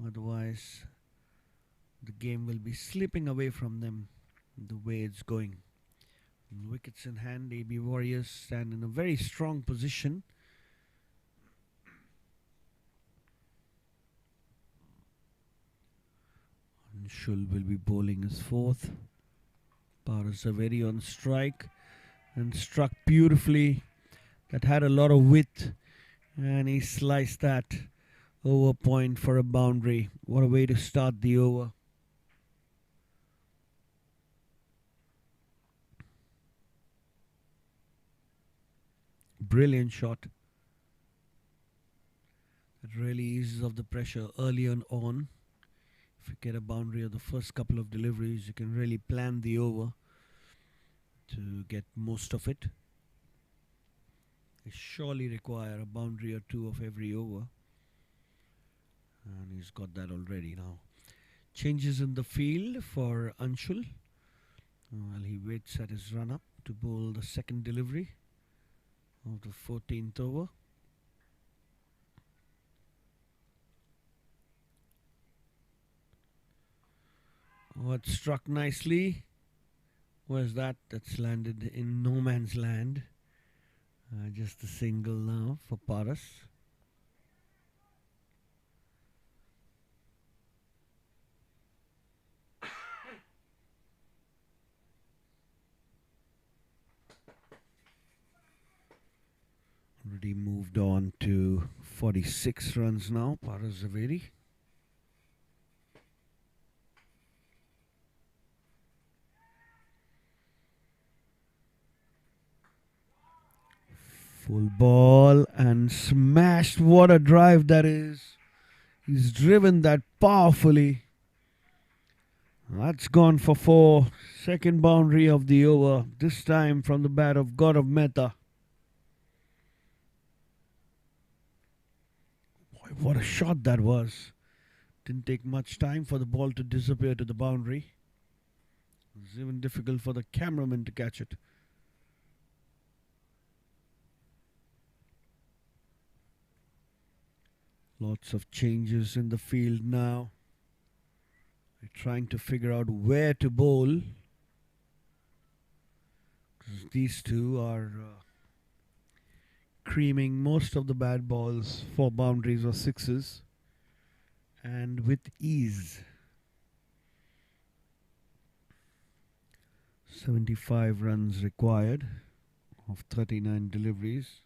Otherwise, the game will be slipping away from them the way it's going. Wickets in hand, AB Warriors stand in a very strong position. Anshul will be bowling his fourth. Parasaveri on strike and struck beautifully. That had a lot of width, and he sliced that over point for a boundary. What a way to start the over. Brilliant shot. That really eases off the pressure early on. If you get a boundary of the first couple of deliveries, you can really plan the over to get most of it. They surely require a boundary or two of every over. And he's got that already now. Changes in the field for Anshul while he waits at his run-up to bowl the second delivery of the 14th over. What struck nicely. Where's that? That's landed in no man's land. Just a single now for Paras. Already moved on to 46 runs now, Parasaveri. Full ball and smashed. What a drive that is. He's driven that powerfully. That's gone for 4. Second boundary of the over. This time from the bat of God of Mehta. Boy, what a shot that was. Didn't take much time for the ball to disappear to the boundary. It was even difficult for the cameraman to catch it. Lots of changes in the field now. They're trying to figure out where to bowl. These two are creaming most of the bad balls for boundaries or sixes, and with ease. 75 runs required of 39 deliveries.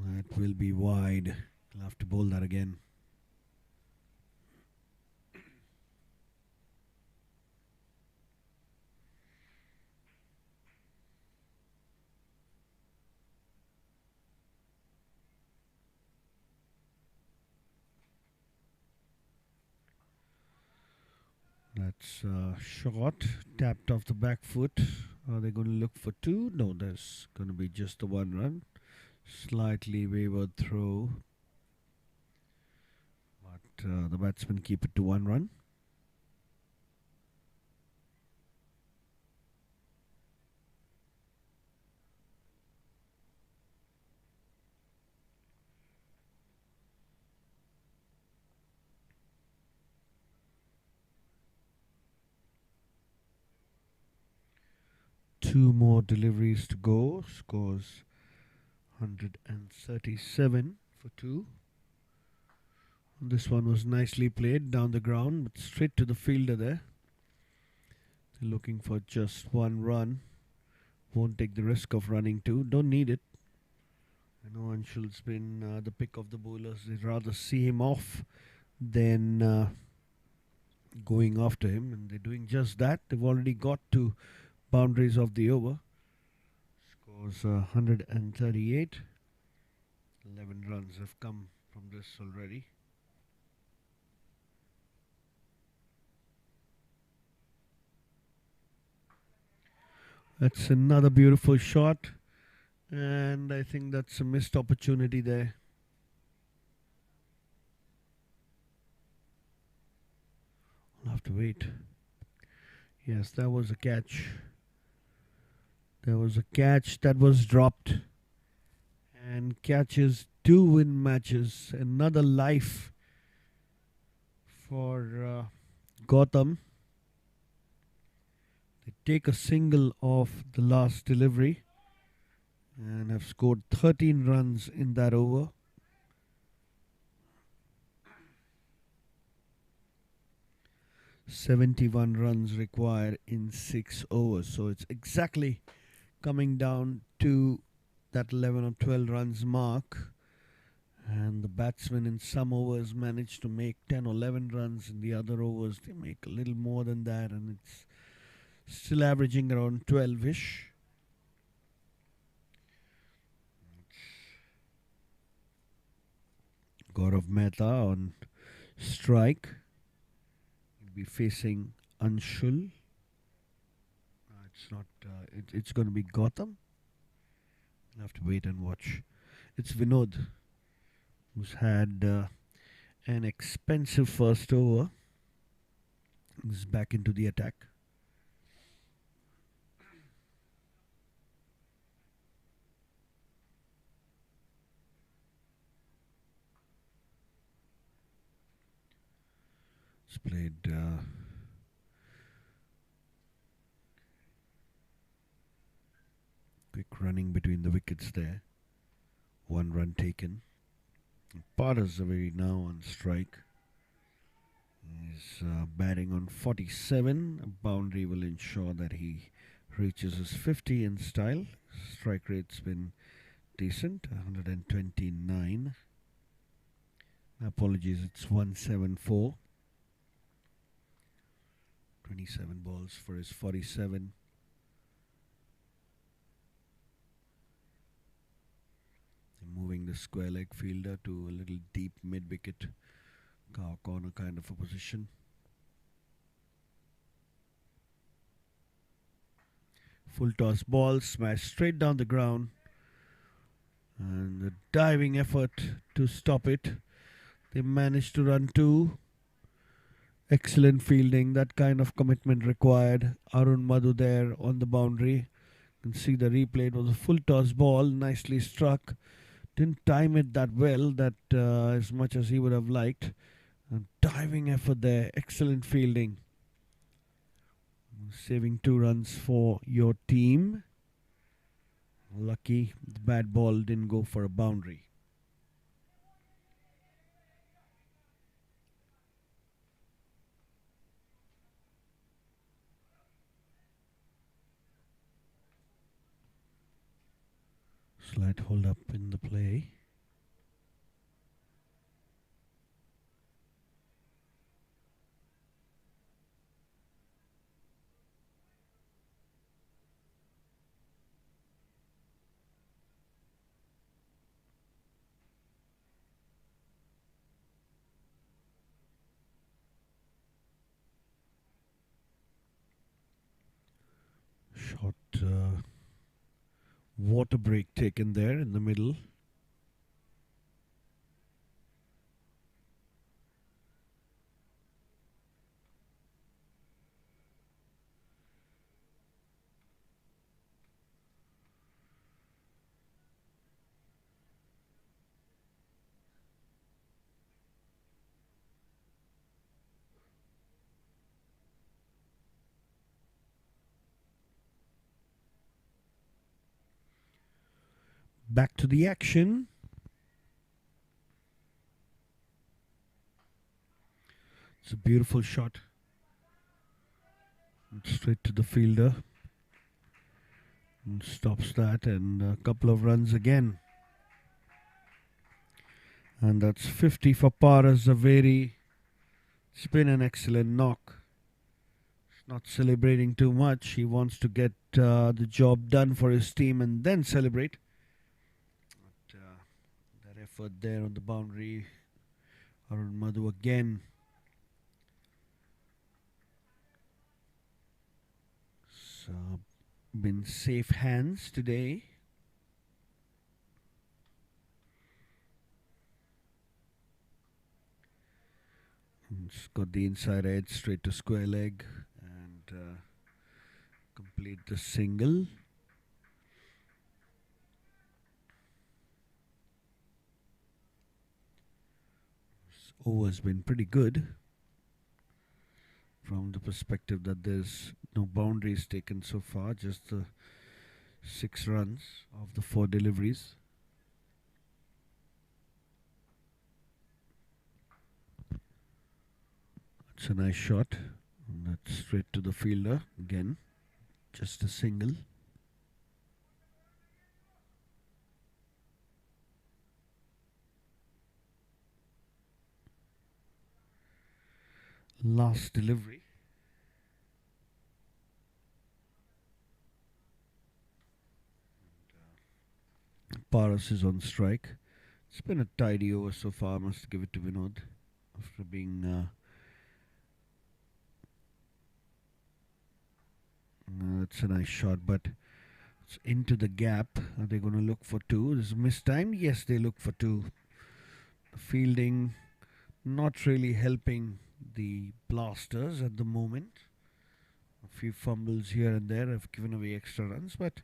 That will be wide. He'll have to bowl that again. That's short, tapped off the back foot. Are they going to look for 2? No, there's going to be just the 1 run. Slightly wayward throw, but the batsmen keep it to 1 run. Two more deliveries to go. Scores 137 for 2. This one was nicely played down the ground, but straight to the fielder there. They're looking for just 1 run. Won't take the risk of running 2. Don't need it. I know Anshul's been the pick of the bowlers. They'd rather see him off than going after him, and they're doing just that. They've already got to boundaries of the over. Scores 138. 11 runs have come from this already. That's another beautiful shot, and I think that's a missed opportunity there. have to wait. Yes, that was a catch. There was a catch that was dropped. And catches do win matches. Another life for Gotham. They take a single off the last delivery and have scored 13 runs in that over. "71 runs required in 6 overs." So it's exactly coming down to that 11 or 12 runs mark. And the batsmen in some overs manage to make 10 or 11 runs. In the other overs, they make a little more than that. And it's still averaging around 12-ish. Gaurav Mehta on strike. He'll be facing Anshul. It's not. It's going to be Gotham. We'll have to wait and watch. It's Vinod, who's had an expensive first over. He's back into the attack. It's played quick running between the wickets there. 1 run taken. Paras Zaveri now on strike. He's batting on 47. A boundary will ensure that he reaches his 50 in style. Strike rate's been decent, 129. Apologies, it's 174. 27 balls for his 47. Moving the square leg fielder to a little deep mid-wicket corner kind of a position. Full toss ball smashed straight down the ground. And the diving effort to stop it. They managed to run 2. Excellent fielding, that kind of commitment required. Arun Madhu there on the boundary. You can see the replay. It was a full toss ball, nicely struck. Didn't time it that well, that as much as he would have liked. A diving effort there, excellent fielding. Saving 2 runs for your team. Lucky the bad ball didn't go for a boundary. Slight hold up in the play. Short water break taken there in the middle. Back to the action. It's a beautiful shot. And straight to the fielder. And stops that, and a couple of runs again. And that's 50 for Paras Zaveri. It's been an excellent knock. He's not celebrating too much. He wants to get the job done for his team and then celebrate. But, that effort there on the boundary. Arun Madhu again. So, been safe hands today. It's got the inside edge straight to square leg and complete the single. This over has been pretty good from the perspective that there's no boundaries taken so far, just the 6 runs of the 4 deliveries. It's a nice shot. And that's straight to the fielder. Again, just a single. Last delivery. Paras is on strike. It's been a tidy over so far. I must give it to Vinod after being. It's a nice shot, but it's into the gap. Are they going to look for 2? This is mistimed. Yes, they look for 2. The fielding not really helping the Blasters at the moment. A few fumbles here and there have given away extra runs, but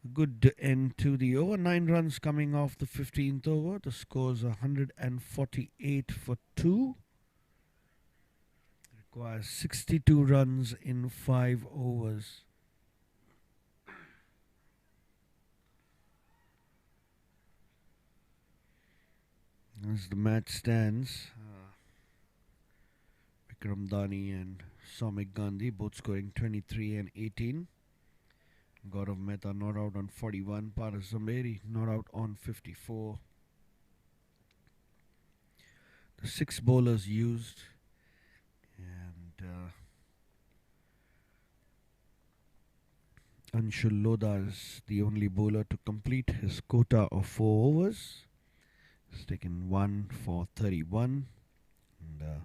a good end to the over. 9 runs coming off the 15th over. The score's 148 for 2. Requires 62 runs in 5 overs. As the match stands, Vikram Dani and Soumik Gandhi both scoring 23 and 18. Gaurav Mehta not out on 41. Paras Zamberi not out on 54. The 6 bowlers used, and Anshul Lodha is the only bowler to complete his quota of 4 overs. He's taken 1 for 31 and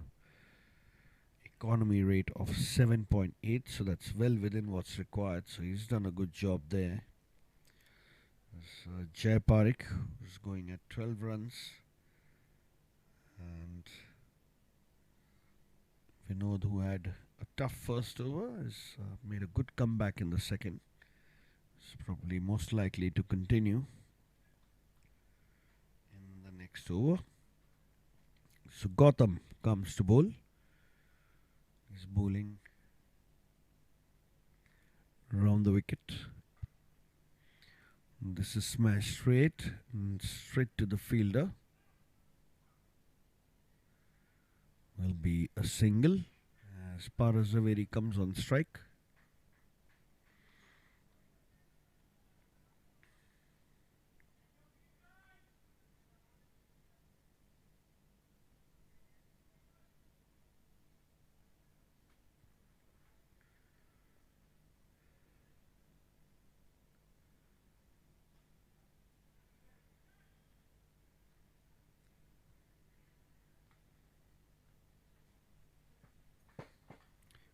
economy rate of 7.8, so that's well within what's required. So he's done a good job there. There's Jay Parekh, who's going at 12 runs, and Vinod, who had a tough first over, has made a good comeback in the second. It's probably most likely to continue in the next over. So Gautam comes to bowl. He's bowling round the wicket. This is smashed straight and straight to the fielder. Will be a single as Paras Zaveri comes on strike.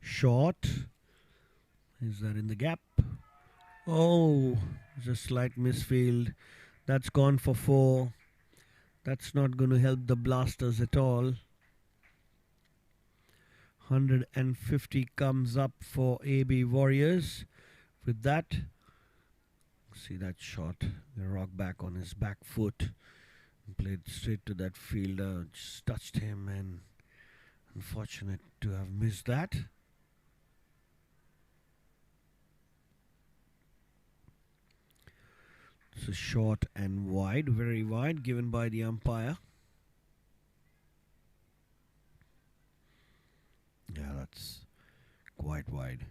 Short. Is that in the gap? Oh, just slight misfield. That's gone for 4. That's not going to help the Blasters at all. 150 comes up for AB Warriors. With that, see that shot. The rock back on his back foot. Played straight to that fielder. Just touched him, and unfortunate to have missed that. So short and wide, very wide, given by the umpire. Yeah, that's quite wide.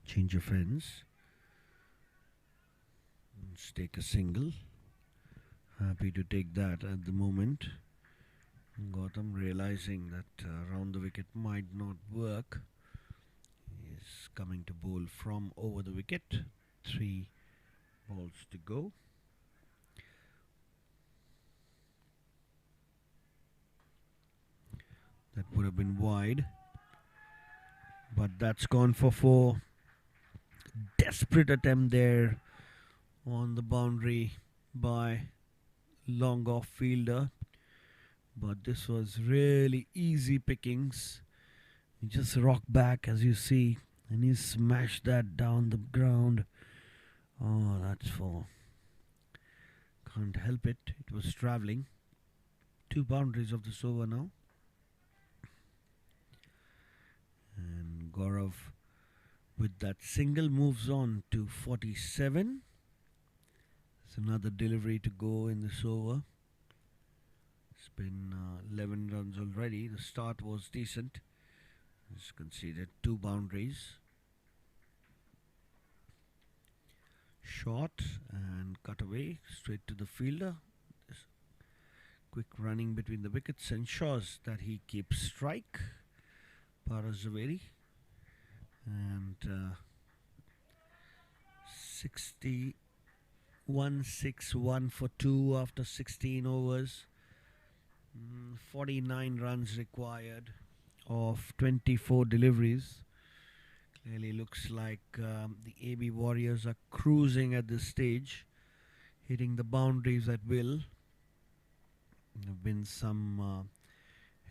Change of ends. Let's take a single. Happy to take that at the moment. Gautam, realizing that round the wicket might not work, is coming to bowl from over the wicket. 3 balls to go. That would have been wide, but that's gone for 4. desperate attempt there on the boundary by long off fielder, but this was really easy pickings. He just rocked back, as you see, and he smashed that down the ground. Oh, that's four. Can't help it. It was travelling. 2 boundaries of this over now. And Gaurav, with that single, moves on to 47. It's another delivery to go in this over. It's been 11 runs already. The start was decent. He's conceded 2 boundaries. Shot and cut away straight to the fielder. This quick running between the wickets ensures that he keeps strike. Parazaveri. And 61-6-1 for 2 after 16 overs. 49 runs required of 24 deliveries. Clearly looks like the AB Warriors are cruising at this stage, hitting the boundaries at will. There have been some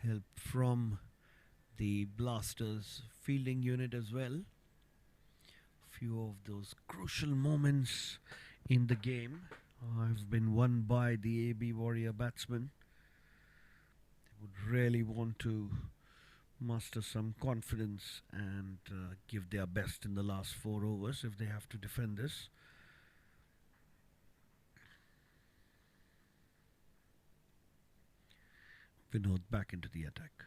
help from the Blasters fielding unit as well. Few of those crucial moments in the game have been won by the AB Warrior batsmen. They would really want to muster some confidence and give their best in the last 4 overs if they have to defend this. Vinod back into the attack.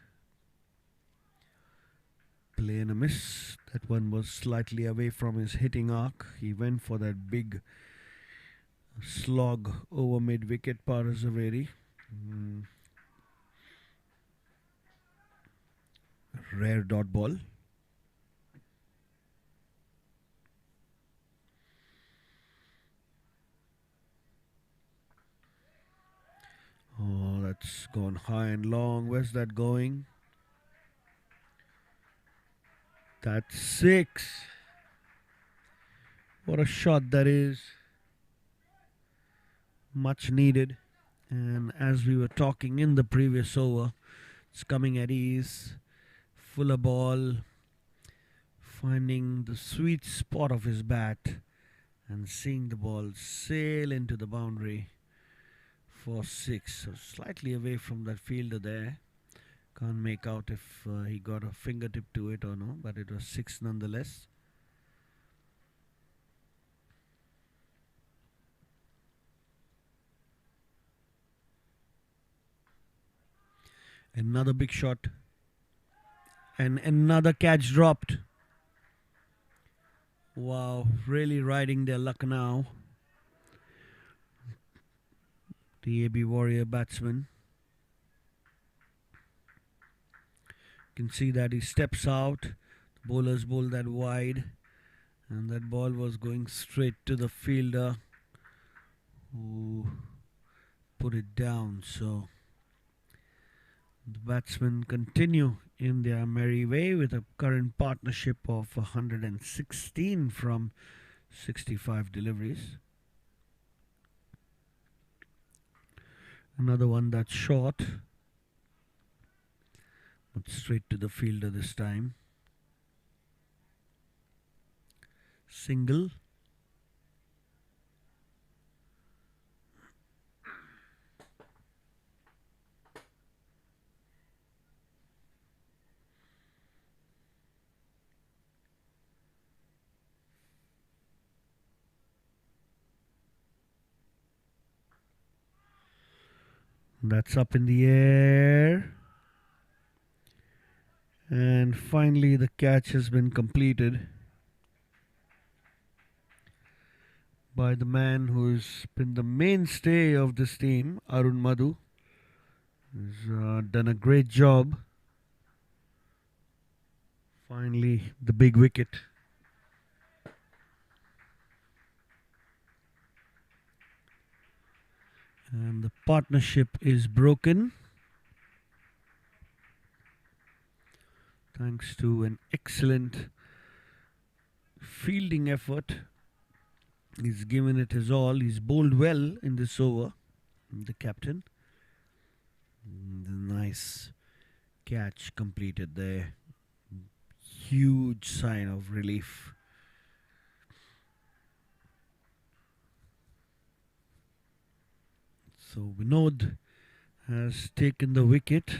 Play and a miss. That one was slightly away from his hitting arc. He went for that big slog over mid-wicket, Parazaveri. Rare dot ball. Oh, that's gone high and long. Where's that going? That's 6. What a shot that is. Much needed. And as we were talking in the previous over, it's coming at ease. Fuller ball. Finding the sweet spot of his bat and seeing the ball sail into the boundary for 6. So slightly away from that fielder there. Can't make out if he got a fingertip to it or no, but it was 6 nonetheless. Another big shot. And another catch dropped. Wow, really riding their luck now. The AB Warrior batsman. You can see that he steps out. The bowlers bowl that wide. And that ball was going straight to the fielder who put it down. So the batsmen continue in their merry way with a current partnership of 116 from 65 deliveries. Another one that's short, but straight to the fielder this time. Single. That's up in the air. And finally the catch has been completed by the man who's been the mainstay of this team, Arun Madhu. He's done a great job. Finally the big wicket. And the partnership is broken thanks to an excellent fielding effort. He's given it his all. He's bowled well in this over, the captain. Nice catch completed there. Huge sign of relief. So Vinod has taken the wicket.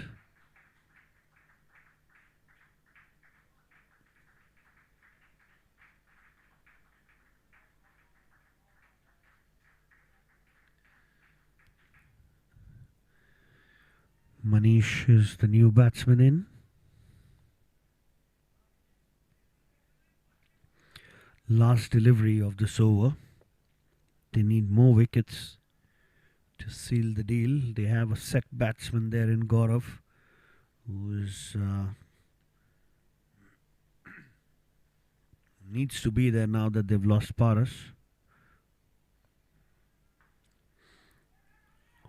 Manish is the new batsman in. Last delivery of this over. They need more wickets to seal the deal. They have a set batsman there in Gaurav, who is needs to be there now that they've lost Paras.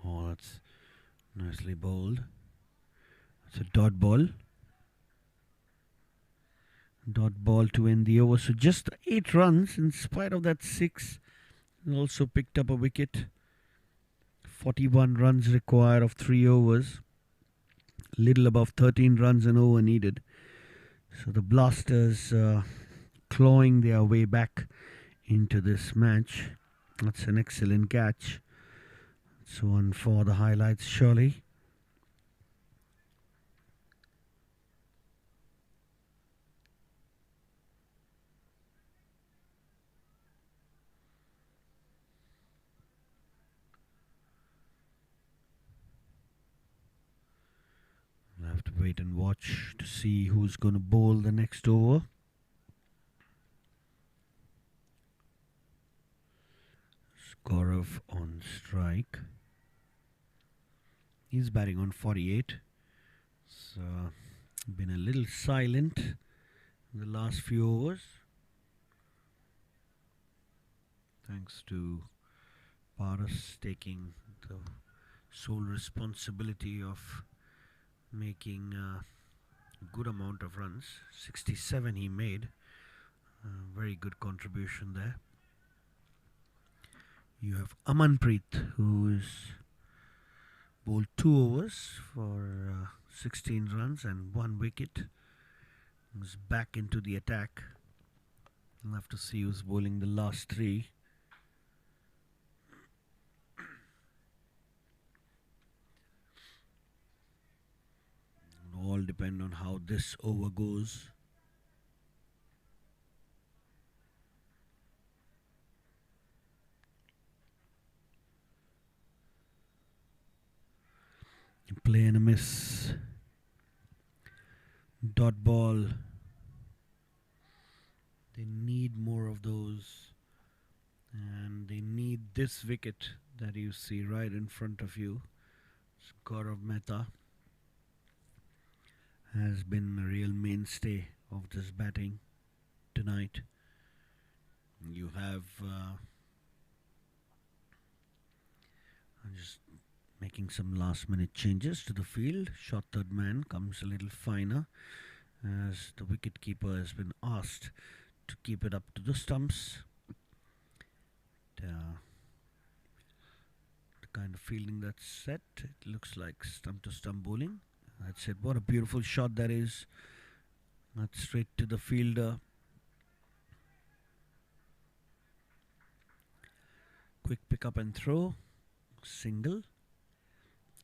Oh, that's nicely bowled. It's a dot ball. Dot ball to end the over. So just 8 runs in spite of that 6. He also picked up a wicket. 41 runs required of 3 overs. Little above 13 runs an over needed. So the Blasters clawing their way back into this match. That's an excellent catch. It's one for the highlights, surely. We'll have to wait and watch to see who's going to bowl the next over. Gaurav on strike. He's batting on 48. So been a little silent in the last few overs. Thanks to Paras taking the sole responsibility of making a good amount of runs. 67 he made. Very good contribution there. You have Amanpreet, who is bowled 2 overs for 16 runs and 1 wicket. He's back into the attack. We'll have to see who's bowling the last 3. It'll all depend on how this over goes. Play and a miss. Dot ball. They need more of those. And they need this wicket that you see right in front of you. Gaurav Mehta has been a real mainstay of this batting tonight. You have just making some last minute changes to the field. Shot third man comes a little finer as the wicket keeper has been asked to keep it up to the stumps. The kind of fielding that's set, it looks like stump to stump bowling. That's it. What a beautiful shot that is. That's straight to the fielder. Quick pick up and throw. Single.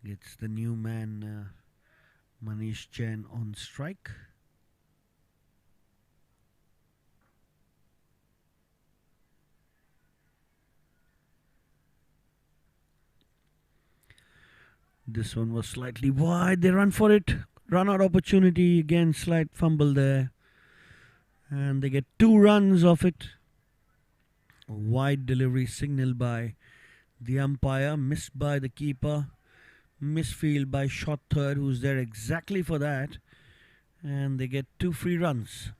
It's the new man Manish Jain on strike. This one was slightly wide. They run for it. Run out opportunity. Again, slight fumble there. And they get 2 runs off it. A wide delivery signal by the umpire. Missed by the keeper. Misfield by shot third, who's there exactly for that. And they get 2 free runs.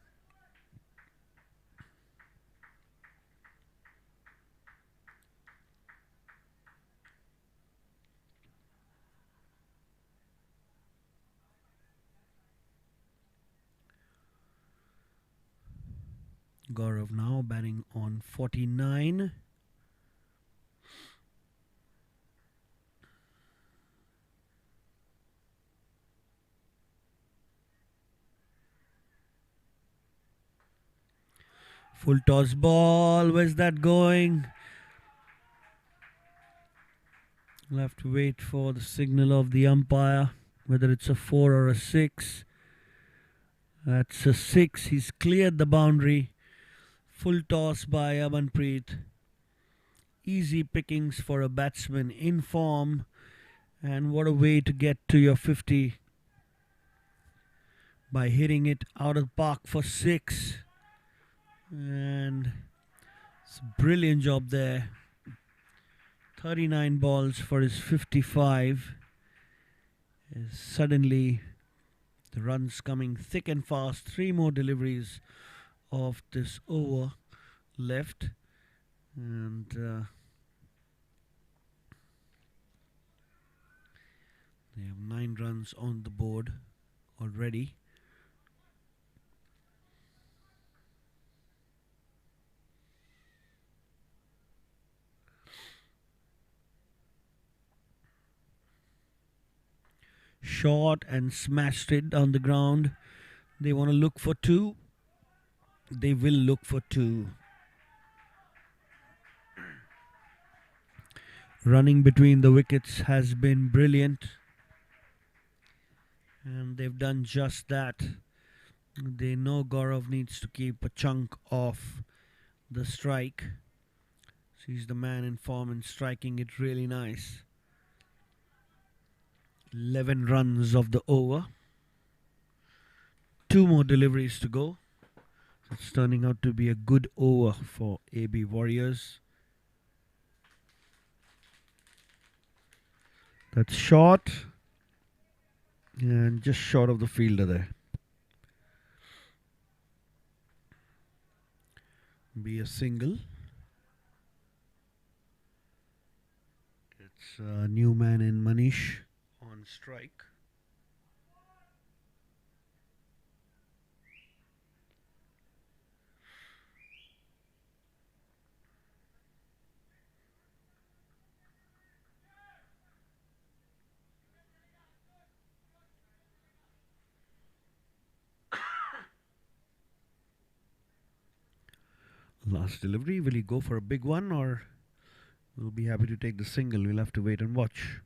Gaurav now batting on 49. Full toss ball. Where's that going? We'll have to wait for the signal of the umpire, whether it's a 4 or a 6. That's a 6. He's cleared the boundary. Full toss by Amanpreet. Easy pickings for a batsman in form. And what a way to get to your 50 by hitting it out of the park for 6. And it's a brilliant job there. 39 balls for his 55. Suddenly the runs coming thick and fast. 3 more deliveries of this over left. And they have 9 runs on the board already. Shot and smashed it down the ground. They want to look for 2. They will look for 2. Running between the wickets has been brilliant. And they've done just that. They know Gaurav needs to keep a chunk of the strike. So he's the man in form and striking it really nice. 11 runs of the over. 2 more deliveries to go. It's turning out to be a good over for AB Warriors. That's short. And just short of the fielder there. Be a single. It's Newman and Manish on strike. Last delivery. Will he go for a big one, or will be happy to take the single? We'll have to wait and watch.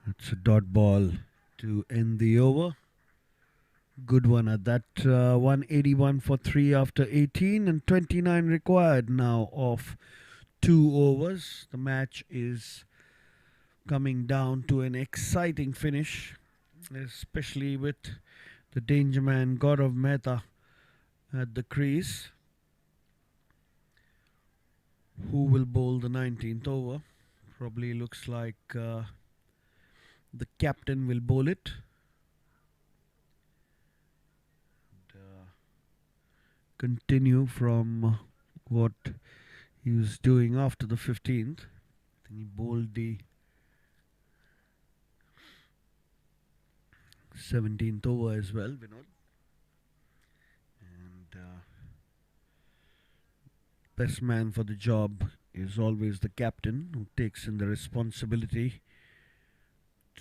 It's a dot ball to end the over. Good one at that. 181 for 3 after 18 and 29 required now of 2 overs. The match is coming down to an exciting finish, especially with the danger man Gaurav Mehta at the crease. Who will bowl the 19th over? Probably looks like the captain will bowl it. Continue from what he was doing after the 15th. I think he bowled the 17th over as well, Vinod. And best man for the job is always the captain, who takes in the responsibility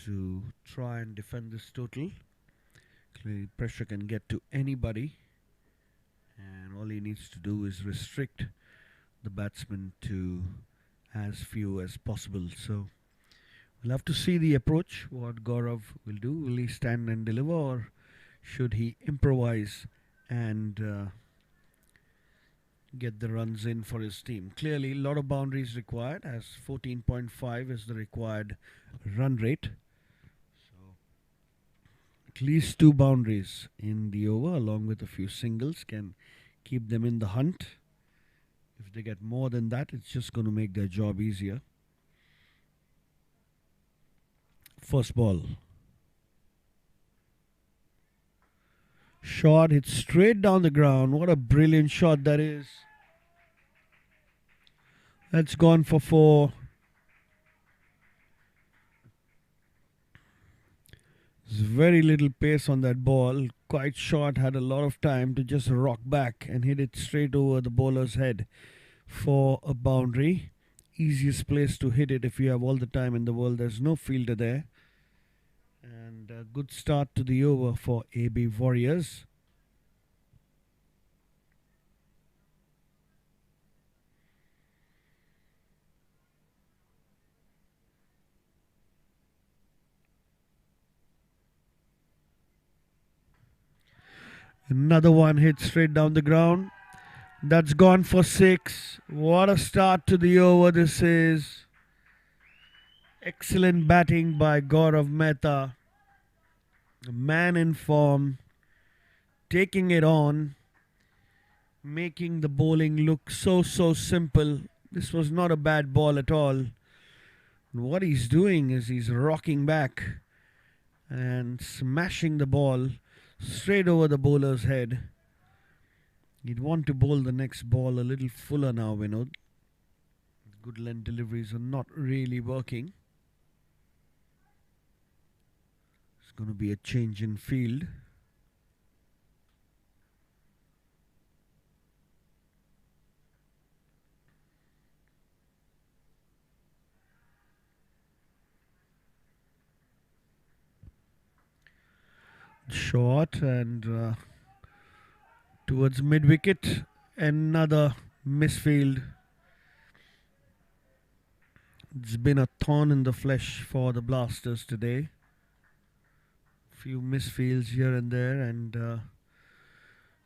to try and defend this total. Clearly pressure can get to anybody, and all he needs to do is restrict the batsman to as few as possible. So we'll have to see the approach, what Gaurav will do. Will he stand and deliver, or should he improvise and get the runs in for his team? Clearly a lot of boundaries required, as 14.5 is the required run rate. So at least 2 boundaries in the over, along with a few singles, can keep them in the hunt. If they get more than that, it's just going to make their job easier. First ball. Shot hit straight down the ground. What a brilliant shot that is. That's gone for 4. There's very little pace on that ball. quite short, had a lot of time to just rock back and hit it straight over the bowler's head for a boundary. Easiest place to hit it if you have all the time in the world. There's no fielder there. And a good start to the over for AB Warriors. Another one hit straight down the ground. That's gone for 6. What a start to the over this is. Excellent batting by Gaurav Mehta. A man in form. Taking it on. Making the bowling look so simple. This was not a bad ball at all. What he's doing is he's rocking back and smashing the ball straight over the bowler's head. You'd want to bowl the next ball a little fuller now, Vinod. Good length deliveries are not really working. It's going to be a change in field. Short and towards mid-wicket. Another misfield. It's been a thorn in the flesh for the Blasters today. Few misfields here and there and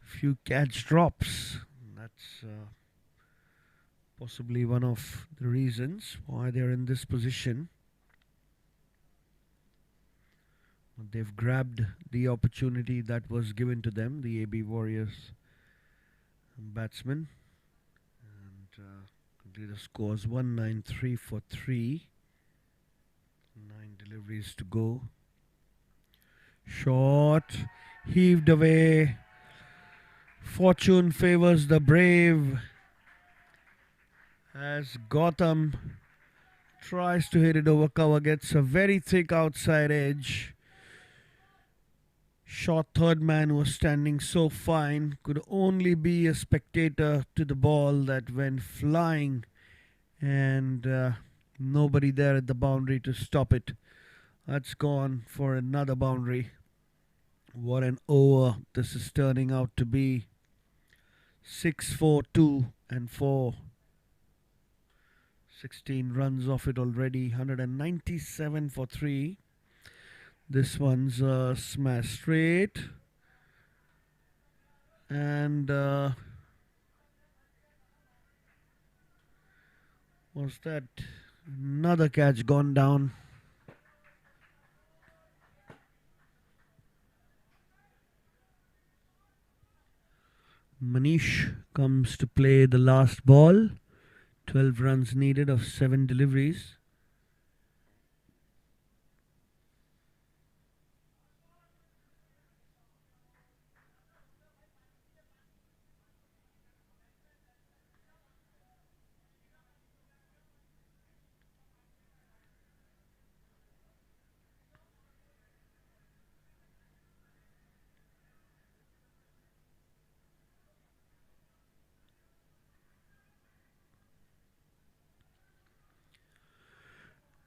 few catch drops. That's possibly one of the reasons why they're in this position. They've grabbed the opportunity that was given to them, the AB Warriors batsmen. And the scores 193 for 3. 9 deliveries to go. Short, heaved away. Fortune favours the brave as Gautam tries to hit it over cover, gets a very thick outside edge. Short third man was standing so fine, could only be a spectator to the ball that went flying and nobody there at the boundary to stop it. That's gone for another boundary. What an over this is turning out to be. 6, 4, 2 and 4. 16 runs off it already. 197 for 3. This one's smash straight. And what's that? Another catch gone down. Manish comes to play the last ball. 12 runs needed of 7 deliveries.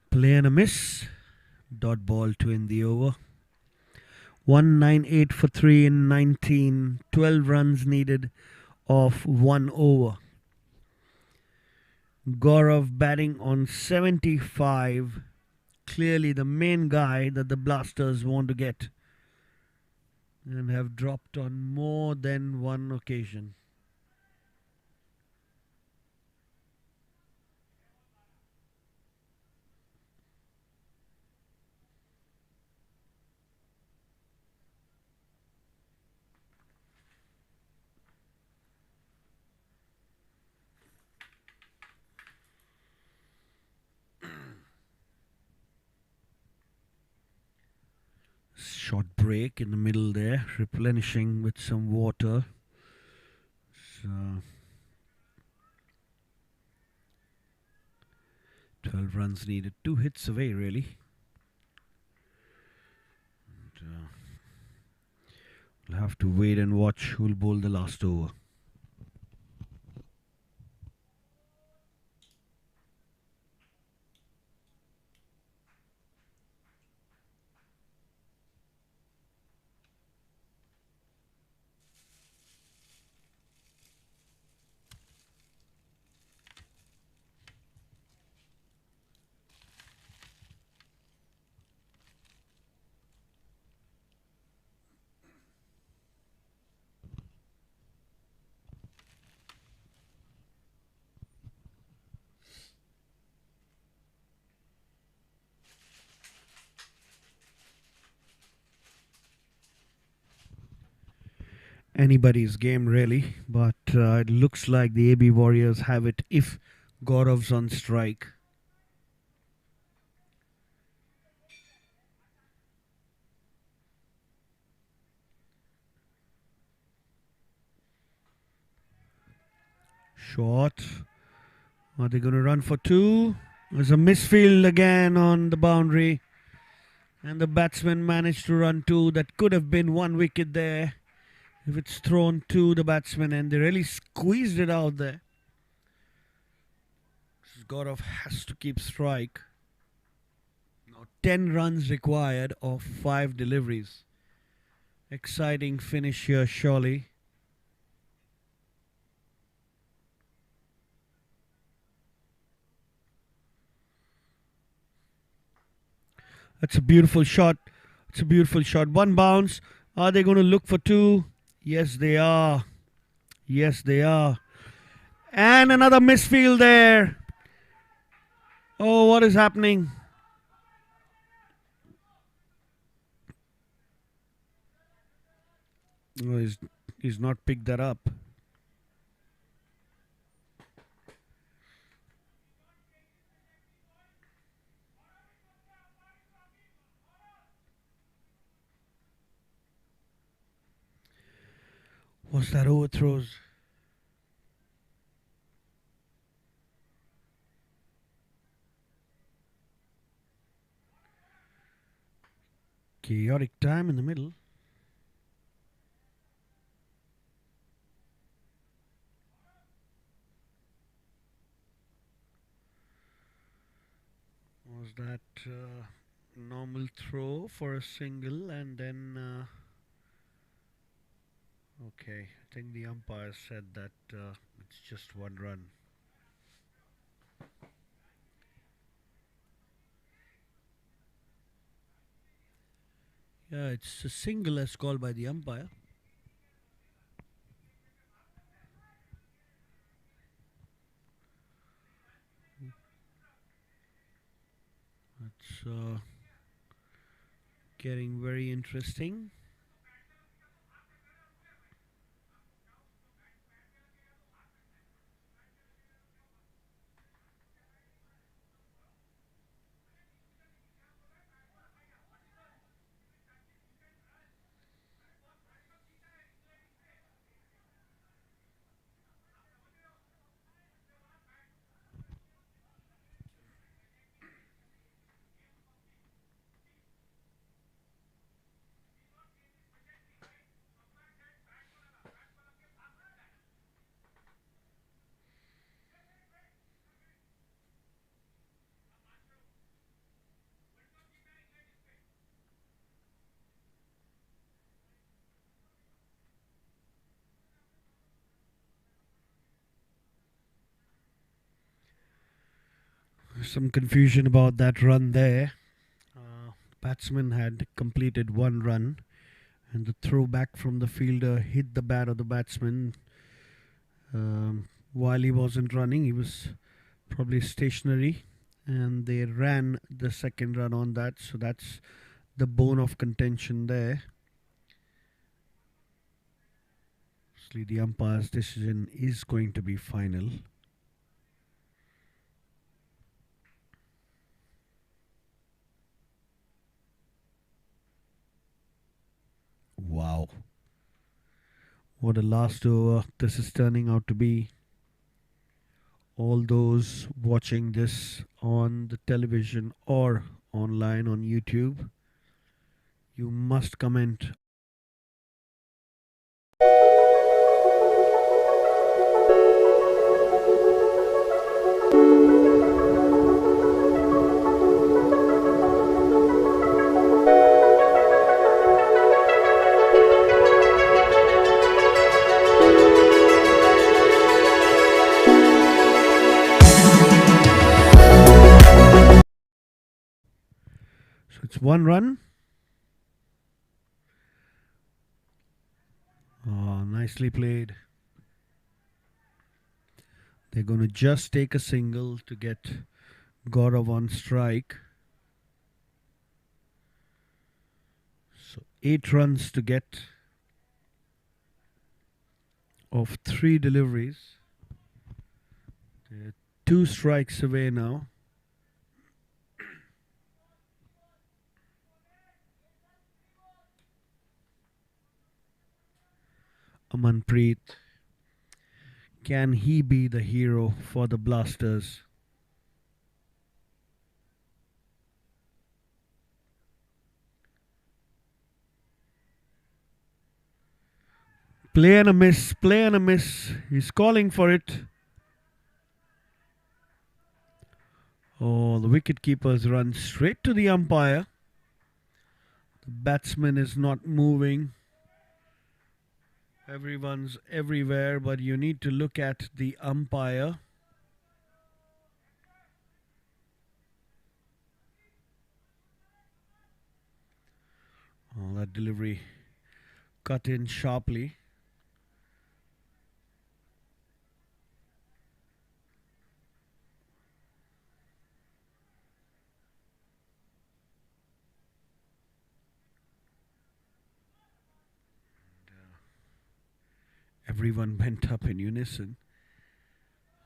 Play and a miss. Dot ball to end the over. 198 for 3 in 19. 12 runs needed of 1 over. Gaurav batting on 75. Clearly the main guy that the Blasters want to get. And have dropped on more than one occasion. Short break in the middle there, replenishing with some water. So 12 runs needed, 2 hits away really. And, We'll have to wait and watch who'll bowl the last over. Anybody's game, really, but it looks like the AB Warriors have it if Gaurav's on strike. Short. Are they going to run for two? There's a misfield again on the boundary. And the batsman managed to run two. That could have been one wicket there if it's thrown to the batsman, and they really squeezed it out there. Gaurav has to keep strike. Now 10 runs required of 5 deliveries. Exciting finish here, surely. That's a beautiful shot. It's a beautiful shot. One bounce. Are they going to look for two? Yes, they are. Yes, they are. And another misfield there. Oh, what is happening? Oh, he's not picked that up. What's that overthrows? Chaotic time in the middle. Was that normal throw for a single, and then okay, I think the umpire said that it's just one run. Yeah, it's a single as called by the umpire. It's getting very interesting. Some confusion about that run there. Batsman had completed one run, and the throw back from the fielder hit the bat of the batsman. While he wasn't running, he was probably stationary, and they ran the second run on that. So that's the bone of contention there. Obviously, the umpire's decision is going to be final. Wow. What a last over this is turning out to be. All those watching this on the television or online on YouTube, you must comment It's 1 run. Oh, nicely played. They're going to just take a single to get Gaurav on strike. So 8 runs to get of 3 deliveries. They're 2 strikes away now. Amanpreet. Can he be the hero for the Blasters? Play and a miss, play and a miss. He's calling for it. Oh, the wicketkeeper's run straight to the umpire. The batsman is not moving. Everyone's everywhere, but you need to look at the umpire. Oh, that delivery cut in sharply. Everyone went up in unison.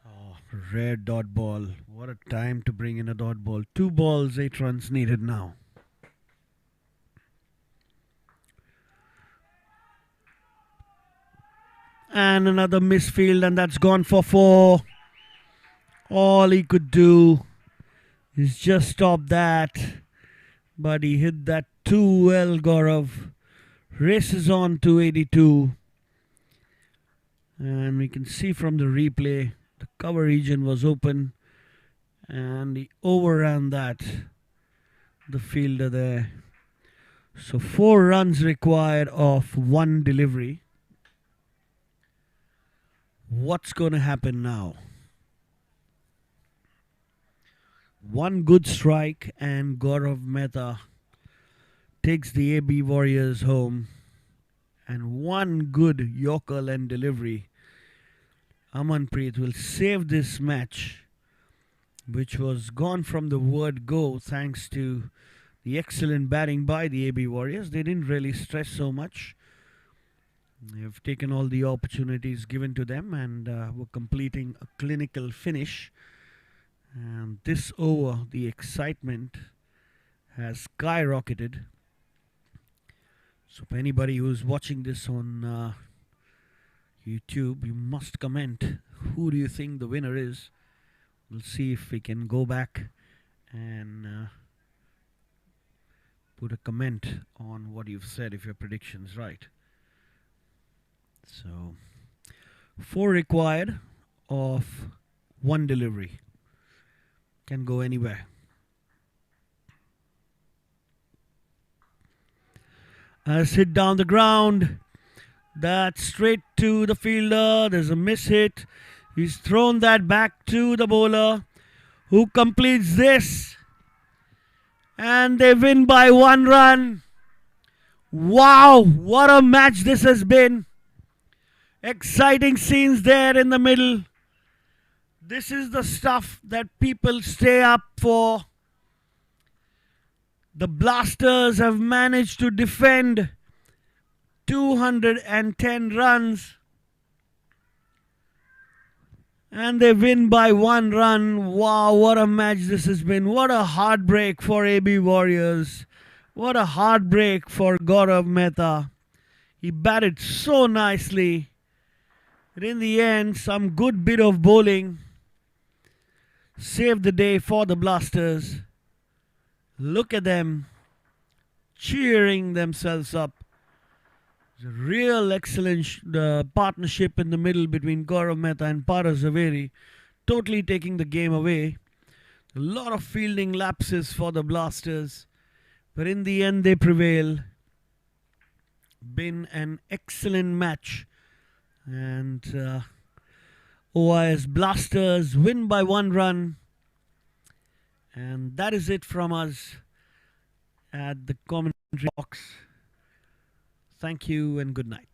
Oh, rare dot ball. What a time to bring in a dot ball. 2 balls, 8 runs needed now. And another misfield, and that's gone for 4. All he could do is just stop that. But he hit that too well, Gaurav. Races on to 82. And we can see from the replay, the cover region was open. And he overran that, the fielder there. So 4 runs required of 1 delivery. What's going to happen now? 1 good strike and Gaurav Mehta takes the AB Warriors home. And 1 good Yorker and delivery. Amanpreet will save this match, which was gone from the word go thanks to the excellent batting by the AB Warriors. They didn't really stress so much. They've taken all the opportunities given to them and were completing a clinical finish. And this over, the excitement has skyrocketed. So for anybody who's watching this on YouTube, you must comment. Who do you think the winner is? We'll see if we can go back and put a comment on what you've said if your prediction's right. So 4 required of 1 delivery. Can go anywhere. As hit down the ground. That's straight to the fielder. There's a miss hit. He's thrown that back to the bowler, who completes this. And they win by 1 run. Wow, what a match this has been. Exciting scenes there in the middle. This is the stuff that people stay up for. The Blasters have managed to defend 210 runs. And they win by 1 run. Wow, what a match this has been. What a heartbreak for AB Warriors. What a heartbreak for Gaurav Mehta. He batted so nicely. But in the end, some good bit of bowling saved the day for the Blasters. Look at them cheering themselves up. It's a real excellent partnership in the middle between Gaurav Mehta and Paras Zaveri, totally taking the game away. A lot of fielding lapses for the Blasters, but in the end they prevail. Been an excellent match, and OIS Blasters win by 1 run, and that is it from us. at the commentary box. Thank you and good night.